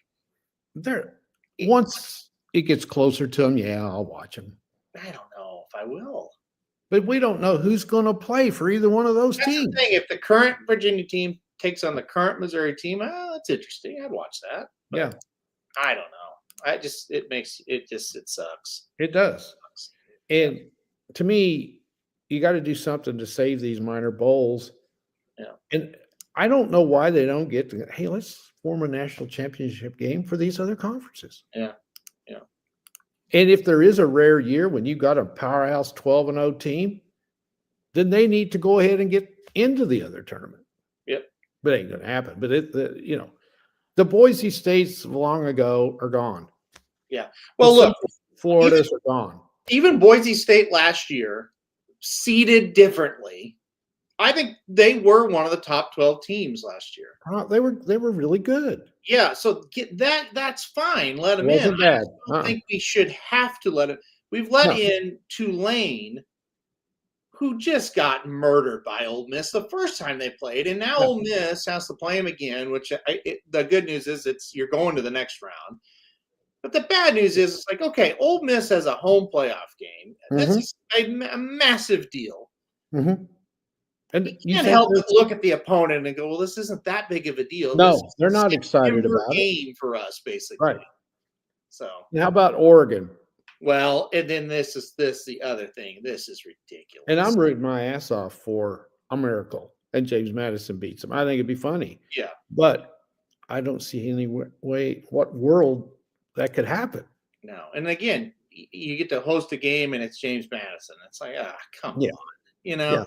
[SPEAKER 3] once it gets closer to them, yeah, I'll watch them.
[SPEAKER 2] I don't know if I will.
[SPEAKER 3] But we don't know who's going to play for either one of those teams.
[SPEAKER 2] The thing. If the current Virginia team takes on the current Missouri team, that's interesting. I'd watch that. But
[SPEAKER 3] yeah.
[SPEAKER 2] I don't know. It sucks.
[SPEAKER 3] It does. And to me, you got to do something to save these minor bowls.
[SPEAKER 2] Yeah.
[SPEAKER 3] And I don't know why they don't get to, hey, let's form a national championship game for these other conferences.
[SPEAKER 2] Yeah.
[SPEAKER 3] And if there is a rare year when you got a powerhouse 12-0 team, then they need to go ahead and get into the other tournament.
[SPEAKER 2] Yep.
[SPEAKER 3] But it ain't going to happen. But the Boise States long ago are gone.
[SPEAKER 2] Yeah. Well, look,
[SPEAKER 3] Florida's are gone.
[SPEAKER 2] Even Boise State last year, seeded differently, I think they were one of the top 12 teams last year.
[SPEAKER 3] They were really good.
[SPEAKER 2] Yeah, so get that. That's fine. Let them in.
[SPEAKER 3] Bad.
[SPEAKER 2] I don't think we should have to let it. We've let in Tulane, who just got murdered by Ole Miss the first time they played, and now Ole Miss has to play them again. Which the good news is you're going to the next round. But the bad news is it's like, okay, Ole Miss has a home playoff game. This is a massive deal.
[SPEAKER 3] Mm-hmm. And
[SPEAKER 2] you can't help but look at the opponent and go, well, this isn't that big of a deal.
[SPEAKER 3] No, they're not excited about it.
[SPEAKER 2] Game for us, basically.
[SPEAKER 3] Right.
[SPEAKER 2] So
[SPEAKER 3] how about Oregon?
[SPEAKER 2] Well, and then this the other thing. This is ridiculous.
[SPEAKER 3] And I'm rooting my ass off for a miracle and James Madison beats them. I think it'd be funny.
[SPEAKER 2] Yeah.
[SPEAKER 3] But I don't see any way, what world that could happen.
[SPEAKER 2] No. And again, you get to host a game and it's James Madison. It's like, come on.
[SPEAKER 3] Yeah.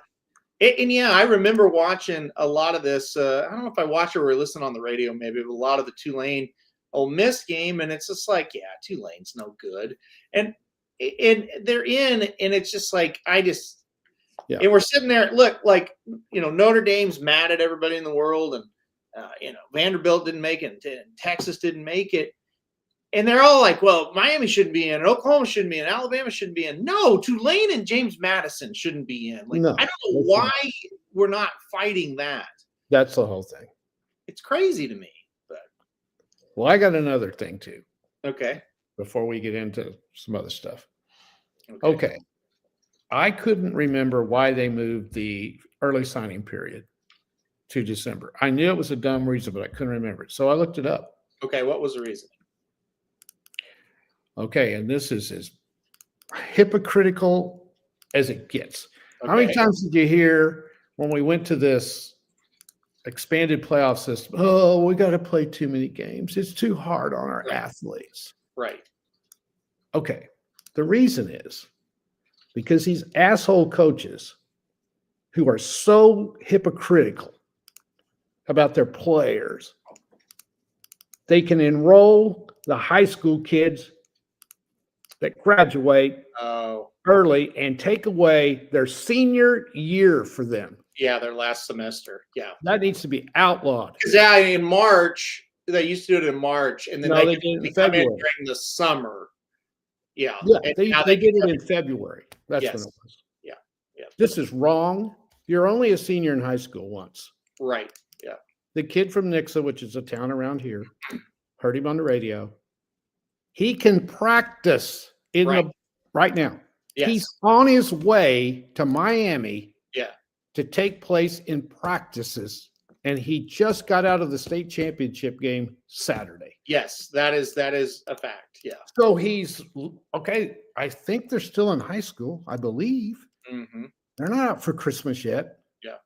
[SPEAKER 2] And I remember watching a lot of this. I don't know if I watched it or listened on the radio, maybe, but a lot of the Tulane Ole Miss game, and it's just like, Tulane's no good, and they're in, and it's just like and we're sitting there. Look, like Notre Dame's mad at everybody in the world, and Vanderbilt didn't make it, and Texas didn't make it. And they're all like, well, Miami shouldn't be in, and Oklahoma shouldn't be in, Alabama shouldn't be in. No, Tulane and James Madison shouldn't be in. Like, I don't know why we're not fighting that.
[SPEAKER 3] That's the whole thing.
[SPEAKER 2] It's crazy to me. But
[SPEAKER 3] well, I got another thing too.
[SPEAKER 2] Okay.
[SPEAKER 3] Before we get into some other stuff. Okay. I couldn't remember why they moved the early signing period to December. I knew it was a dumb reason, but I couldn't remember it. So I looked it up.
[SPEAKER 2] Okay, what was the reason?
[SPEAKER 3] Okay, and this is as hypocritical as it gets. Okay. How many times did you hear when we went to this expanded playoff system? Oh, we got to play too many games. It's too hard on our athletes.
[SPEAKER 2] Right.
[SPEAKER 3] Okay. The reason is because these asshole coaches who are so hypocritical about their players, they can enroll the high school kids that graduate early and take away their senior year for them.
[SPEAKER 2] Yeah, their last semester. Yeah.
[SPEAKER 3] That needs to be outlawed.
[SPEAKER 2] Because in March, they used to do it in March, and then they did it in February during the summer. Yeah.
[SPEAKER 3] They did it in February. That's when it was.
[SPEAKER 2] Yeah. Yeah.
[SPEAKER 3] This is wrong. You're only a senior in high school once.
[SPEAKER 2] Right. Yeah.
[SPEAKER 3] The kid from Nixa, which is a town around here, heard him on the radio. He can practice right now.
[SPEAKER 2] Yes.
[SPEAKER 3] He's on his way to Miami to take place in practices, and he just got out of the state championship game Saturday.
[SPEAKER 2] Yes, that is a fact. Yeah.
[SPEAKER 3] So he's okay. I think they're still in high school, I believe.
[SPEAKER 2] Mm-hmm.
[SPEAKER 3] They're not out for Christmas yet.
[SPEAKER 2] Yeah.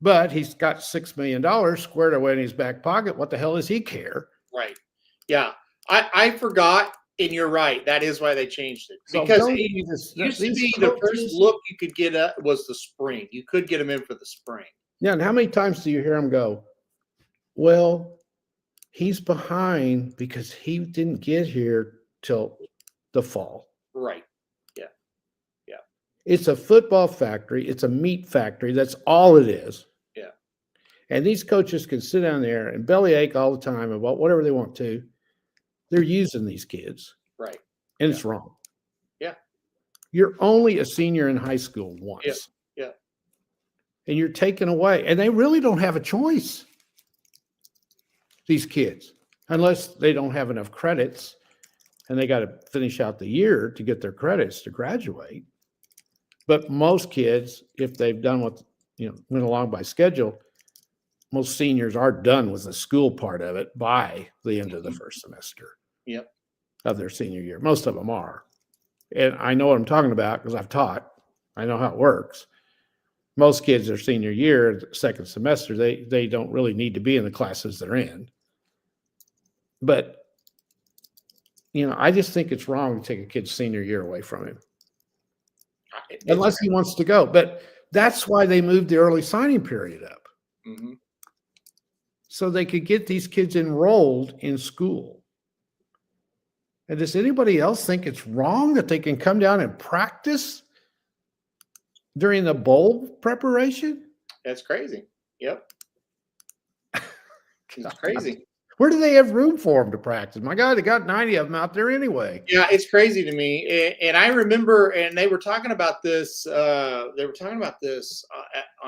[SPEAKER 3] But he's got $6 million squared away in his back pocket. What the hell does he care?
[SPEAKER 2] Right. Yeah. I forgot And you're right. That is why they changed it.
[SPEAKER 3] So
[SPEAKER 2] Because
[SPEAKER 3] don't
[SPEAKER 2] it
[SPEAKER 3] give me this.
[SPEAKER 2] used to
[SPEAKER 3] These
[SPEAKER 2] be the first
[SPEAKER 3] coaches-
[SPEAKER 2] look you could get at was the spring. You could get them in for the spring.
[SPEAKER 3] Yeah, and how many times do you hear him go, well, he's behind because he didn't get here till the fall.
[SPEAKER 2] Right.
[SPEAKER 3] It's a football factory. It's a meat factory. That's all it is.
[SPEAKER 2] Yeah.
[SPEAKER 3] And these coaches can sit down there and bellyache all the time about whatever they want to. They're using these kids,
[SPEAKER 2] Right.
[SPEAKER 3] and it's wrong.
[SPEAKER 2] Yeah.
[SPEAKER 3] You're only a senior in high school once.
[SPEAKER 2] Yeah.
[SPEAKER 3] And you're taken away. And they really don't have a choice, these kids, unless they don't have enough credits and they got to finish out the year to get their credits to graduate. But most kids, if they've done what, went along by schedule, most seniors are done with the school part of it by the end of the first semester.
[SPEAKER 2] Yep.
[SPEAKER 3] Of their senior year. Most of them are. And I know what I'm talking about because I've taught. I know how it works. Most kids, their senior year, second semester, they don't really need to be in the classes they're in. But, I just think it's wrong to take a kid's senior year away from him. Unless he wants to go. But that's why they moved the early signing period up.
[SPEAKER 2] Mm-hmm.
[SPEAKER 3] So they could get these kids enrolled in school. And does anybody else think it's wrong that they can come down and practice during the bowl preparation?
[SPEAKER 2] That's crazy. Yep. It's crazy.
[SPEAKER 3] Where do they have room for them to practice? My God, they got 90 of them out there anyway.
[SPEAKER 2] Yeah, it's crazy to me. And I remember, and they were talking about this. On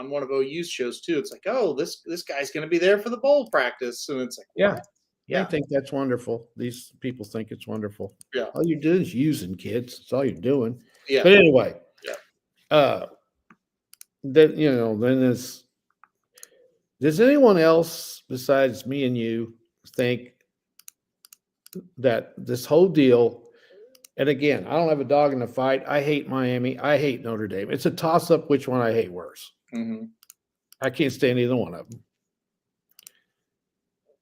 [SPEAKER 2] one of OU's shows too. It's like, oh, this guy's going to be there for the bowl practice, and it's like,
[SPEAKER 3] Yeah.
[SPEAKER 2] what?
[SPEAKER 3] I think that's wonderful. These people think it's wonderful.
[SPEAKER 2] Yeah.
[SPEAKER 3] All you do is using kids. That's all you're doing.
[SPEAKER 2] Yeah.
[SPEAKER 3] But anyway.
[SPEAKER 2] Yeah.
[SPEAKER 3] Then does anyone else besides me and you think that this whole deal, and again, I don't have a dog in the fight. I hate Miami. I hate Notre Dame. It's a toss-up which one I hate worse.
[SPEAKER 2] Mm-hmm.
[SPEAKER 3] I can't stand either one of them.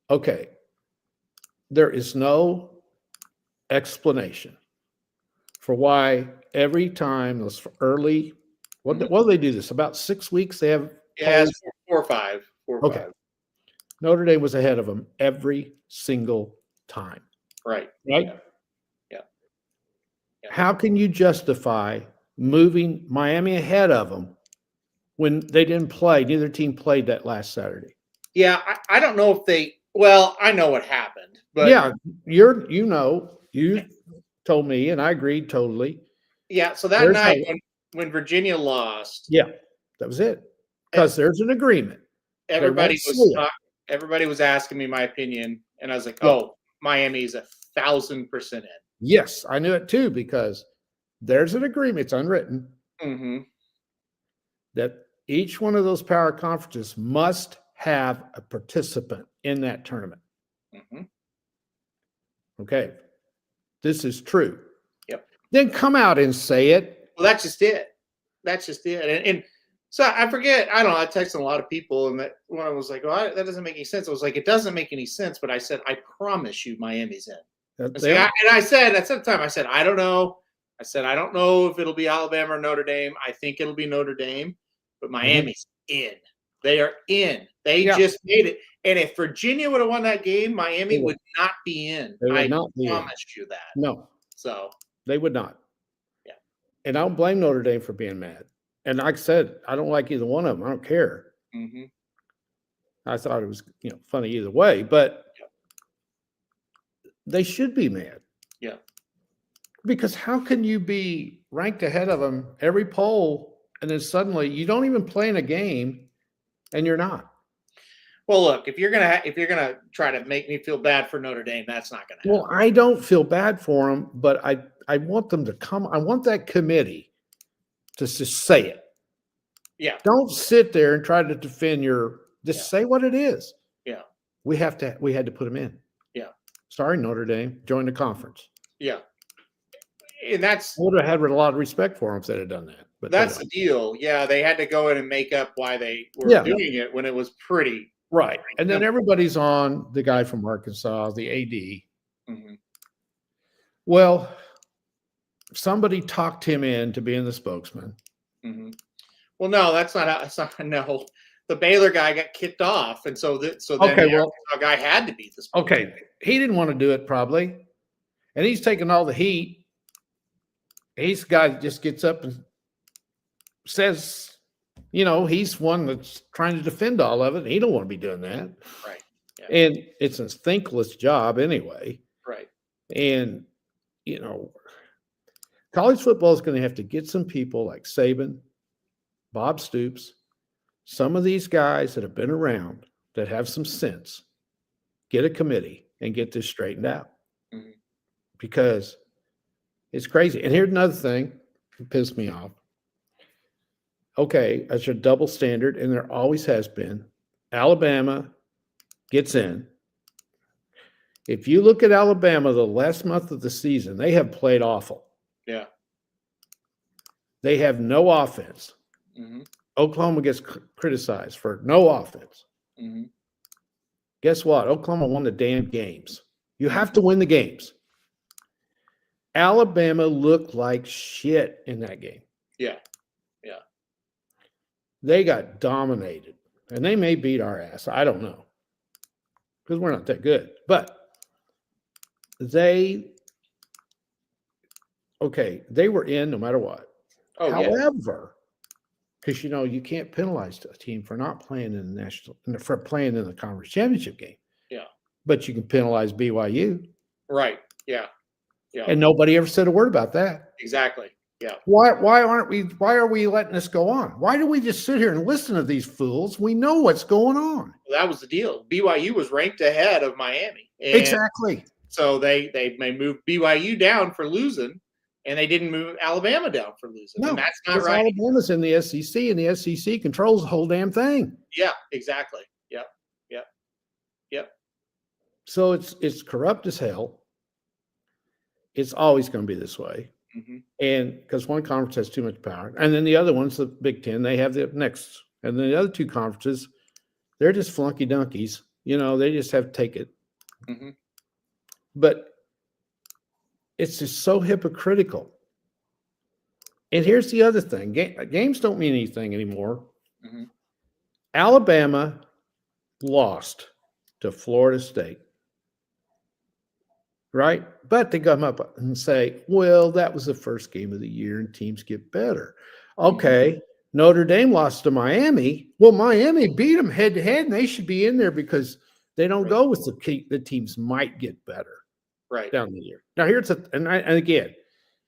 [SPEAKER 3] Okay. There is no explanation for why every time those early, what do they do this? About 6 weeks they have?
[SPEAKER 2] Yeah, it's 4 or 5. 4 or
[SPEAKER 3] Okay.
[SPEAKER 2] 5.
[SPEAKER 3] Notre Dame was ahead of them every single time.
[SPEAKER 2] Right.
[SPEAKER 3] Right?
[SPEAKER 2] Yeah.
[SPEAKER 3] How can you justify moving Miami ahead of them when they didn't play? Neither team played that last Saturday.
[SPEAKER 2] Yeah, I don't know if they. Well, I know what happened, but
[SPEAKER 3] yeah, you told me, and I agreed totally.
[SPEAKER 2] Yeah, so that night when Virginia lost,
[SPEAKER 3] yeah, that was it. Because there's an agreement.
[SPEAKER 2] Everybody was asking me my opinion, and I was like, "Oh, Miami's 1,000% in."
[SPEAKER 3] Yes, I knew it too because there's an agreement. It's unwritten that each one of those power conferences must have a participant in that tournament.
[SPEAKER 2] Mm-hmm.
[SPEAKER 3] Okay, this is true.
[SPEAKER 2] Yep.
[SPEAKER 3] Then come out and say it.
[SPEAKER 2] Well, that's just it. And so I forget. I don't know. I texted a lot of people, and that one of them was like, "Oh, that doesn't make any sense." I was like, "It doesn't make any sense," but I said, "I promise you, Miami's in." I said at the time, I don't know. I said, I don't know if it'll be Alabama or Notre Dame. I think it'll be Notre Dame, but Miami's in. They are in. They just made it. And if Virginia would have won that game, Miami would not be in. I promise you that.
[SPEAKER 3] No.
[SPEAKER 2] So
[SPEAKER 3] they would not.
[SPEAKER 2] Yeah.
[SPEAKER 3] And I don't blame Notre Dame for being mad. And like I said, I don't like either one of them. I don't care.
[SPEAKER 2] Mm-hmm.
[SPEAKER 3] I thought it was funny either way, but they should be mad.
[SPEAKER 2] Yeah.
[SPEAKER 3] Because how can you be ranked ahead of them every poll and then suddenly you don't even play in a game and you're not?
[SPEAKER 2] Well, look, if you're gonna try to make me feel bad for Notre Dame, that's not gonna happen.
[SPEAKER 3] Well, I don't feel bad for them, but I want them to come. I want that committee to just say it.
[SPEAKER 2] Yeah.
[SPEAKER 3] Don't sit there and try to defend just say what it is.
[SPEAKER 2] Yeah.
[SPEAKER 3] We had to put them in.
[SPEAKER 2] Yeah.
[SPEAKER 3] Sorry, Notre Dame, join the conference.
[SPEAKER 2] Yeah. And I
[SPEAKER 3] would have had a lot of respect for them if they'd have done that. But
[SPEAKER 2] that's the deal. Yeah, they had to go in and make up why they were doing it when it was pretty.
[SPEAKER 3] Right. And then everybody's on the guy from Arkansas, the AD.
[SPEAKER 2] Mm-hmm.
[SPEAKER 3] Well, somebody talked him into being the spokesman.
[SPEAKER 2] Mhm. Well, no, that's not how. That's not no. The Baylor guy got kicked off, and so then
[SPEAKER 3] Okay,
[SPEAKER 2] the
[SPEAKER 3] well,
[SPEAKER 2] Arkansas guy had to be the spokesman.
[SPEAKER 3] okay, he didn't want to do it probably, and he's taking all the heat. He's the guy that just gets up and says, he's one that's trying to defend all of it. He don't want to be doing that,
[SPEAKER 2] Right. Yeah.
[SPEAKER 3] and it's a thankless job anyway.
[SPEAKER 2] Right.
[SPEAKER 3] And college football is going to have to get some people like Saban, Bob Stoops, some of these guys that have been around that have some sense, get a committee and get this straightened out.
[SPEAKER 2] Mhm.
[SPEAKER 3] Because it's crazy. And here's another thing that pissed me off. Okay, that's a double standard, and there always has been. Alabama gets in. If you look at Alabama, the last month of the season, they have played awful.
[SPEAKER 2] Yeah.
[SPEAKER 3] They have no offense.
[SPEAKER 2] Mhm.
[SPEAKER 3] Oklahoma gets criticized for no offense.
[SPEAKER 2] Mhm.
[SPEAKER 3] Guess what? Oklahoma won the damn games. You have to win the games. Alabama looked like shit in that game.
[SPEAKER 2] Yeah.
[SPEAKER 3] They got dominated, and they may beat our ass. I don't know, because we're not that good. But they were in no matter what.
[SPEAKER 2] Oh, yeah.
[SPEAKER 3] However, because you can't penalize a team for not playing in for playing in the conference championship game.
[SPEAKER 2] Yeah.
[SPEAKER 3] But you can penalize BYU.
[SPEAKER 2] Right. Yeah. Yeah.
[SPEAKER 3] And nobody ever said a word about that.
[SPEAKER 2] Exactly. Yeah.
[SPEAKER 3] Why are we letting this go on? Why do we just sit here and listen to these fools? We know what's going on.
[SPEAKER 2] Well, that was the deal. BYU was ranked ahead of Miami. And
[SPEAKER 3] Exactly.
[SPEAKER 2] so they may move BYU down for losing, and they didn't move Alabama down for losing.
[SPEAKER 3] No,
[SPEAKER 2] and that's not
[SPEAKER 3] because
[SPEAKER 2] right.
[SPEAKER 3] Alabama's in the SEC, and the SEC controls the whole damn thing.
[SPEAKER 2] Yeah, exactly. Yep.
[SPEAKER 3] So it's corrupt as hell. It's always going to be this way.
[SPEAKER 2] Mm-hmm.
[SPEAKER 3] And because one conference has too much power, and then the other one's the Big Ten, they have the next, and then the other two conferences, they're just flunky donkeys. They just have to take it.
[SPEAKER 2] Mm-hmm.
[SPEAKER 3] But it's just so hypocritical. And here's the other thing: games don't mean anything anymore.
[SPEAKER 2] Mm-hmm.
[SPEAKER 3] Alabama lost to Florida State. Right? But they come up and say, well, that was the first game of the year and teams get better. Okay. Notre Dame lost to Miami. Well, Miami beat them head to head, and they should be in there because they don't go with the teams might get better down the year. Now, and again,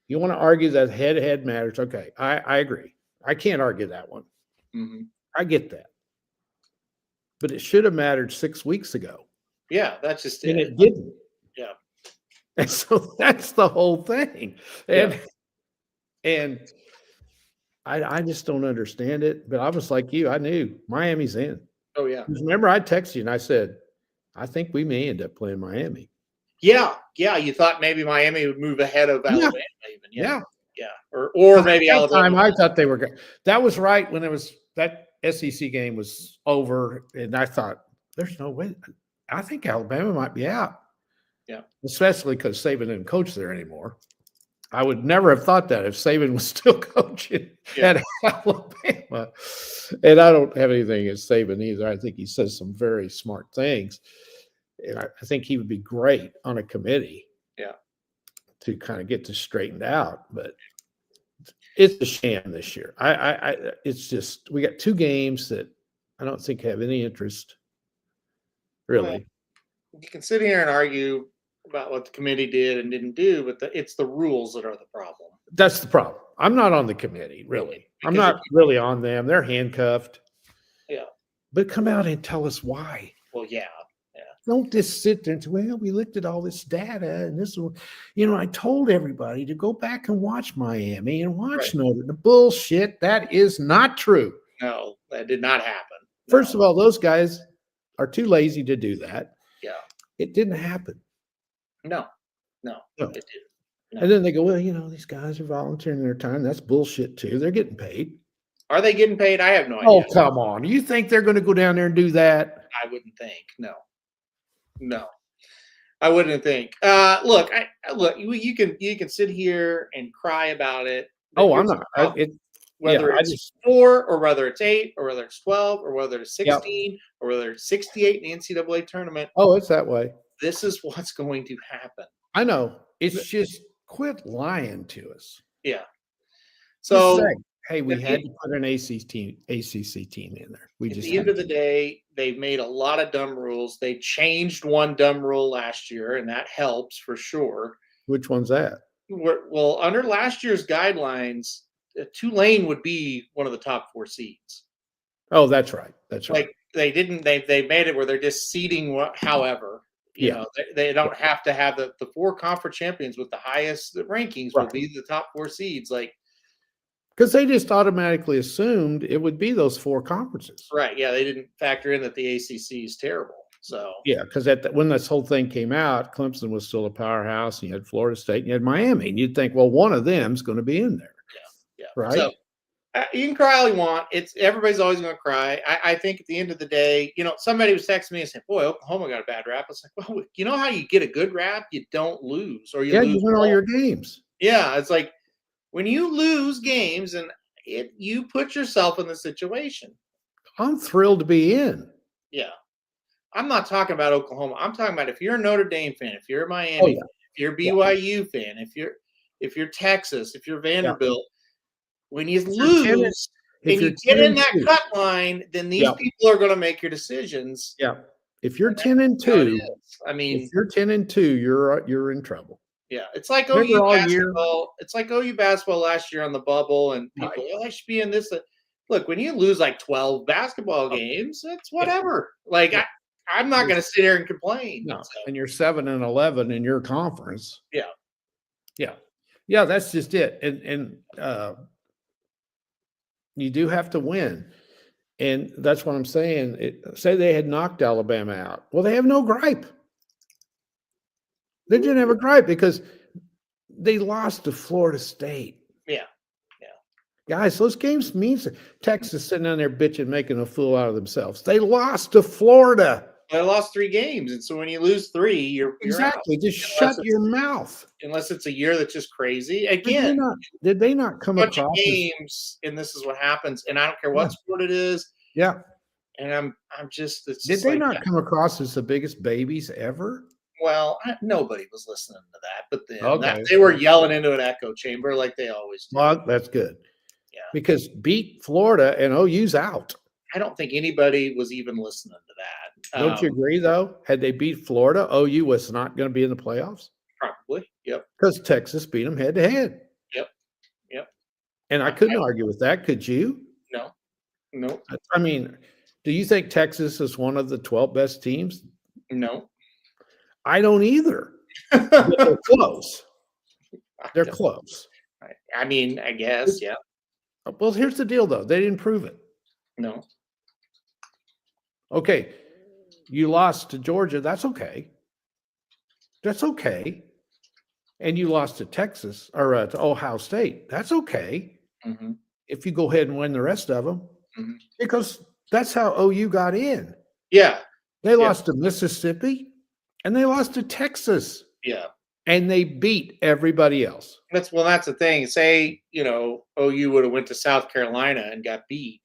[SPEAKER 3] you want to argue that head to head matters. Okay. I agree. I can't argue that one.
[SPEAKER 2] Mm-hmm.
[SPEAKER 3] I get that. But it should have mattered 6 weeks ago.
[SPEAKER 2] Yeah, that's just
[SPEAKER 3] and it didn't.
[SPEAKER 2] Yeah.
[SPEAKER 3] And so that's the whole thing. And I just don't understand it. But I was like you, I knew Miami's in.
[SPEAKER 2] Oh, yeah.
[SPEAKER 3] Remember, I texted you and I said, I think we may end up playing Miami.
[SPEAKER 2] Yeah. You thought maybe Miami would move ahead of Alabama even.
[SPEAKER 3] Yeah.
[SPEAKER 2] Or maybe Alabama.
[SPEAKER 3] I thought they were good. That was right when it was that SEC game was over. And I thought, there's no way. I think Alabama might be out.
[SPEAKER 2] Yeah.
[SPEAKER 3] Especially because Saban didn't coach there anymore. I would never have thought that if Saban was still coaching at Alabama. And I don't have anything against Saban either. I think he says some very smart things. And I think he would be great on a committee.
[SPEAKER 2] Yeah.
[SPEAKER 3] To kind of get this straightened out. But it's a sham this year. It's just, we got two games that I don't think have any interest. Really.
[SPEAKER 2] Well, you can sit here and argue about what the committee did and didn't do, but it's the rules that are the problem.
[SPEAKER 3] That's the problem. I'm not on the committee, really. I'm not really on them. They're handcuffed.
[SPEAKER 2] Yeah.
[SPEAKER 3] But come out and tell us why.
[SPEAKER 2] Well, yeah.
[SPEAKER 3] Don't just sit there and say, well, we looked at all this data and this one. I told everybody to go back and watch Miami and watch Notre Dame. Bullshit. That is not true.
[SPEAKER 2] No, that did not happen.
[SPEAKER 3] First of all, those guys are too lazy to do that.
[SPEAKER 2] Yeah.
[SPEAKER 3] It didn't happen.
[SPEAKER 2] No, it didn't. No.
[SPEAKER 3] And then they go, well, these guys are volunteering their time. That's bullshit too. They're getting paid.
[SPEAKER 2] Are they getting paid? I have no idea.
[SPEAKER 3] Oh, come on. You think they're going to go down there and do that?
[SPEAKER 2] I wouldn't think. No. I wouldn't think. Look, look. You can sit here and cry about it. But
[SPEAKER 3] Oh, I'm
[SPEAKER 2] here's the
[SPEAKER 3] not.
[SPEAKER 2] problem.
[SPEAKER 3] Yeah,
[SPEAKER 2] Whether
[SPEAKER 3] I
[SPEAKER 2] it's
[SPEAKER 3] just
[SPEAKER 2] 4 or whether it's 8 or whether it's 12 or whether it's
[SPEAKER 3] yep.
[SPEAKER 2] 16 or whether it's 68 in the NCAA tournament,
[SPEAKER 3] Oh, it's that way.
[SPEAKER 2] this is what's going to happen.
[SPEAKER 3] I know. It's just quit lying to us.
[SPEAKER 2] Yeah.
[SPEAKER 3] Just say,
[SPEAKER 2] So
[SPEAKER 3] hey, we
[SPEAKER 2] at
[SPEAKER 3] had
[SPEAKER 2] the,
[SPEAKER 3] to put an ACC team in there. We
[SPEAKER 2] at
[SPEAKER 3] just
[SPEAKER 2] the end
[SPEAKER 3] had
[SPEAKER 2] of the day, they've made a lot of dumb rules. They changed one dumb rule last year, and that helps for sure.
[SPEAKER 3] Which one's that?
[SPEAKER 2] Well, under last year's guidelines, Tulane would be one of the top 4 seeds.
[SPEAKER 3] Oh, that's right. That's right.
[SPEAKER 2] Like they made it where they're just seeding however.
[SPEAKER 3] Yeah.
[SPEAKER 2] They don't have to have the 4 conference champions with the highest rankings will
[SPEAKER 3] Right.
[SPEAKER 2] be the top 4 seeds. Like,
[SPEAKER 3] Because they just automatically assumed it would be those 4 conferences.
[SPEAKER 2] right. Yeah. They didn't factor in that the ACC is terrible. So,
[SPEAKER 3] Yeah, because when this whole thing came out, Clemson was still a powerhouse, and you had Florida State, and you had Miami, and you'd think, well, one of them's going to be in there,
[SPEAKER 2] yeah.
[SPEAKER 3] right?
[SPEAKER 2] So, you can cry all you want. Everybody's always going to cry. I think at the end of the day, somebody was texting me and saying, "Boy, Oklahoma got a bad rap." It's like, well, you know how you get a good rap? You don't lose, or you
[SPEAKER 3] Yeah,
[SPEAKER 2] lose.
[SPEAKER 3] you win all your games.
[SPEAKER 2] Yeah, it's like when you lose games, and you put yourself in the situation.
[SPEAKER 3] I'm thrilled to be in.
[SPEAKER 2] Yeah, I'm not talking about Oklahoma. I'm talking about if you're a Notre Dame fan, if you're a Miami,
[SPEAKER 3] Oh, yeah.
[SPEAKER 2] if you're a BYU fan, if you're Texas, if you're Vanderbilt. When you lose and you get in that cut line, then these people are going to make your decisions.
[SPEAKER 3] Yeah. If you're 10-2,
[SPEAKER 2] I mean,
[SPEAKER 3] if you're 10-2, you're in trouble.
[SPEAKER 2] Yeah, it's like OU basketball. It's like OU basketball last year on the bubble, and people, I should be in this. Look, when you lose like 12 basketball games, it's whatever. Like I'm not going to sit here and complain.
[SPEAKER 3] No, and you're 7-11 in your conference.
[SPEAKER 2] Yeah.
[SPEAKER 3] That's just it. And you do have to win. And that's what I'm saying. Say they had knocked Alabama out. Well, they have no gripe. They didn't have a gripe because they lost to Florida State.
[SPEAKER 2] Yeah.
[SPEAKER 3] Guys, those games mean Texas sitting down there bitching, making a fool out of themselves. They lost to Florida.
[SPEAKER 2] They lost 3 games. And so when you lose 3, you're
[SPEAKER 3] exactly.
[SPEAKER 2] out.
[SPEAKER 3] Just shut your mouth.
[SPEAKER 2] Unless it's a year that's just crazy. Again,
[SPEAKER 3] did they not come across
[SPEAKER 2] games? And this is what happens. And I don't care what sport it is.
[SPEAKER 3] Yeah.
[SPEAKER 2] And I'm just.
[SPEAKER 3] Did they not come across as the biggest babies ever?
[SPEAKER 2] Well, nobody was listening to that, but then they were yelling into an echo chamber like they always do.
[SPEAKER 3] Well, that's good.
[SPEAKER 2] Yeah.
[SPEAKER 3] Because beat Florida and OU's out.
[SPEAKER 2] I don't think anybody was even listening to that.
[SPEAKER 3] Don't you agree, though? Had they beat Florida, OU was not going to be in the playoffs?
[SPEAKER 2] Probably, yep.
[SPEAKER 3] Because Texas beat them head-to-head.
[SPEAKER 2] Yep.
[SPEAKER 3] And I couldn't argue with that, could you?
[SPEAKER 2] No.
[SPEAKER 3] I mean, do you think Texas is one of the 12 best teams?
[SPEAKER 2] No.
[SPEAKER 3] I don't either. But they're close. They're close.
[SPEAKER 2] I mean, I guess, yeah.
[SPEAKER 3] Well, here's the deal, though. They didn't prove it.
[SPEAKER 2] No.
[SPEAKER 3] Okay. You lost to Georgia. That's okay. That's okay. And you lost to Texas or to Ohio State. That's okay.
[SPEAKER 2] Mm-hmm.
[SPEAKER 3] If you go ahead and win the rest of them.
[SPEAKER 2] Mm-hmm.
[SPEAKER 3] Because that's how OU got in.
[SPEAKER 2] Yeah.
[SPEAKER 3] They lost to Mississippi and they lost to Texas.
[SPEAKER 2] Yeah.
[SPEAKER 3] And they beat everybody else.
[SPEAKER 2] That's the thing. Say, OU would have went to South Carolina and got beat.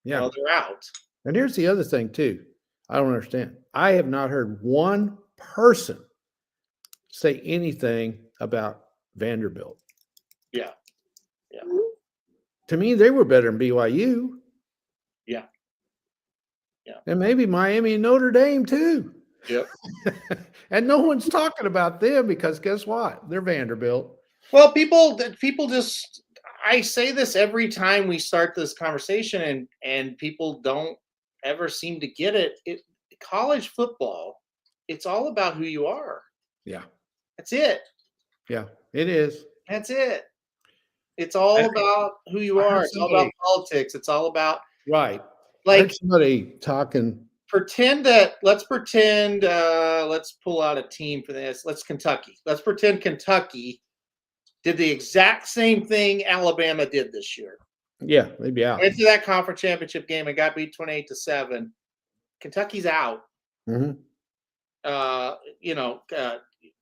[SPEAKER 3] Yeah.
[SPEAKER 2] Well, they're out.
[SPEAKER 3] And here's the other thing, too. I don't understand. I have not heard one person say anything about Vanderbilt.
[SPEAKER 2] Yeah.
[SPEAKER 3] To me, they were better than BYU.
[SPEAKER 2] Yeah.
[SPEAKER 3] And maybe Miami and Notre Dame, too.
[SPEAKER 2] Yep.
[SPEAKER 3] And no one's talking about them because guess what? They're Vanderbilt.
[SPEAKER 2] Well, people just, I say this every time we start this conversation and people don't ever seem to get it. College football, it's all about who you are.
[SPEAKER 3] Yeah.
[SPEAKER 2] That's it.
[SPEAKER 3] Yeah, it is.
[SPEAKER 2] That's it. It's all about who you are. It's all about politics. It's all about
[SPEAKER 3] right.
[SPEAKER 2] Like
[SPEAKER 3] somebody talking.
[SPEAKER 2] Let's pull out a team for this. Kentucky. Let's pretend Kentucky did the exact same thing Alabama did this year.
[SPEAKER 3] Yeah, they'd be out.
[SPEAKER 2] Went to that conference championship game and got beat 28-7. Kentucky's out.
[SPEAKER 3] Mm-hmm.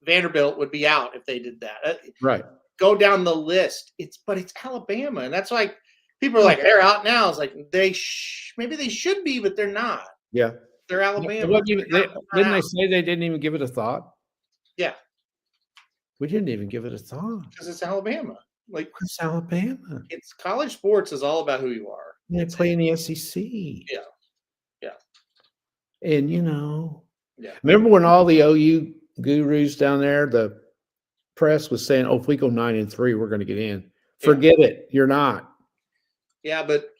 [SPEAKER 2] Vanderbilt would be out if they did that.
[SPEAKER 3] Right.
[SPEAKER 2] Go down the list. But it's Alabama, and that's like people are like they're out now. It's like maybe they should be, but they're not.
[SPEAKER 3] Yeah.
[SPEAKER 2] They're Alabama.
[SPEAKER 3] Didn't they say they didn't even give it a thought?
[SPEAKER 2] Yeah,
[SPEAKER 3] We didn't even give it a thought.
[SPEAKER 2] because it's Alabama. Like
[SPEAKER 3] It's Alabama.
[SPEAKER 2] it's college sports is all about who you are.
[SPEAKER 3] They play in the SEC.
[SPEAKER 2] Yeah.
[SPEAKER 3] And
[SPEAKER 2] Yeah.
[SPEAKER 3] remember when all the OU gurus down there, the press was saying, "Oh, if we go 9-3, we're going to get in." Forget it. You're not.
[SPEAKER 2] Yeah, but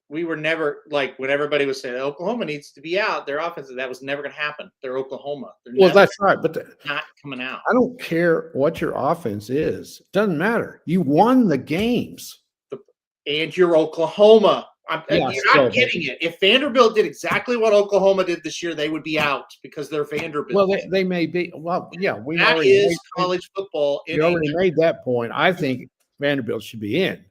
[SPEAKER 2] we were never like when everybody was saying Oklahoma needs to be out. Their offense that was never going to happen. They're Oklahoma. They're
[SPEAKER 3] Well, that's right. But
[SPEAKER 2] not coming out.
[SPEAKER 3] I don't care what your offense is. It doesn't matter. You won the games.
[SPEAKER 2] And you're Oklahoma.
[SPEAKER 3] Yeah,
[SPEAKER 2] you're not getting it. If Vanderbilt did exactly what Oklahoma did this year, they would be out because they're Vanderbilt.
[SPEAKER 3] Well, they may be. Well, yeah,
[SPEAKER 2] that is college football.
[SPEAKER 3] We already made that point. I think Vanderbilt should be in.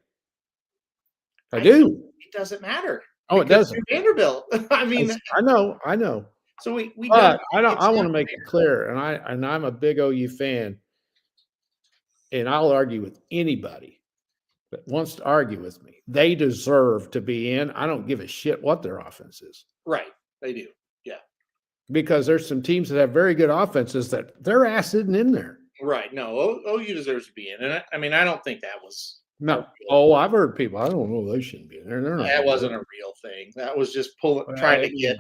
[SPEAKER 3] I do.
[SPEAKER 2] It doesn't matter.
[SPEAKER 3] Oh, it doesn't.
[SPEAKER 2] Vanderbilt. I mean,
[SPEAKER 3] I know.
[SPEAKER 2] So we
[SPEAKER 3] but I want to make it clear, and I'm a big OU fan, and I'll argue with anybody that wants to argue with me. They deserve to be in. I don't give a shit what their offense is.
[SPEAKER 2] Right. They do. Yeah.
[SPEAKER 3] Because there's some teams that have very good offenses that their ass isn't in there.
[SPEAKER 2] Right. No, OU deserves to be in. And I don't think that was.
[SPEAKER 3] No. Oh, I've heard people. I don't know. They shouldn't be in there. They're not.
[SPEAKER 2] That wasn't a real thing. That was just trying to get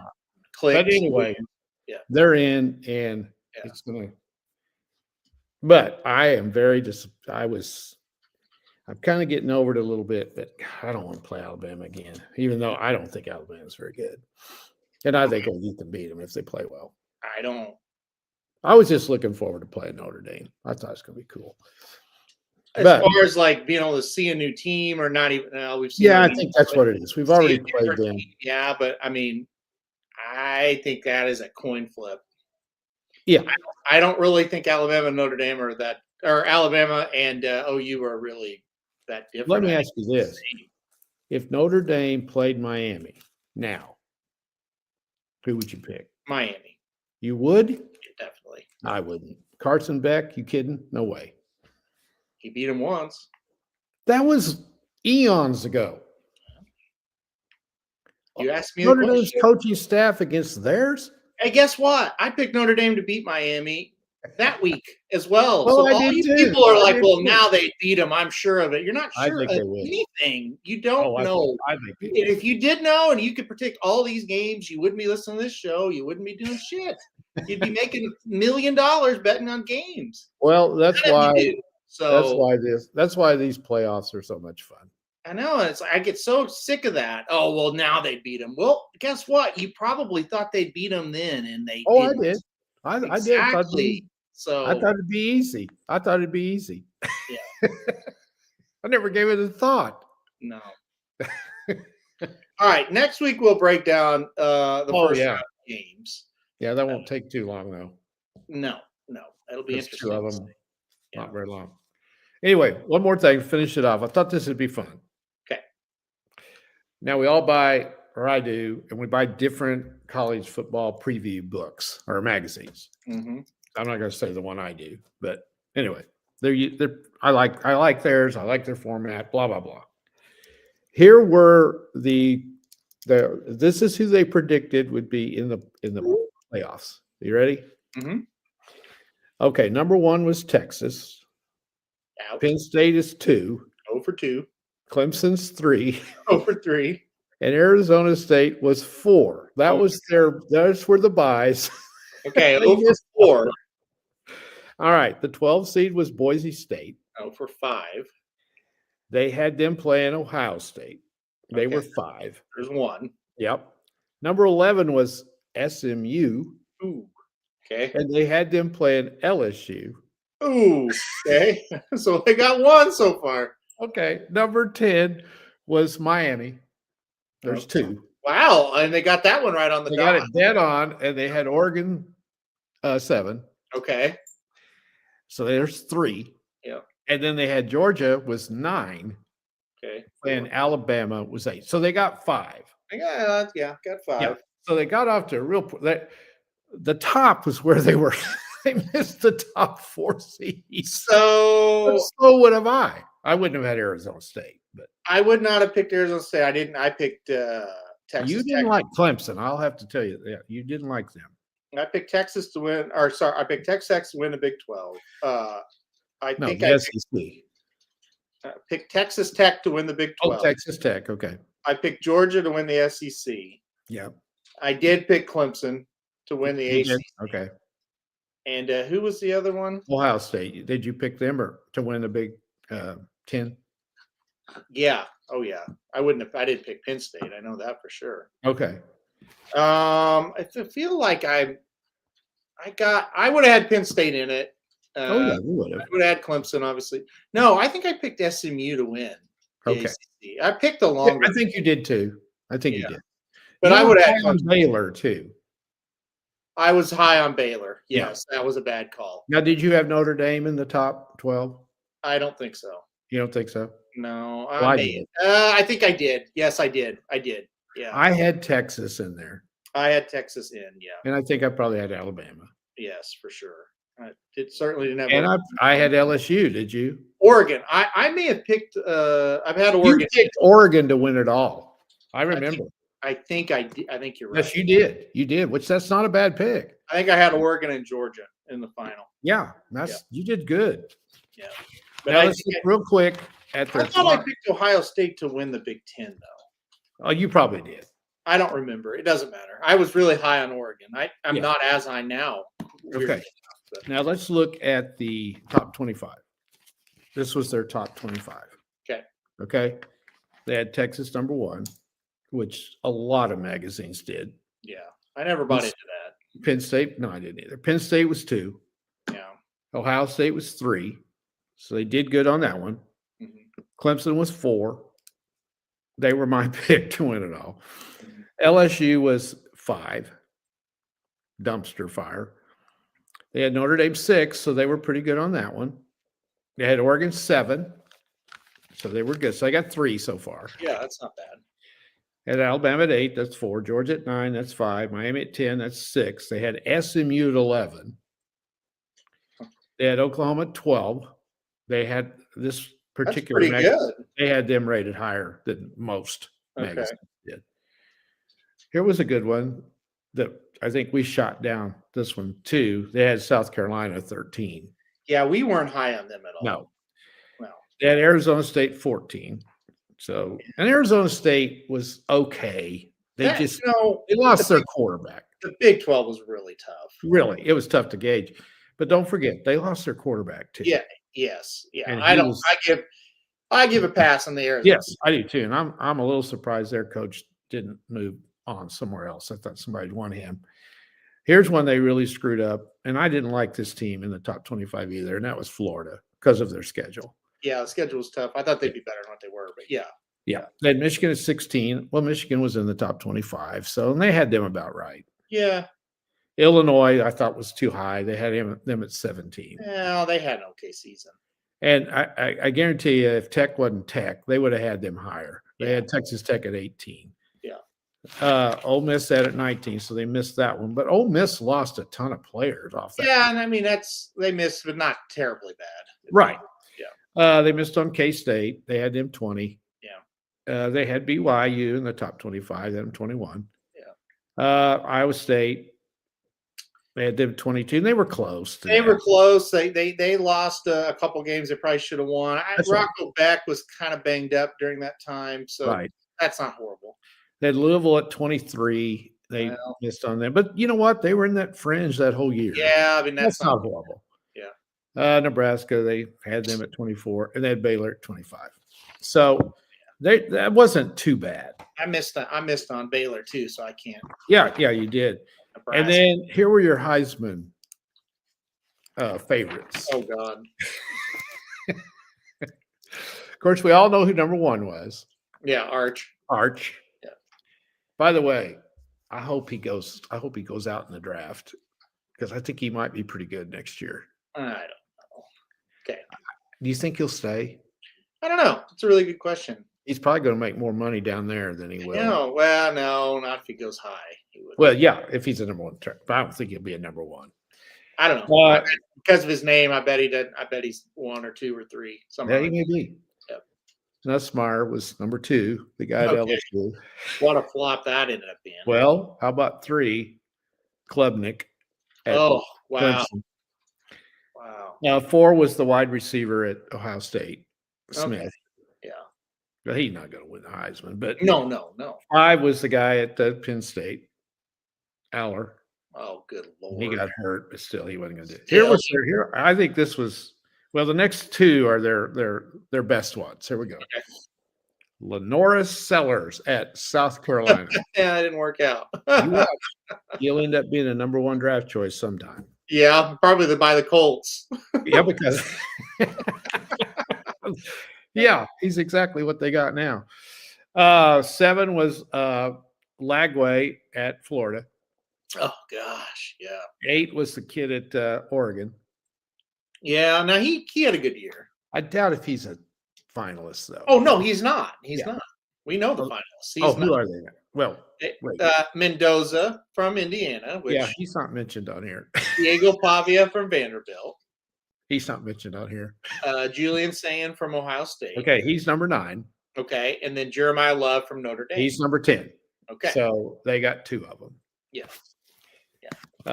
[SPEAKER 2] clicks.
[SPEAKER 3] But anyway,
[SPEAKER 2] yeah,
[SPEAKER 3] they're in, and it's gonna. But I am I'm kind of getting over it a little bit, but I don't want to play Alabama again, even though I don't think Alabama's very good. And I think OU can beat them if they play well.
[SPEAKER 2] I
[SPEAKER 3] was just looking forward to playing Notre Dame. I thought it was going to be cool.
[SPEAKER 2] As far as like being able to see a new team or not even, we've seen.
[SPEAKER 3] Yeah, I think that's what it is. We've already played them.
[SPEAKER 2] Yeah, but I mean, I think that is a coin flip.
[SPEAKER 3] Yeah.
[SPEAKER 2] I don't really think Alabama and Notre Dame or Alabama and OU are really that different.
[SPEAKER 3] Let me ask you this. If Notre Dame played Miami now, who would you pick?
[SPEAKER 2] Miami.
[SPEAKER 3] You would?
[SPEAKER 2] Yeah, definitely.
[SPEAKER 3] I wouldn't. Carson Beck, you kidding? No way.
[SPEAKER 2] He beat him once.
[SPEAKER 3] That was eons ago.
[SPEAKER 2] You asked me
[SPEAKER 3] Notre Dame's coaching staff against theirs?
[SPEAKER 2] Hey, guess what? I picked Notre Dame to beat Miami that week as well.
[SPEAKER 3] Well,
[SPEAKER 2] so all these people are like, well, now they beat them. I'm sure of it. You're not sure of anything. You don't know. If you did know and you could predict all these games, you wouldn't be listening to this show. You wouldn't be doing shit. You'd be making $1 million betting on games.
[SPEAKER 3] Well, that's why.
[SPEAKER 2] So
[SPEAKER 3] that's why these playoffs are so much fun.
[SPEAKER 2] I know. It's I get so sick of that. Oh, well, now they beat them. Well, guess what? You probably thought they'd beat them then, and they didn't.
[SPEAKER 3] I did. I did. I thought it'd be easy. Yeah. I never gave it a thought.
[SPEAKER 2] No. All right. Next week we'll break down the first round of games.
[SPEAKER 3] Yeah, that won't take too long though.
[SPEAKER 2] No. It'll be interesting.
[SPEAKER 3] Two of them. Not very long. Anyway, one more thing. Finish it off. I thought this would be fun.
[SPEAKER 2] Okay.
[SPEAKER 3] Now we all buy, or I do, and we buy different college football preview books or magazines.
[SPEAKER 2] Mm-hmm.
[SPEAKER 3] I'm not going to say the one I do, but anyway, I like theirs. I like their format. Blah blah blah. Here were this is who they predicted would be in the playoffs. Are you ready?
[SPEAKER 2] Mm-hmm.
[SPEAKER 3] Okay, number 1 was Texas.
[SPEAKER 2] Ouch.
[SPEAKER 3] Penn State is 2.
[SPEAKER 2] 0 for 2.
[SPEAKER 3] Clemson's 3.
[SPEAKER 2] 0 for 3.
[SPEAKER 3] And Arizona State was 4. Those were the buys.
[SPEAKER 2] Okay, 0 for 4.
[SPEAKER 3] All right, the 12 seed was Boise State.
[SPEAKER 2] 0 for 5.
[SPEAKER 3] They had them playing Ohio State. They were 5.
[SPEAKER 2] There's 1.
[SPEAKER 3] Yep. Number 11 was SMU.
[SPEAKER 2] Ooh. Okay.
[SPEAKER 3] And they had them playing LSU.
[SPEAKER 2] Ooh. Okay. So they got 1 so far.
[SPEAKER 3] Okay. Number 10 was Miami. There's 2.
[SPEAKER 2] Wow. And they got that one right on the dot.
[SPEAKER 3] They got it dead on, and they had Oregon 7.
[SPEAKER 2] Okay.
[SPEAKER 3] So there's 3.
[SPEAKER 2] Yeah.
[SPEAKER 3] And then they had Georgia was 9.
[SPEAKER 2] Okay.
[SPEAKER 3] And Alabama was 8. So they got 5.
[SPEAKER 2] Yeah, got 5.
[SPEAKER 3] Yeah. So they got off to a real the top was where they were. They missed the top 4 seeds.
[SPEAKER 2] So
[SPEAKER 3] So would have I. I wouldn't have had Arizona State, but
[SPEAKER 2] I would not have picked Arizona State. I didn't. I picked Texas
[SPEAKER 3] you
[SPEAKER 2] Tech.
[SPEAKER 3] didn't like Clemson. I'll have to tell you that you didn't like them.
[SPEAKER 2] I picked Texas to win. Or sorry, I picked Texas Tech to win the Big 12. I
[SPEAKER 3] No,
[SPEAKER 2] think
[SPEAKER 3] the SEC.
[SPEAKER 2] I picked Texas Tech to win the Big 12.
[SPEAKER 3] Oh, Texas Tech. Okay.
[SPEAKER 2] I picked Georgia to win the SEC.
[SPEAKER 3] Yeah.
[SPEAKER 2] I did pick Clemson to win the
[SPEAKER 3] You
[SPEAKER 2] ACC.
[SPEAKER 3] did? Okay.
[SPEAKER 2] And who was the other one?
[SPEAKER 3] Ohio State. Did you pick them or to win the Big 10?
[SPEAKER 2] Yeah. Oh yeah. I wouldn't have. I didn't pick Penn State. I know that for sure.
[SPEAKER 3] Okay.
[SPEAKER 2] I feel like I would have had Penn State in it.
[SPEAKER 3] Oh yeah, you would
[SPEAKER 2] I
[SPEAKER 3] have.
[SPEAKER 2] would have had Clemson, obviously. No, I think I picked SMU to win the
[SPEAKER 3] Okay.
[SPEAKER 2] ACC. I picked the
[SPEAKER 3] Yeah,
[SPEAKER 2] longer,
[SPEAKER 3] I think you did too. I think you
[SPEAKER 2] Yeah.
[SPEAKER 3] did.
[SPEAKER 2] but
[SPEAKER 3] You
[SPEAKER 2] I
[SPEAKER 3] were
[SPEAKER 2] would have had
[SPEAKER 3] high on
[SPEAKER 2] Clemson.
[SPEAKER 3] Baylor too.
[SPEAKER 2] I was high on Baylor.
[SPEAKER 3] Yeah.
[SPEAKER 2] Yes, that was a bad call.
[SPEAKER 3] Now, did you have Notre Dame in the top 12?
[SPEAKER 2] I don't think so.
[SPEAKER 3] You don't think so?
[SPEAKER 2] No,
[SPEAKER 3] Well, I
[SPEAKER 2] may-
[SPEAKER 3] did.
[SPEAKER 2] I think I did. Yes, I did. Yeah,
[SPEAKER 3] I had Texas in there,
[SPEAKER 2] I had Texas in. Yeah,
[SPEAKER 3] and I think I probably had Alabama.
[SPEAKER 2] yes, for sure. I certainly didn't have
[SPEAKER 3] And
[SPEAKER 2] Oregon.
[SPEAKER 3] I had LSU. Did you?
[SPEAKER 2] Oregon. I may have picked. I've had
[SPEAKER 3] You
[SPEAKER 2] Oregon.
[SPEAKER 3] picked Oregon to win it all. I remember.
[SPEAKER 2] I think I did. I think you're right.
[SPEAKER 3] Yes, you did. You did, which that's not a bad pick.
[SPEAKER 2] I think I had Oregon and Georgia in the final.
[SPEAKER 3] Yeah, you did good.
[SPEAKER 2] Yeah, but
[SPEAKER 3] Now
[SPEAKER 2] I,
[SPEAKER 3] let's look real quick at
[SPEAKER 2] I
[SPEAKER 3] their
[SPEAKER 2] thought I
[SPEAKER 3] top.
[SPEAKER 2] picked Ohio State to win the Big Ten, though.
[SPEAKER 3] Oh, you probably did.
[SPEAKER 2] I don't remember. It doesn't matter. I was really high on Oregon. I'm
[SPEAKER 3] Yeah.
[SPEAKER 2] not as high now. weirdly
[SPEAKER 3] Okay.
[SPEAKER 2] enough, but-
[SPEAKER 3] Now let's look at the top 25. This was their top 25.
[SPEAKER 2] Okay.
[SPEAKER 3] Okay. They had Texas number 1, which a lot of magazines did.
[SPEAKER 2] Yeah, I never bought
[SPEAKER 3] This-
[SPEAKER 2] into that.
[SPEAKER 3] Penn State, no, I didn't either. Penn State was 2.
[SPEAKER 2] Yeah.
[SPEAKER 3] Ohio State was 3. So they did good on that one.
[SPEAKER 2] Mhm.
[SPEAKER 3] Clemson was 4. They were my pick to win it all.
[SPEAKER 2] Mhm.
[SPEAKER 3] LSU was 5. Dumpster fire. They had Notre Dame 6, so they were pretty good on that one. They had Oregon 7, so they were good. So I got 3 so far.
[SPEAKER 2] Yeah, that's not bad.
[SPEAKER 3] Had Alabama at 8, that's 4. Georgia at 9, that's 5. Miami at 10, that's 6. They had SMU at 11. They had Oklahoma at 12. They had this
[SPEAKER 2] That's
[SPEAKER 3] particular
[SPEAKER 2] pretty
[SPEAKER 3] magazine,
[SPEAKER 2] good.
[SPEAKER 3] they had them rated higher than most
[SPEAKER 2] Okay.
[SPEAKER 3] magazines did. Here was a good one that I think we shot down this one too. They had South Carolina 13.
[SPEAKER 2] Yeah, we weren't high on them at all.
[SPEAKER 3] No.
[SPEAKER 2] No.
[SPEAKER 3] They had Arizona State 14. So, and Arizona State was okay. They
[SPEAKER 2] That-
[SPEAKER 3] just
[SPEAKER 2] you
[SPEAKER 3] they
[SPEAKER 2] know,
[SPEAKER 3] lost their quarterback.
[SPEAKER 2] the Big 12 was really tough.
[SPEAKER 3] Really, it was tough to gauge. But don't forget, they lost their quarterback too.
[SPEAKER 2] Yeah. Yes. Yeah.
[SPEAKER 3] And
[SPEAKER 2] I
[SPEAKER 3] he
[SPEAKER 2] don't.
[SPEAKER 3] was-
[SPEAKER 2] I give a pass on the Arizona.
[SPEAKER 3] Yes, I do too. And I'm a little surprised their coach didn't move on somewhere else. I thought somebody'd want him. Here's one they really screwed up, and I didn't like this team in the top 25 either, and that was Florida because of their schedule.
[SPEAKER 2] Yeah, the schedule was tough. I thought they'd be better than what they were, but yeah.
[SPEAKER 3] Yeah, they had Michigan at 16. Well, Michigan was in the top 25, so and they had them about right.
[SPEAKER 2] Yeah.
[SPEAKER 3] Illinois, I thought was too high. They had them at 17.
[SPEAKER 2] Well, they had an okay season.
[SPEAKER 3] And I guarantee you, if Tech wasn't Tech, they would have had them higher. They
[SPEAKER 2] Yeah.
[SPEAKER 3] had Texas Tech at 18.
[SPEAKER 2] Yeah.
[SPEAKER 3] Ole Miss had at 19, so they missed that one. But Ole Miss lost a ton of players off that.
[SPEAKER 2] Yeah, and I mean they missed, but not terribly bad.
[SPEAKER 3] Right.
[SPEAKER 2] Yeah.
[SPEAKER 3] They missed on K-State. They had them 20.
[SPEAKER 2] Yeah.
[SPEAKER 3] They had BYU in the top 25, them 21.
[SPEAKER 2] Yeah.
[SPEAKER 3] Iowa State, they had them 22. And they were close. To
[SPEAKER 2] They
[SPEAKER 3] that.
[SPEAKER 2] were close. They lost a couple games they probably should have won.
[SPEAKER 3] That's right.
[SPEAKER 2] Rocco Beck was kind of banged up during that time, so
[SPEAKER 3] Right.
[SPEAKER 2] that's not horrible.
[SPEAKER 3] They had Louisville at 23. They
[SPEAKER 2] Well.
[SPEAKER 3] missed on them. But you know what? They were in that fringe that whole year.
[SPEAKER 2] Yeah, I mean
[SPEAKER 3] That's not horrible.
[SPEAKER 2] Yeah.
[SPEAKER 3] Nebraska, they had them at 24, and they had Baylor at 25. So that wasn't too bad.
[SPEAKER 2] I missed on Baylor too, so I can't.
[SPEAKER 3] Yeah, you did.
[SPEAKER 2] Nebraska.
[SPEAKER 3] And then here were your Heisman favorites.
[SPEAKER 2] Oh God.
[SPEAKER 3] Of course, we all know who number 1 was.
[SPEAKER 2] Yeah, Arch.
[SPEAKER 3] Arch.
[SPEAKER 2] Yeah.
[SPEAKER 3] By the way, I hope he goes out in the draft because I think he might be pretty good next year.
[SPEAKER 2] I don't know.
[SPEAKER 3] Do you think he'll stay?
[SPEAKER 2] I don't know. It's a really good question.
[SPEAKER 3] He's probably going to make more money down there than he will.
[SPEAKER 2] No, well, no, not if he goes high. He would.
[SPEAKER 3] Well, yeah, if he's a number one, but I don't think he'll be a number one.
[SPEAKER 2] I don't know. I bet because of his name. I bet he did. I bet he's 1 or 2 or 3.
[SPEAKER 3] Yeah, he may be.
[SPEAKER 2] Yep.
[SPEAKER 3] Nussmeier was number 2, the guy at LSU.
[SPEAKER 2] What a flop that ended up being.
[SPEAKER 3] Well, how about 3? Klubnik.
[SPEAKER 2] Oh, wow.
[SPEAKER 3] Clemson.
[SPEAKER 2] Wow.
[SPEAKER 3] Now, 4 was the wide receiver at Ohio State, Smith.
[SPEAKER 2] Okay. Yeah.
[SPEAKER 3] But he's not going to win the Heisman. But
[SPEAKER 2] no.
[SPEAKER 3] 5 was the guy at Penn State, Aller.
[SPEAKER 2] Oh, good Lord.
[SPEAKER 3] He got hurt, but still he wasn't going to do it. Here. I think this was the next 2 are their best ones. Here we go.
[SPEAKER 2] Okay.
[SPEAKER 3] Lenoris Sellers at South Carolina.
[SPEAKER 2] Yeah, it didn't work out.
[SPEAKER 3] He'll end up being a number 1 draft choice sometime.
[SPEAKER 2] Yeah, probably by the Colts.
[SPEAKER 3] Yeah, because yeah, he's exactly what they got now. 7 was Lagway at Florida.
[SPEAKER 2] Oh gosh, yeah.
[SPEAKER 3] 8 was the kid at Oregon.
[SPEAKER 2] Yeah, now he had a good year.
[SPEAKER 3] I doubt if he's a finalist though.
[SPEAKER 2] Oh no, he's not. He's not. We know the finalists.
[SPEAKER 3] Who are they? Well,
[SPEAKER 2] Mendoza from Indiana. Which,
[SPEAKER 3] yeah, he's not mentioned on here.
[SPEAKER 2] Diego Pavia from Vanderbilt.
[SPEAKER 3] He's not mentioned on here.
[SPEAKER 2] Julian Sand from Ohio State.
[SPEAKER 3] Okay, he's number 9.
[SPEAKER 2] Okay, and then Jeremiah Love from Notre Dame.
[SPEAKER 3] He's number 10.
[SPEAKER 2] Okay,
[SPEAKER 3] so they got 2 of them.
[SPEAKER 2] Yeah.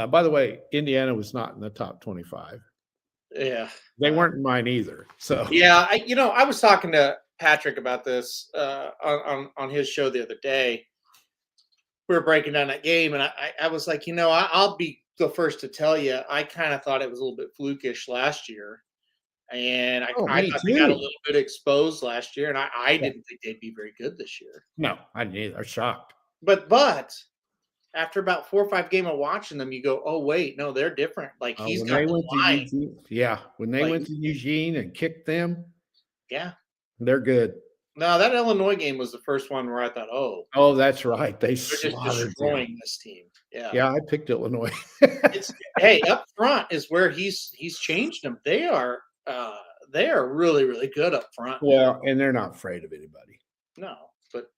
[SPEAKER 3] By the way, Indiana was not in the top 25.
[SPEAKER 2] Yeah,
[SPEAKER 3] they weren't in mine either. So
[SPEAKER 2] yeah, I was talking to Patrick about this on his show the other day. We were breaking down that game, and I was like, I'll be the first to tell you, I kind of thought it was a little bit flukish last year, and I thought they got a little bit exposed last year, and I didn't think they'd be very good this year.
[SPEAKER 3] No, I didn't either. I was shocked.
[SPEAKER 2] But after about 4 or 5 games of watching them, you go, oh wait, no, they're different. Like he's got the line.
[SPEAKER 3] When they went to Eugene and kicked them, they're good.
[SPEAKER 2] No, that Illinois game was the first one where I thought, oh,
[SPEAKER 3] that's right. They're
[SPEAKER 2] just destroying this team.
[SPEAKER 3] Yeah, I picked Illinois.
[SPEAKER 2] Hey, up front is where he's changed them. They are really, really good up front.
[SPEAKER 3] Well, and they're not afraid of anybody.
[SPEAKER 2] No, but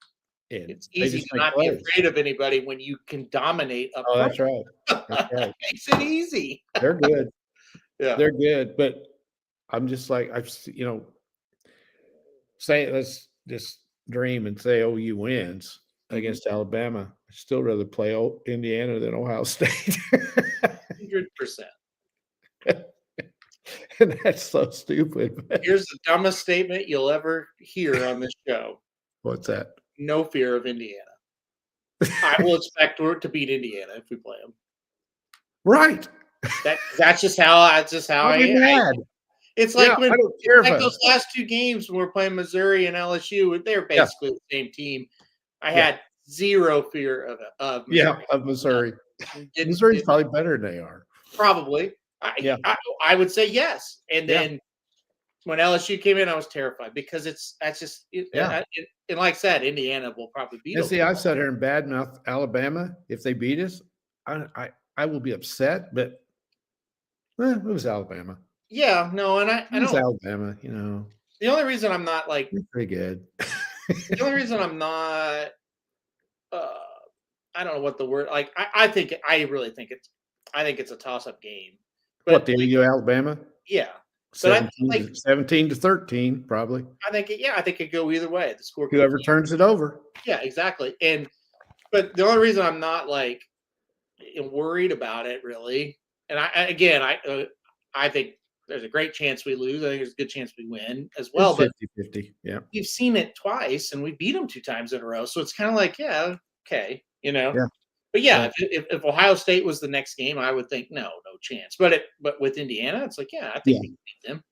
[SPEAKER 3] and
[SPEAKER 2] it's easy to not be afraid of anybody when you can dominate up front.
[SPEAKER 3] That's right. That's right.
[SPEAKER 2] Makes it easy.
[SPEAKER 3] They're good.
[SPEAKER 2] Yeah,
[SPEAKER 3] they're good. But I'm just like, let's just dream and say OU wins against Alabama. I'd still rather play Indiana than Ohio State.
[SPEAKER 2] 100%.
[SPEAKER 3] And that's so stupid.
[SPEAKER 2] Here's the dumbest statement you'll ever hear on this show.
[SPEAKER 3] What's that?
[SPEAKER 2] No fear of Indiana. I will expect to beat Indiana if we play them.
[SPEAKER 3] Right.
[SPEAKER 2] That's just how I am. It's like when those last 2 games when we're playing Missouri and LSU, they're basically the same team. I had zero fear of Missouri.
[SPEAKER 3] Yeah, of Missouri. Missouri's probably better than they are.
[SPEAKER 2] Probably. I would say yes. And then when LSU came in, I was terrified because and like I said, Indiana will probably beat them.
[SPEAKER 3] See, I've sat here and badmouth Alabama. If they beat us, I will be upset, but it was Alabama.
[SPEAKER 2] Yeah, no, and I know
[SPEAKER 3] Alabama,
[SPEAKER 2] The only reason I'm not like
[SPEAKER 3] pretty good.
[SPEAKER 2] The only reason I'm not I don't know what the word like I really think it's a toss-up game. But
[SPEAKER 3] what, the Alabama?
[SPEAKER 2] Yeah.
[SPEAKER 3] 17-13, probably.
[SPEAKER 2] I think it could go either way. The score.
[SPEAKER 3] Whoever turns it over.
[SPEAKER 2] Yeah, exactly. But the only reason I'm not like worried about it really, and I think there's a great chance we lose. I think there's a good chance we win as well.
[SPEAKER 3] It's 50-50. Yeah.
[SPEAKER 2] We've seen it twice, and we beat them 2 times in a row. So it's kind of like, okay,
[SPEAKER 3] Yeah.
[SPEAKER 2] But if Ohio State was the next game, I would think no chance. But with Indiana, it's like I think we can beat them.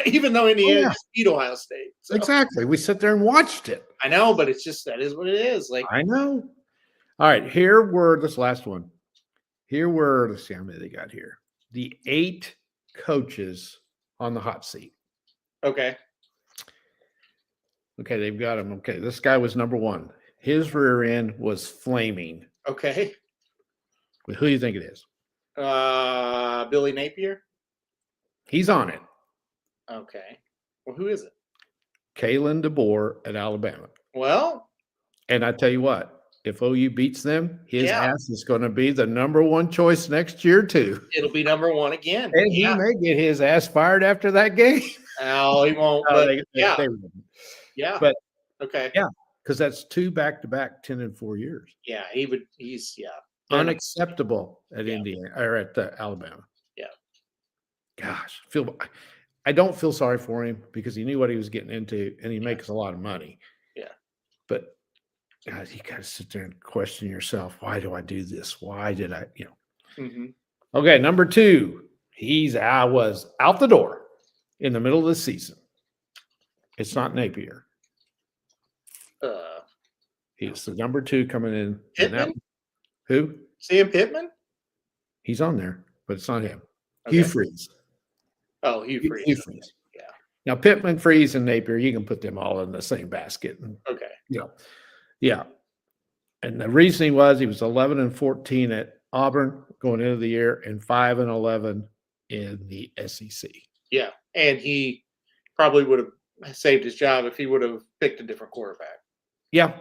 [SPEAKER 2] Even though Indiana just beat Ohio State. So.
[SPEAKER 3] Exactly. We sat there and watched it.
[SPEAKER 2] I know, but it's just that is what it is. Like
[SPEAKER 3] I know. All right, here were this last one. Let's see how many they got here. The 8 coaches on the hot seat.
[SPEAKER 2] Okay,
[SPEAKER 3] they've got him. Okay, this guy was number 1. His rear end was flaming.
[SPEAKER 2] Okay.
[SPEAKER 3] Who do you think it is?
[SPEAKER 2] Billy Napier?
[SPEAKER 3] He's on it.
[SPEAKER 2] Okay. Well, who is it?
[SPEAKER 3] Kalen DeBoer at Alabama.
[SPEAKER 2] Well,
[SPEAKER 3] And I tell you what, if OU beats them, his
[SPEAKER 2] Yeah.
[SPEAKER 3] ass is going to be the number one choice next year too.
[SPEAKER 2] it'll be number one again.
[SPEAKER 3] And he
[SPEAKER 2] Yeah.
[SPEAKER 3] may get his ass fired after that game.
[SPEAKER 2] No, he won't.
[SPEAKER 3] No,
[SPEAKER 2] But
[SPEAKER 3] they wouldn't.
[SPEAKER 2] yeah.
[SPEAKER 3] But
[SPEAKER 2] Okay.
[SPEAKER 3] yeah, because that's 2 back-to-back 10 and 4 years.
[SPEAKER 2] Yeah, he would. He's They're not-
[SPEAKER 3] Unacceptable at
[SPEAKER 2] Yeah.
[SPEAKER 3] Indiana or at Alabama.
[SPEAKER 2] Yeah.
[SPEAKER 3] Gosh, I don't feel sorry for him because he knew what he was getting into, and he makes a lot of money.
[SPEAKER 2] Yeah.
[SPEAKER 3] But God, you got to sit there and question yourself. Why do I do this? Why did I?
[SPEAKER 2] Mhm.
[SPEAKER 3] Okay, number 2. I was out the door in the middle of the season. It's not Napier. He's the number 2 coming in. And
[SPEAKER 2] Pittman?
[SPEAKER 3] who?
[SPEAKER 2] Sam Pittman?
[SPEAKER 3] He's on there, but it's not him.
[SPEAKER 2] Okay.
[SPEAKER 3] Hugh Freeze.
[SPEAKER 2] Oh, Hugh
[SPEAKER 3] Hugh
[SPEAKER 2] Freeze.
[SPEAKER 3] Freeze.
[SPEAKER 2] Yeah.
[SPEAKER 3] Now Pittman, Freeze, and Napier, you can put them all in the same basket. And,
[SPEAKER 2] Okay.
[SPEAKER 3] yeah. And the reasoning was he was 11 and 14 at Auburn going into the year, and 5 and 11 in the SEC.
[SPEAKER 2] Yeah, and he probably would have saved his job if he would have picked a different quarterback.
[SPEAKER 3] Yeah.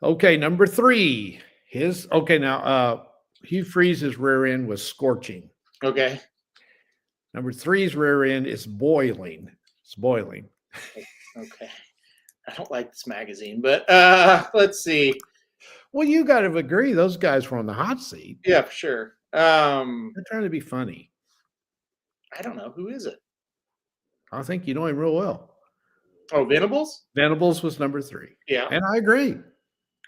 [SPEAKER 3] Okay, number 3. Now Hugh Freeze's rear end was scorching.
[SPEAKER 2] Okay.
[SPEAKER 3] Number 3's rear end is boiling. It's boiling.
[SPEAKER 2] Okay. I don't like this magazine, but let's see.
[SPEAKER 3] Well, you got to agree, those guys were on the hot seat.
[SPEAKER 2] Yeah, for sure.
[SPEAKER 3] They're trying to be funny.
[SPEAKER 2] I don't know. Who is it?
[SPEAKER 3] I think you know him real well.
[SPEAKER 2] Oh, Venables?
[SPEAKER 3] Venables was number 3.
[SPEAKER 2] Yeah.
[SPEAKER 3] And I agree.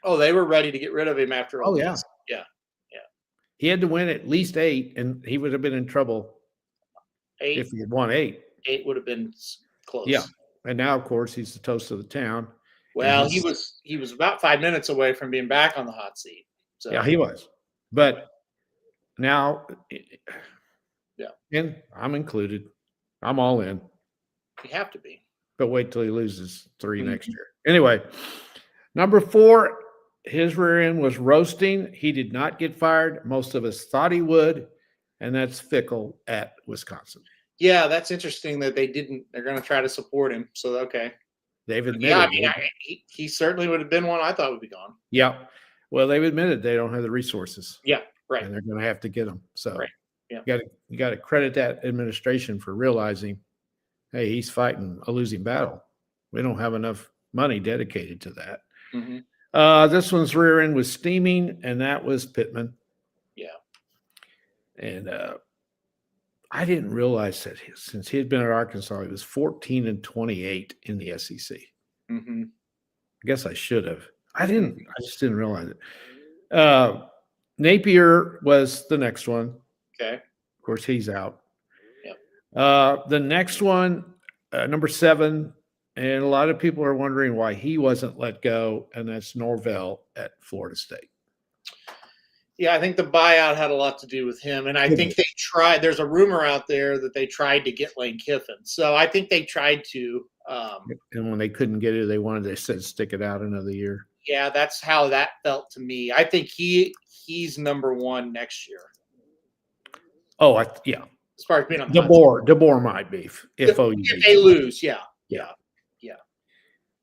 [SPEAKER 2] Oh, they were ready to get rid of him after all.
[SPEAKER 3] Oh, yeah.
[SPEAKER 2] this. Yeah.
[SPEAKER 3] He had to win at least 8, and he would have been in trouble
[SPEAKER 2] 8.
[SPEAKER 3] if he had won 8.
[SPEAKER 2] 8 would have been close.
[SPEAKER 3] Yeah. And now, of course, he's the toast of the town.
[SPEAKER 2] Well,
[SPEAKER 3] he's-
[SPEAKER 2] he was about 5 minutes away from being back on the hot seat. So
[SPEAKER 3] Yeah, he was. But now,
[SPEAKER 2] Yeah.
[SPEAKER 3] and I'm included. I'm all in.
[SPEAKER 2] you have to be.
[SPEAKER 3] But wait till he loses 3
[SPEAKER 2] Mhm.
[SPEAKER 3] next year. Anyway, number 4, his rear end was roasting. He did not get fired. Most of us thought he would, and that's Fickle at Wisconsin.
[SPEAKER 2] Yeah, that's interesting that they didn't. They're going to try to support him. So okay.
[SPEAKER 3] They've admitted.
[SPEAKER 2] Yeah, I mean, he certainly would have been one I thought would be gone.
[SPEAKER 3] Yeah. Well, they've admitted they don't have the resources.
[SPEAKER 2] Yeah, right.
[SPEAKER 3] And they're going to have to get them. So
[SPEAKER 2] Right. Yeah.
[SPEAKER 3] you got to credit that administration for realizing, hey, he's fighting a losing battle. We don't have enough money dedicated to that.
[SPEAKER 2] Mhm.
[SPEAKER 3] This one's rear end was steaming, and that was Pittman.
[SPEAKER 2] Yeah.
[SPEAKER 3] And I didn't realize that since he had been at Arkansas, he was 14 and 28 in the SEC.
[SPEAKER 2] Mm-hmm.
[SPEAKER 3] I guess I should have. I just didn't realize it. Napier was the next one.
[SPEAKER 2] Okay.
[SPEAKER 3] Of course, he's out.
[SPEAKER 2] Yep.
[SPEAKER 3] The next one, number 7, and a lot of people are wondering why he wasn't let go, and that's Norvell at Florida State.
[SPEAKER 2] Yeah, I think the buyout had a lot to do with him, and I think they tried. There's a rumor out there that they tried to get Lane Kiffin, so I think they tried to.
[SPEAKER 3] And when they couldn't get it, they said stick it out another year.
[SPEAKER 2] Yeah, that's how that felt to me. I think he's number 1 next year.
[SPEAKER 3] Oh, yeah.
[SPEAKER 2] As far as being on the hot
[SPEAKER 3] DeBoer might be if OU
[SPEAKER 2] seat. If they lose, yeah.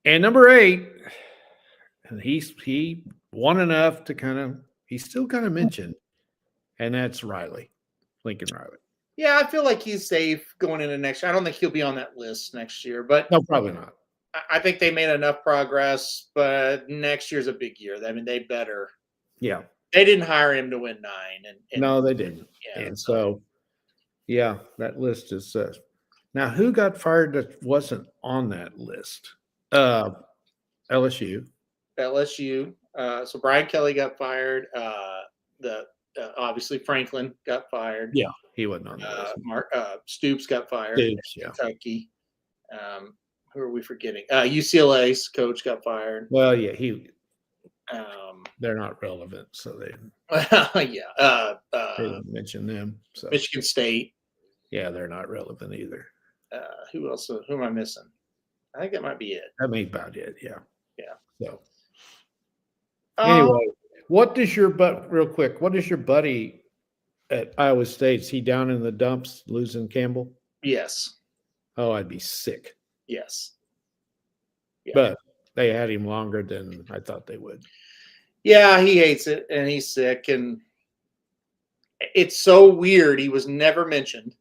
[SPEAKER 3] And number 8, and he won enough to he's still kind of mentioned, and that's Lincoln Riley.
[SPEAKER 2] Yeah, I feel like he's safe going into next year. I don't think he'll be on that list next year, but
[SPEAKER 3] No, probably not.
[SPEAKER 2] I think they made enough progress. But next year's a big year. I mean, they better.
[SPEAKER 3] Yeah.
[SPEAKER 2] They didn't hire him to win 9, and
[SPEAKER 3] No, they didn't.
[SPEAKER 2] Yeah,
[SPEAKER 3] And so, yeah, that list is now who got fired that wasn't on that list? LSU.
[SPEAKER 2] LSU. So Brian Kelly got fired. Obviously Franklin got fired.
[SPEAKER 3] Yeah, he wasn't on the list.
[SPEAKER 2] Stoops got fired.
[SPEAKER 3] Stoops, yeah.
[SPEAKER 2] Kentucky. Who are we forgetting? UCLA's coach got fired.
[SPEAKER 3] Well, yeah,
[SPEAKER 2] Um,
[SPEAKER 3] they're not relevant, so they
[SPEAKER 2] yeah.
[SPEAKER 3] didn't mention them. So
[SPEAKER 2] Michigan State.
[SPEAKER 3] yeah, they're not relevant either.
[SPEAKER 2] Who else? Who am I missing? I think that might be it.
[SPEAKER 3] That may be about it. Yeah.
[SPEAKER 2] Yeah.
[SPEAKER 3] So anyway, what does your real quick? What is your buddy at Iowa State? Is he down in the dumps losing Campbell?
[SPEAKER 2] Yes.
[SPEAKER 3] Oh, I'd be sick.
[SPEAKER 2] Yes. Yeah.
[SPEAKER 3] But they had him longer than I thought they would.
[SPEAKER 2] Yeah, he hates it, and he's sick, and it's so weird. He was never mentioned.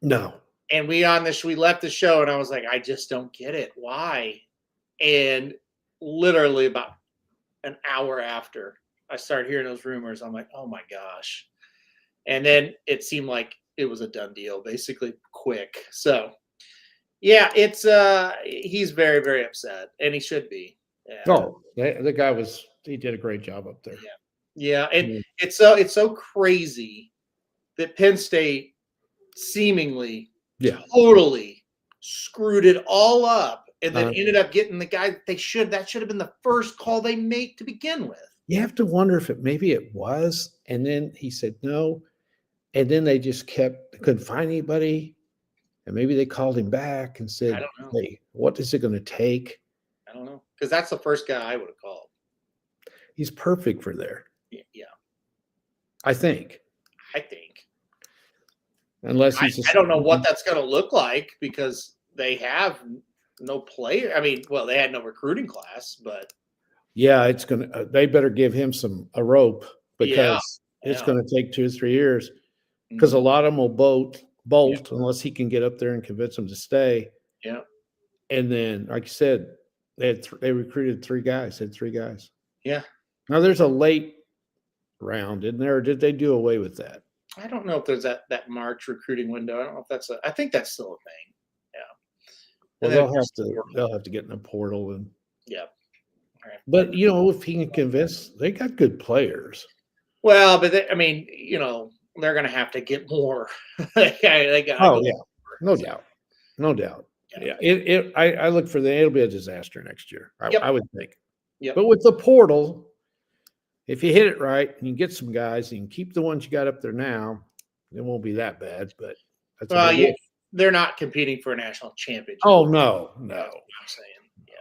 [SPEAKER 3] No.
[SPEAKER 2] And we left the show, and I was like, I just don't get it. Why? And literally about an hour after I started hearing those rumors, I'm like, oh my gosh. And then it seemed like it was a done deal, basically quick. So yeah, it's he's very, very upset, and he should be. Yeah.
[SPEAKER 3] Oh, the guy he did a great job up there.
[SPEAKER 2] Yeah. And it's so crazy that Penn State seemingly totally screwed it all up and then ended up getting the guy that should have been the first call they make to begin with.
[SPEAKER 3] You have to wonder if maybe it was, and then he said no, and then they just couldn't find anybody, and maybe they called him back and said,
[SPEAKER 2] I don't know.
[SPEAKER 3] "Hey, what is it going to take?"
[SPEAKER 2] I don't know, because that's the first guy I would have called.
[SPEAKER 3] He's perfect for there.
[SPEAKER 2] Yeah,
[SPEAKER 3] I think. Unless
[SPEAKER 2] I don't know what that's going to look like because they have no player. I mean, well, they had no recruiting class, but
[SPEAKER 3] yeah, it's gonna. They better give him a rope because it's going to take 2 or 3 years. Because a lot of them will bolt unless he can get up there and convince them to stay.
[SPEAKER 2] Yeah,
[SPEAKER 3] and then, like you said, they recruited 3 guys. Had 3 guys.
[SPEAKER 2] Yeah.
[SPEAKER 3] Now there's a late round in there. Or did they do away with that?
[SPEAKER 2] I don't know if there's that March recruiting window. I don't know if that's I think that's still a thing. Yeah.
[SPEAKER 3] Well, they'll have to get in the portal and
[SPEAKER 2] Right.
[SPEAKER 3] But if he can convince, they got good players.
[SPEAKER 2] Well, but they're going to have to get more. They got.
[SPEAKER 3] No doubt. Yeah. I look for it'll be a disaster next year. I would think.
[SPEAKER 2] Yeah.
[SPEAKER 3] But with the portal, if you hit it right and you get some guys and you keep the ones you got up there now, it won't be that bad. But
[SPEAKER 2] they're not competing for a national championship.
[SPEAKER 3] Oh no.
[SPEAKER 2] That's what I'm saying. Yeah.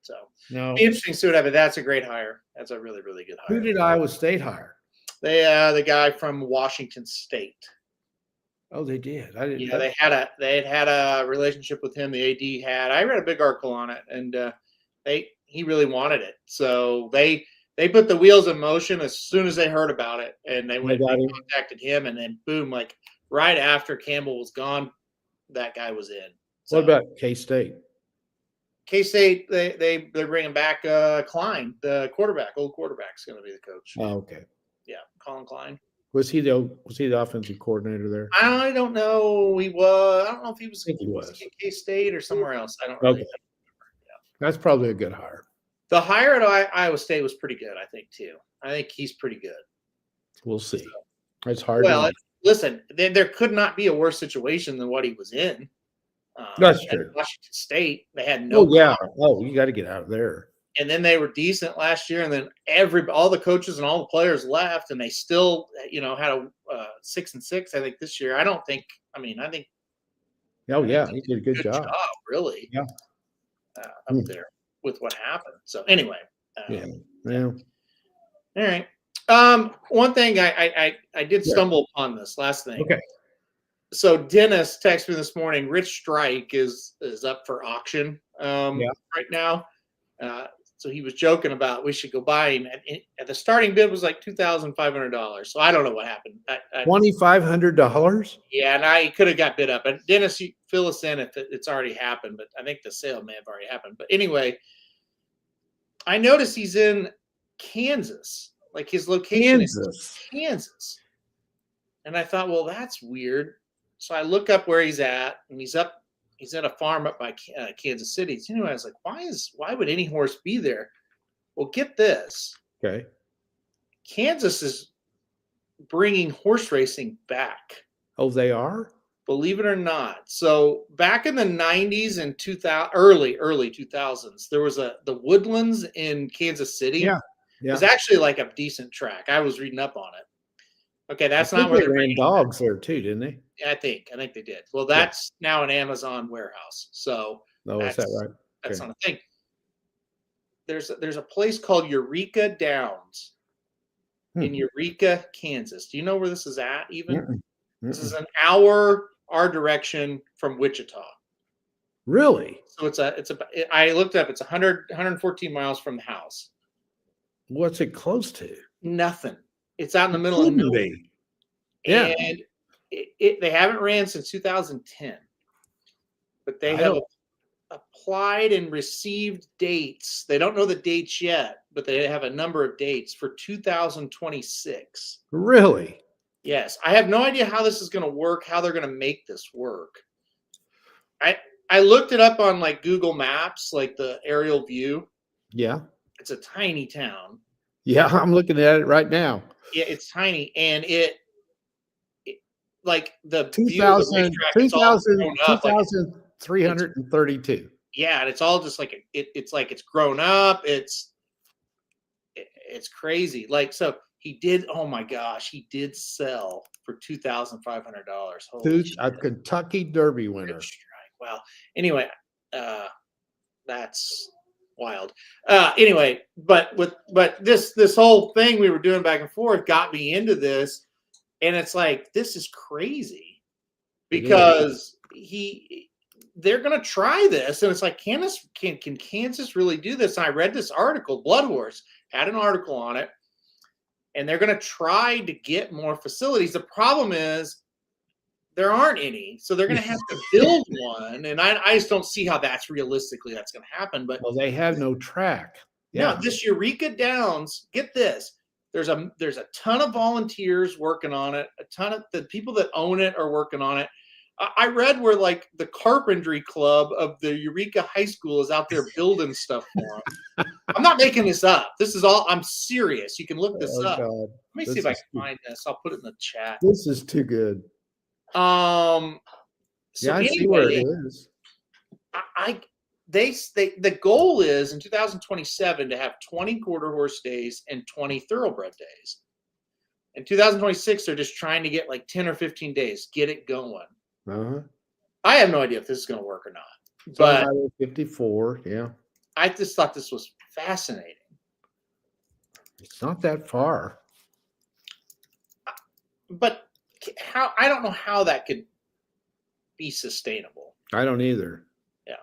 [SPEAKER 2] So
[SPEAKER 3] no,
[SPEAKER 2] be interesting to see what happens. That's a great hire. That's a really, really good hire.
[SPEAKER 3] Who did Iowa State hire?
[SPEAKER 2] The guy from Washington State.
[SPEAKER 3] Oh, they did. I didn't.
[SPEAKER 2] Yeah, they had a relationship with him. The AD had. I read a big article on it, and he really wanted it. So they put the wheels in motion as soon as they heard about it, and they contacted him, and then boom, like right after Campbell was gone, that guy was in. So,
[SPEAKER 3] what about K-State?
[SPEAKER 2] K-State, they're bringing back Klein, the quarterback. Old quarterback's going to be the coach.
[SPEAKER 3] Oh, okay.
[SPEAKER 2] Yeah, Colin Klein.
[SPEAKER 3] Was he the offensive coordinator there?
[SPEAKER 2] I don't know. He was. I don't know if he was.
[SPEAKER 3] I think he was
[SPEAKER 2] K-State or somewhere else. I don't really remember.
[SPEAKER 3] Yeah. That's probably a good hire.
[SPEAKER 2] The hire at Iowa State was pretty good, I think, too. I think he's pretty good.
[SPEAKER 3] We'll see. It's hard.
[SPEAKER 2] Well, listen, there could not be a worse situation than what he was in.
[SPEAKER 3] That's true.
[SPEAKER 2] Washington State, they had no.
[SPEAKER 3] Oh yeah. Oh, you got to get out of there.
[SPEAKER 2] And then they were decent last year, and then all the coaches and all the players left, and they still, had a 6-6. I think this year. I think.
[SPEAKER 3] Oh yeah, he did a good job.
[SPEAKER 2] Really.
[SPEAKER 3] Yeah.
[SPEAKER 2] Up there with what happened. So anyway.
[SPEAKER 3] Yeah.
[SPEAKER 2] All right. One thing I did stumble upon this last thing.
[SPEAKER 3] Okay.
[SPEAKER 2] So Dennis texted me this morning. Rich Strike is up for auction right now. So he was joking about we should go buy him. And the starting bid was like $2,500. So I don't know what happened.
[SPEAKER 3] $2,500?
[SPEAKER 2] Yeah, and I could have got bid up. And Dennis, you fill us in if it's already happened. But I think the sale may have already happened. But anyway, I noticed he's in Kansas. Like his location is Kansas. And I thought, well, that's weird. So I look up where he's at, and he's at a farm up by Kansas City. So anyway, I was like, why would any horse be there? Well, get this.
[SPEAKER 3] Okay.
[SPEAKER 2] Kansas is bringing horse racing back.
[SPEAKER 3] Oh, they are?
[SPEAKER 2] Believe it or not. So back in the 90s and early 2000s, there was the Woodlands in Kansas City.
[SPEAKER 3] Yeah.
[SPEAKER 2] It was actually like a decent track. I was reading up on it. Okay, that's not where
[SPEAKER 3] they ran dogs there too, didn't they?
[SPEAKER 2] I think they did. Well, that's now an Amazon warehouse. So
[SPEAKER 3] is that right?
[SPEAKER 2] That's not a thing. There's a place called Eureka Downs in Eureka, Kansas. Do you know where this is at? Even this is an hour our direction from Wichita.
[SPEAKER 3] Really?
[SPEAKER 2] So I looked up, it's 114 miles from the house.
[SPEAKER 3] What's it close to?
[SPEAKER 2] Nothing. It's out in the
[SPEAKER 3] It
[SPEAKER 2] middle of
[SPEAKER 3] couldn't
[SPEAKER 2] nowhere.
[SPEAKER 3] be. Yeah.
[SPEAKER 2] And they haven't ran since 2010, but they
[SPEAKER 3] I
[SPEAKER 2] have
[SPEAKER 3] don't
[SPEAKER 2] applied and received dates. They don't know the dates yet, but they have a number of dates for 2026.
[SPEAKER 3] really.
[SPEAKER 2] Yes, I have no idea how this is going to work, how they're going to make this work. I looked it up on like Google Maps, like the aerial view.
[SPEAKER 3] Yeah.
[SPEAKER 2] It's a tiny town.
[SPEAKER 3] Yeah, I'm looking at it right now.
[SPEAKER 2] Yeah, it's tiny, and it like the view of the
[SPEAKER 3] 2000,
[SPEAKER 2] racetrack, it's all grown up. Like
[SPEAKER 3] 2,332.
[SPEAKER 2] yeah, and it's all just like it's like it's grown up. It's crazy. Like so, he did. Oh my gosh, he did sell for $2,500. Holy shit.
[SPEAKER 3] A Kentucky Derby
[SPEAKER 2] Good
[SPEAKER 3] winner.
[SPEAKER 2] strike. Wow. Anyway, that's wild. Anyway, but this whole thing we were doing back and forth got me into this, and it's like this is crazy because they're gonna try this, and it's like can Kansas really do this? And I read this article, Blood Horse had an article on it, and they're gonna try to get more facilities. The problem is there aren't any, so they're going to have to build one, and I just don't see how that's going to happen. But
[SPEAKER 3] Well, they have no track.
[SPEAKER 2] yeah, this Eureka Downs, get this. There's a ton of volunteers working on it. A ton of the people that own it are working on it. I read where like the carpentry club of the Eureka High School is out there building stuff for them. I'm not making this up. This is all. I'm serious. You can look this up.
[SPEAKER 3] God.
[SPEAKER 2] Let me see if I can find this. I'll put it in the chat.
[SPEAKER 3] This is too good.
[SPEAKER 2] So
[SPEAKER 3] yeah, I
[SPEAKER 2] anyway,
[SPEAKER 3] see where it is.
[SPEAKER 2] The goal is in 2027 to have 20 quarter horse days and 20 thoroughbred days. In 2026, they're just trying to get like 10 or 15 days, get it going.
[SPEAKER 3] Uh-huh.
[SPEAKER 2] I have no idea if this is going to work or not, but
[SPEAKER 3] 54, yeah.
[SPEAKER 2] I just thought this was fascinating.
[SPEAKER 3] It's not that far.
[SPEAKER 2] But I don't know how that could be sustainable.
[SPEAKER 3] I don't either.
[SPEAKER 2] Yeah.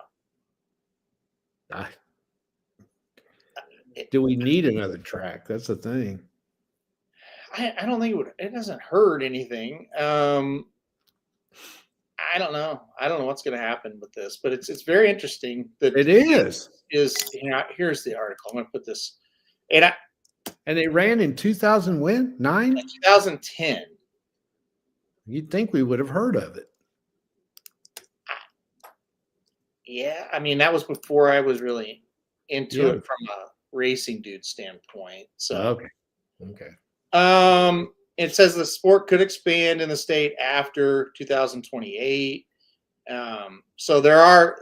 [SPEAKER 3] Do we need another track? That's the thing.
[SPEAKER 2] I don't think it would. It doesn't hurt anything. I don't know. I don't know what's going to happen with this, but it's very interesting. That
[SPEAKER 3] it is.
[SPEAKER 2] Here's the article. I'm going to put this.
[SPEAKER 3] And they ran in 2009?
[SPEAKER 2] 2010.
[SPEAKER 3] You'd think we would have heard of it.
[SPEAKER 2] Yeah, I mean that was before I was really into it from a racing dude standpoint. So
[SPEAKER 3] okay.
[SPEAKER 2] It says the sport could expand in the state after 2028. So they're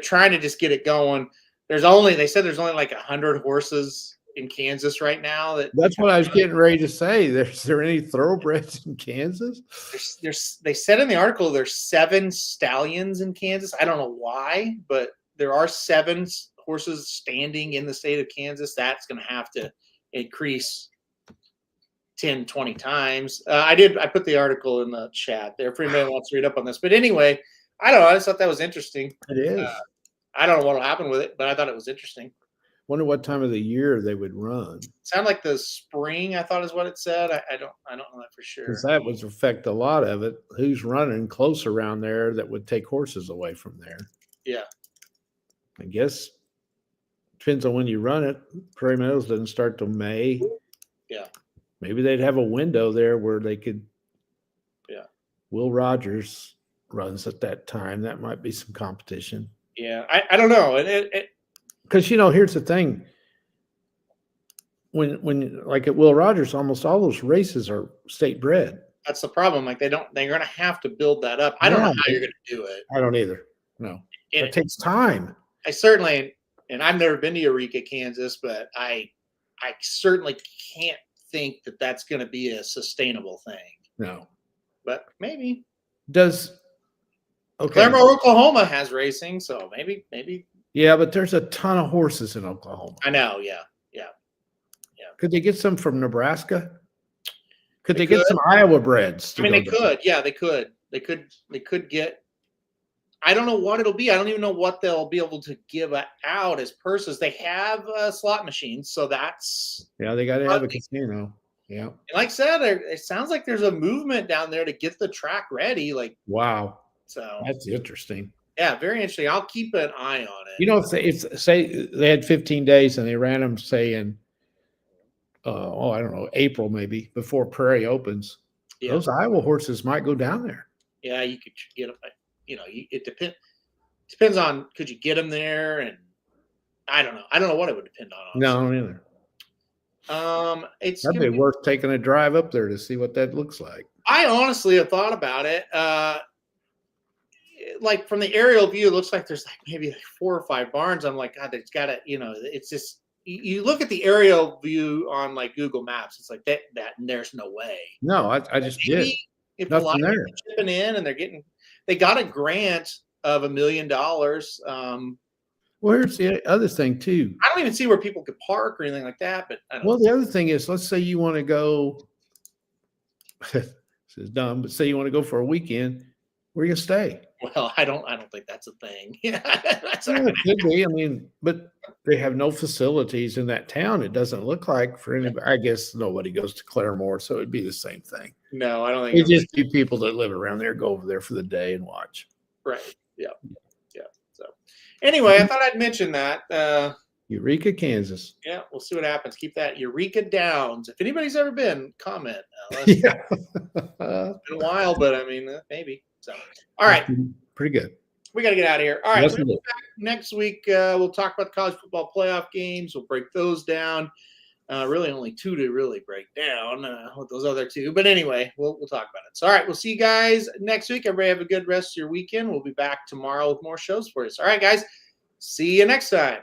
[SPEAKER 2] trying to just get it going. They said there's only like 100 horses in Kansas right now.
[SPEAKER 3] That's what I was getting ready to say. Is there any thoroughbreds in Kansas?
[SPEAKER 2] They said in the article there's 7 stallions in Kansas. I don't know why, but there are 7 horses standing in the state of Kansas. That's going to have to increase 10, 20 times. I put the article in the chat there if anybody wants to read up on this. But anyway, I don't know. I just thought that was interesting.
[SPEAKER 3] It is.
[SPEAKER 2] I don't know what will happen with it, but I thought it was interesting.
[SPEAKER 3] Wonder what time of the year they would run.
[SPEAKER 2] Sound like the spring, I thought is what it said. I don't know that for sure.
[SPEAKER 3] Because that would affect a lot of it. Who's running close around there that would take horses away from there?
[SPEAKER 2] Yeah.
[SPEAKER 3] I guess depends on when you run it. Prairie Meadows doesn't start till May.
[SPEAKER 2] Yeah.
[SPEAKER 3] Maybe they'd have a window there where they could.
[SPEAKER 2] Yeah.
[SPEAKER 3] Will Rogers runs at that time. That might be some competition.
[SPEAKER 2] Yeah. I don't know.
[SPEAKER 3] Because, here's the thing. When like at Will Rogers, almost all those races are state bred.
[SPEAKER 2] That's the problem. Like they're going to have to build that up. I don't know how you're going to do it.
[SPEAKER 3] I don't either. No. It takes time.
[SPEAKER 2] I certainly, and I've never been to Eureka, Kansas, but I certainly can't think that that's going to be a sustainable thing.
[SPEAKER 3] No.
[SPEAKER 2] But maybe.
[SPEAKER 3] Claremore,
[SPEAKER 2] Oklahoma has racing, so maybe.
[SPEAKER 3] Yeah, but there's a ton of horses in Oklahoma.
[SPEAKER 2] I know, yeah.
[SPEAKER 3] Could they get some from Nebraska? Could they get some Iowa breds?
[SPEAKER 2] I mean, they could. Yeah, they could. They could get I don't know what it'll be. I don't even know what they'll be able to give out as purses. They have slot machines, so that's
[SPEAKER 3] Yeah, they got to have a casino. Yeah.
[SPEAKER 2] and like I said, it sounds like there's a movement down there to get the track ready. Like
[SPEAKER 3] Wow.
[SPEAKER 2] so,
[SPEAKER 3] That's interesting.
[SPEAKER 2] yeah, very interesting. I'll keep an eye on it.
[SPEAKER 3] You know, if say they had 15 days and they ran them, say in, I don't know, April maybe before Prairie opens,
[SPEAKER 2] Yeah.
[SPEAKER 3] those Iowa horses might go down there.
[SPEAKER 2] Yeah, you could get them. You know, it depends on could you get them there, and I don't know. I don't know what it would depend on.
[SPEAKER 3] No, neither.
[SPEAKER 2] It's
[SPEAKER 3] That'd
[SPEAKER 2] gonna
[SPEAKER 3] be worth taking a drive up there to see what that looks like.
[SPEAKER 2] I honestly have thought about it. Like from the aerial view, it looks like there's like maybe like 4 or 5 barns. I'm like, God, it's got to, it's just you look at the aerial view on like Google Maps. It's like that, and there's no way.
[SPEAKER 3] No, I just did.
[SPEAKER 2] Maybe if a lot
[SPEAKER 3] Nothing
[SPEAKER 2] of
[SPEAKER 3] there.
[SPEAKER 2] people chipping in and they got a grant of $1 million.
[SPEAKER 3] Well, here's the other thing too.
[SPEAKER 2] I don't even see where people could park or anything like that. But I don't
[SPEAKER 3] Well,
[SPEAKER 2] know.
[SPEAKER 3] the other thing is, let's say you want to go. This is dumb, but say you want to go for a weekend. Where you stay?
[SPEAKER 2] Well, I don't think that's a thing. Yeah, that's
[SPEAKER 3] Yeah, it could be. I mean, but they have no facilities in that town. It doesn't look like for anybody. I guess nobody goes to Claremore, so it'd be the same thing.
[SPEAKER 2] no, I don't think
[SPEAKER 3] It'd just be people that live around there go over there for the day and watch.
[SPEAKER 2] right. Yeah. So anyway, I thought I'd mention that.
[SPEAKER 3] Eureka, Kansas.
[SPEAKER 2] Yeah, we'll see what happens. Keep that Eureka Downs. If anybody's ever been, comment.
[SPEAKER 3] Yeah.
[SPEAKER 2] It's been a while, but I mean, maybe. So, all right,
[SPEAKER 3] Pretty good.
[SPEAKER 2] we got to get out of here. All right,
[SPEAKER 3] Yes,
[SPEAKER 2] we'll
[SPEAKER 3] we
[SPEAKER 2] be
[SPEAKER 3] do.
[SPEAKER 2] back next week. We'll talk about the college football playoff games. We'll break those down. Really, only 2 to really break down with those other 2. But anyway, we'll talk about it. So, all right, we'll see you guys next week. Everybody have a good rest of your weekend. We'll be back tomorrow with more shows for you. So, all right, guys, see you next time.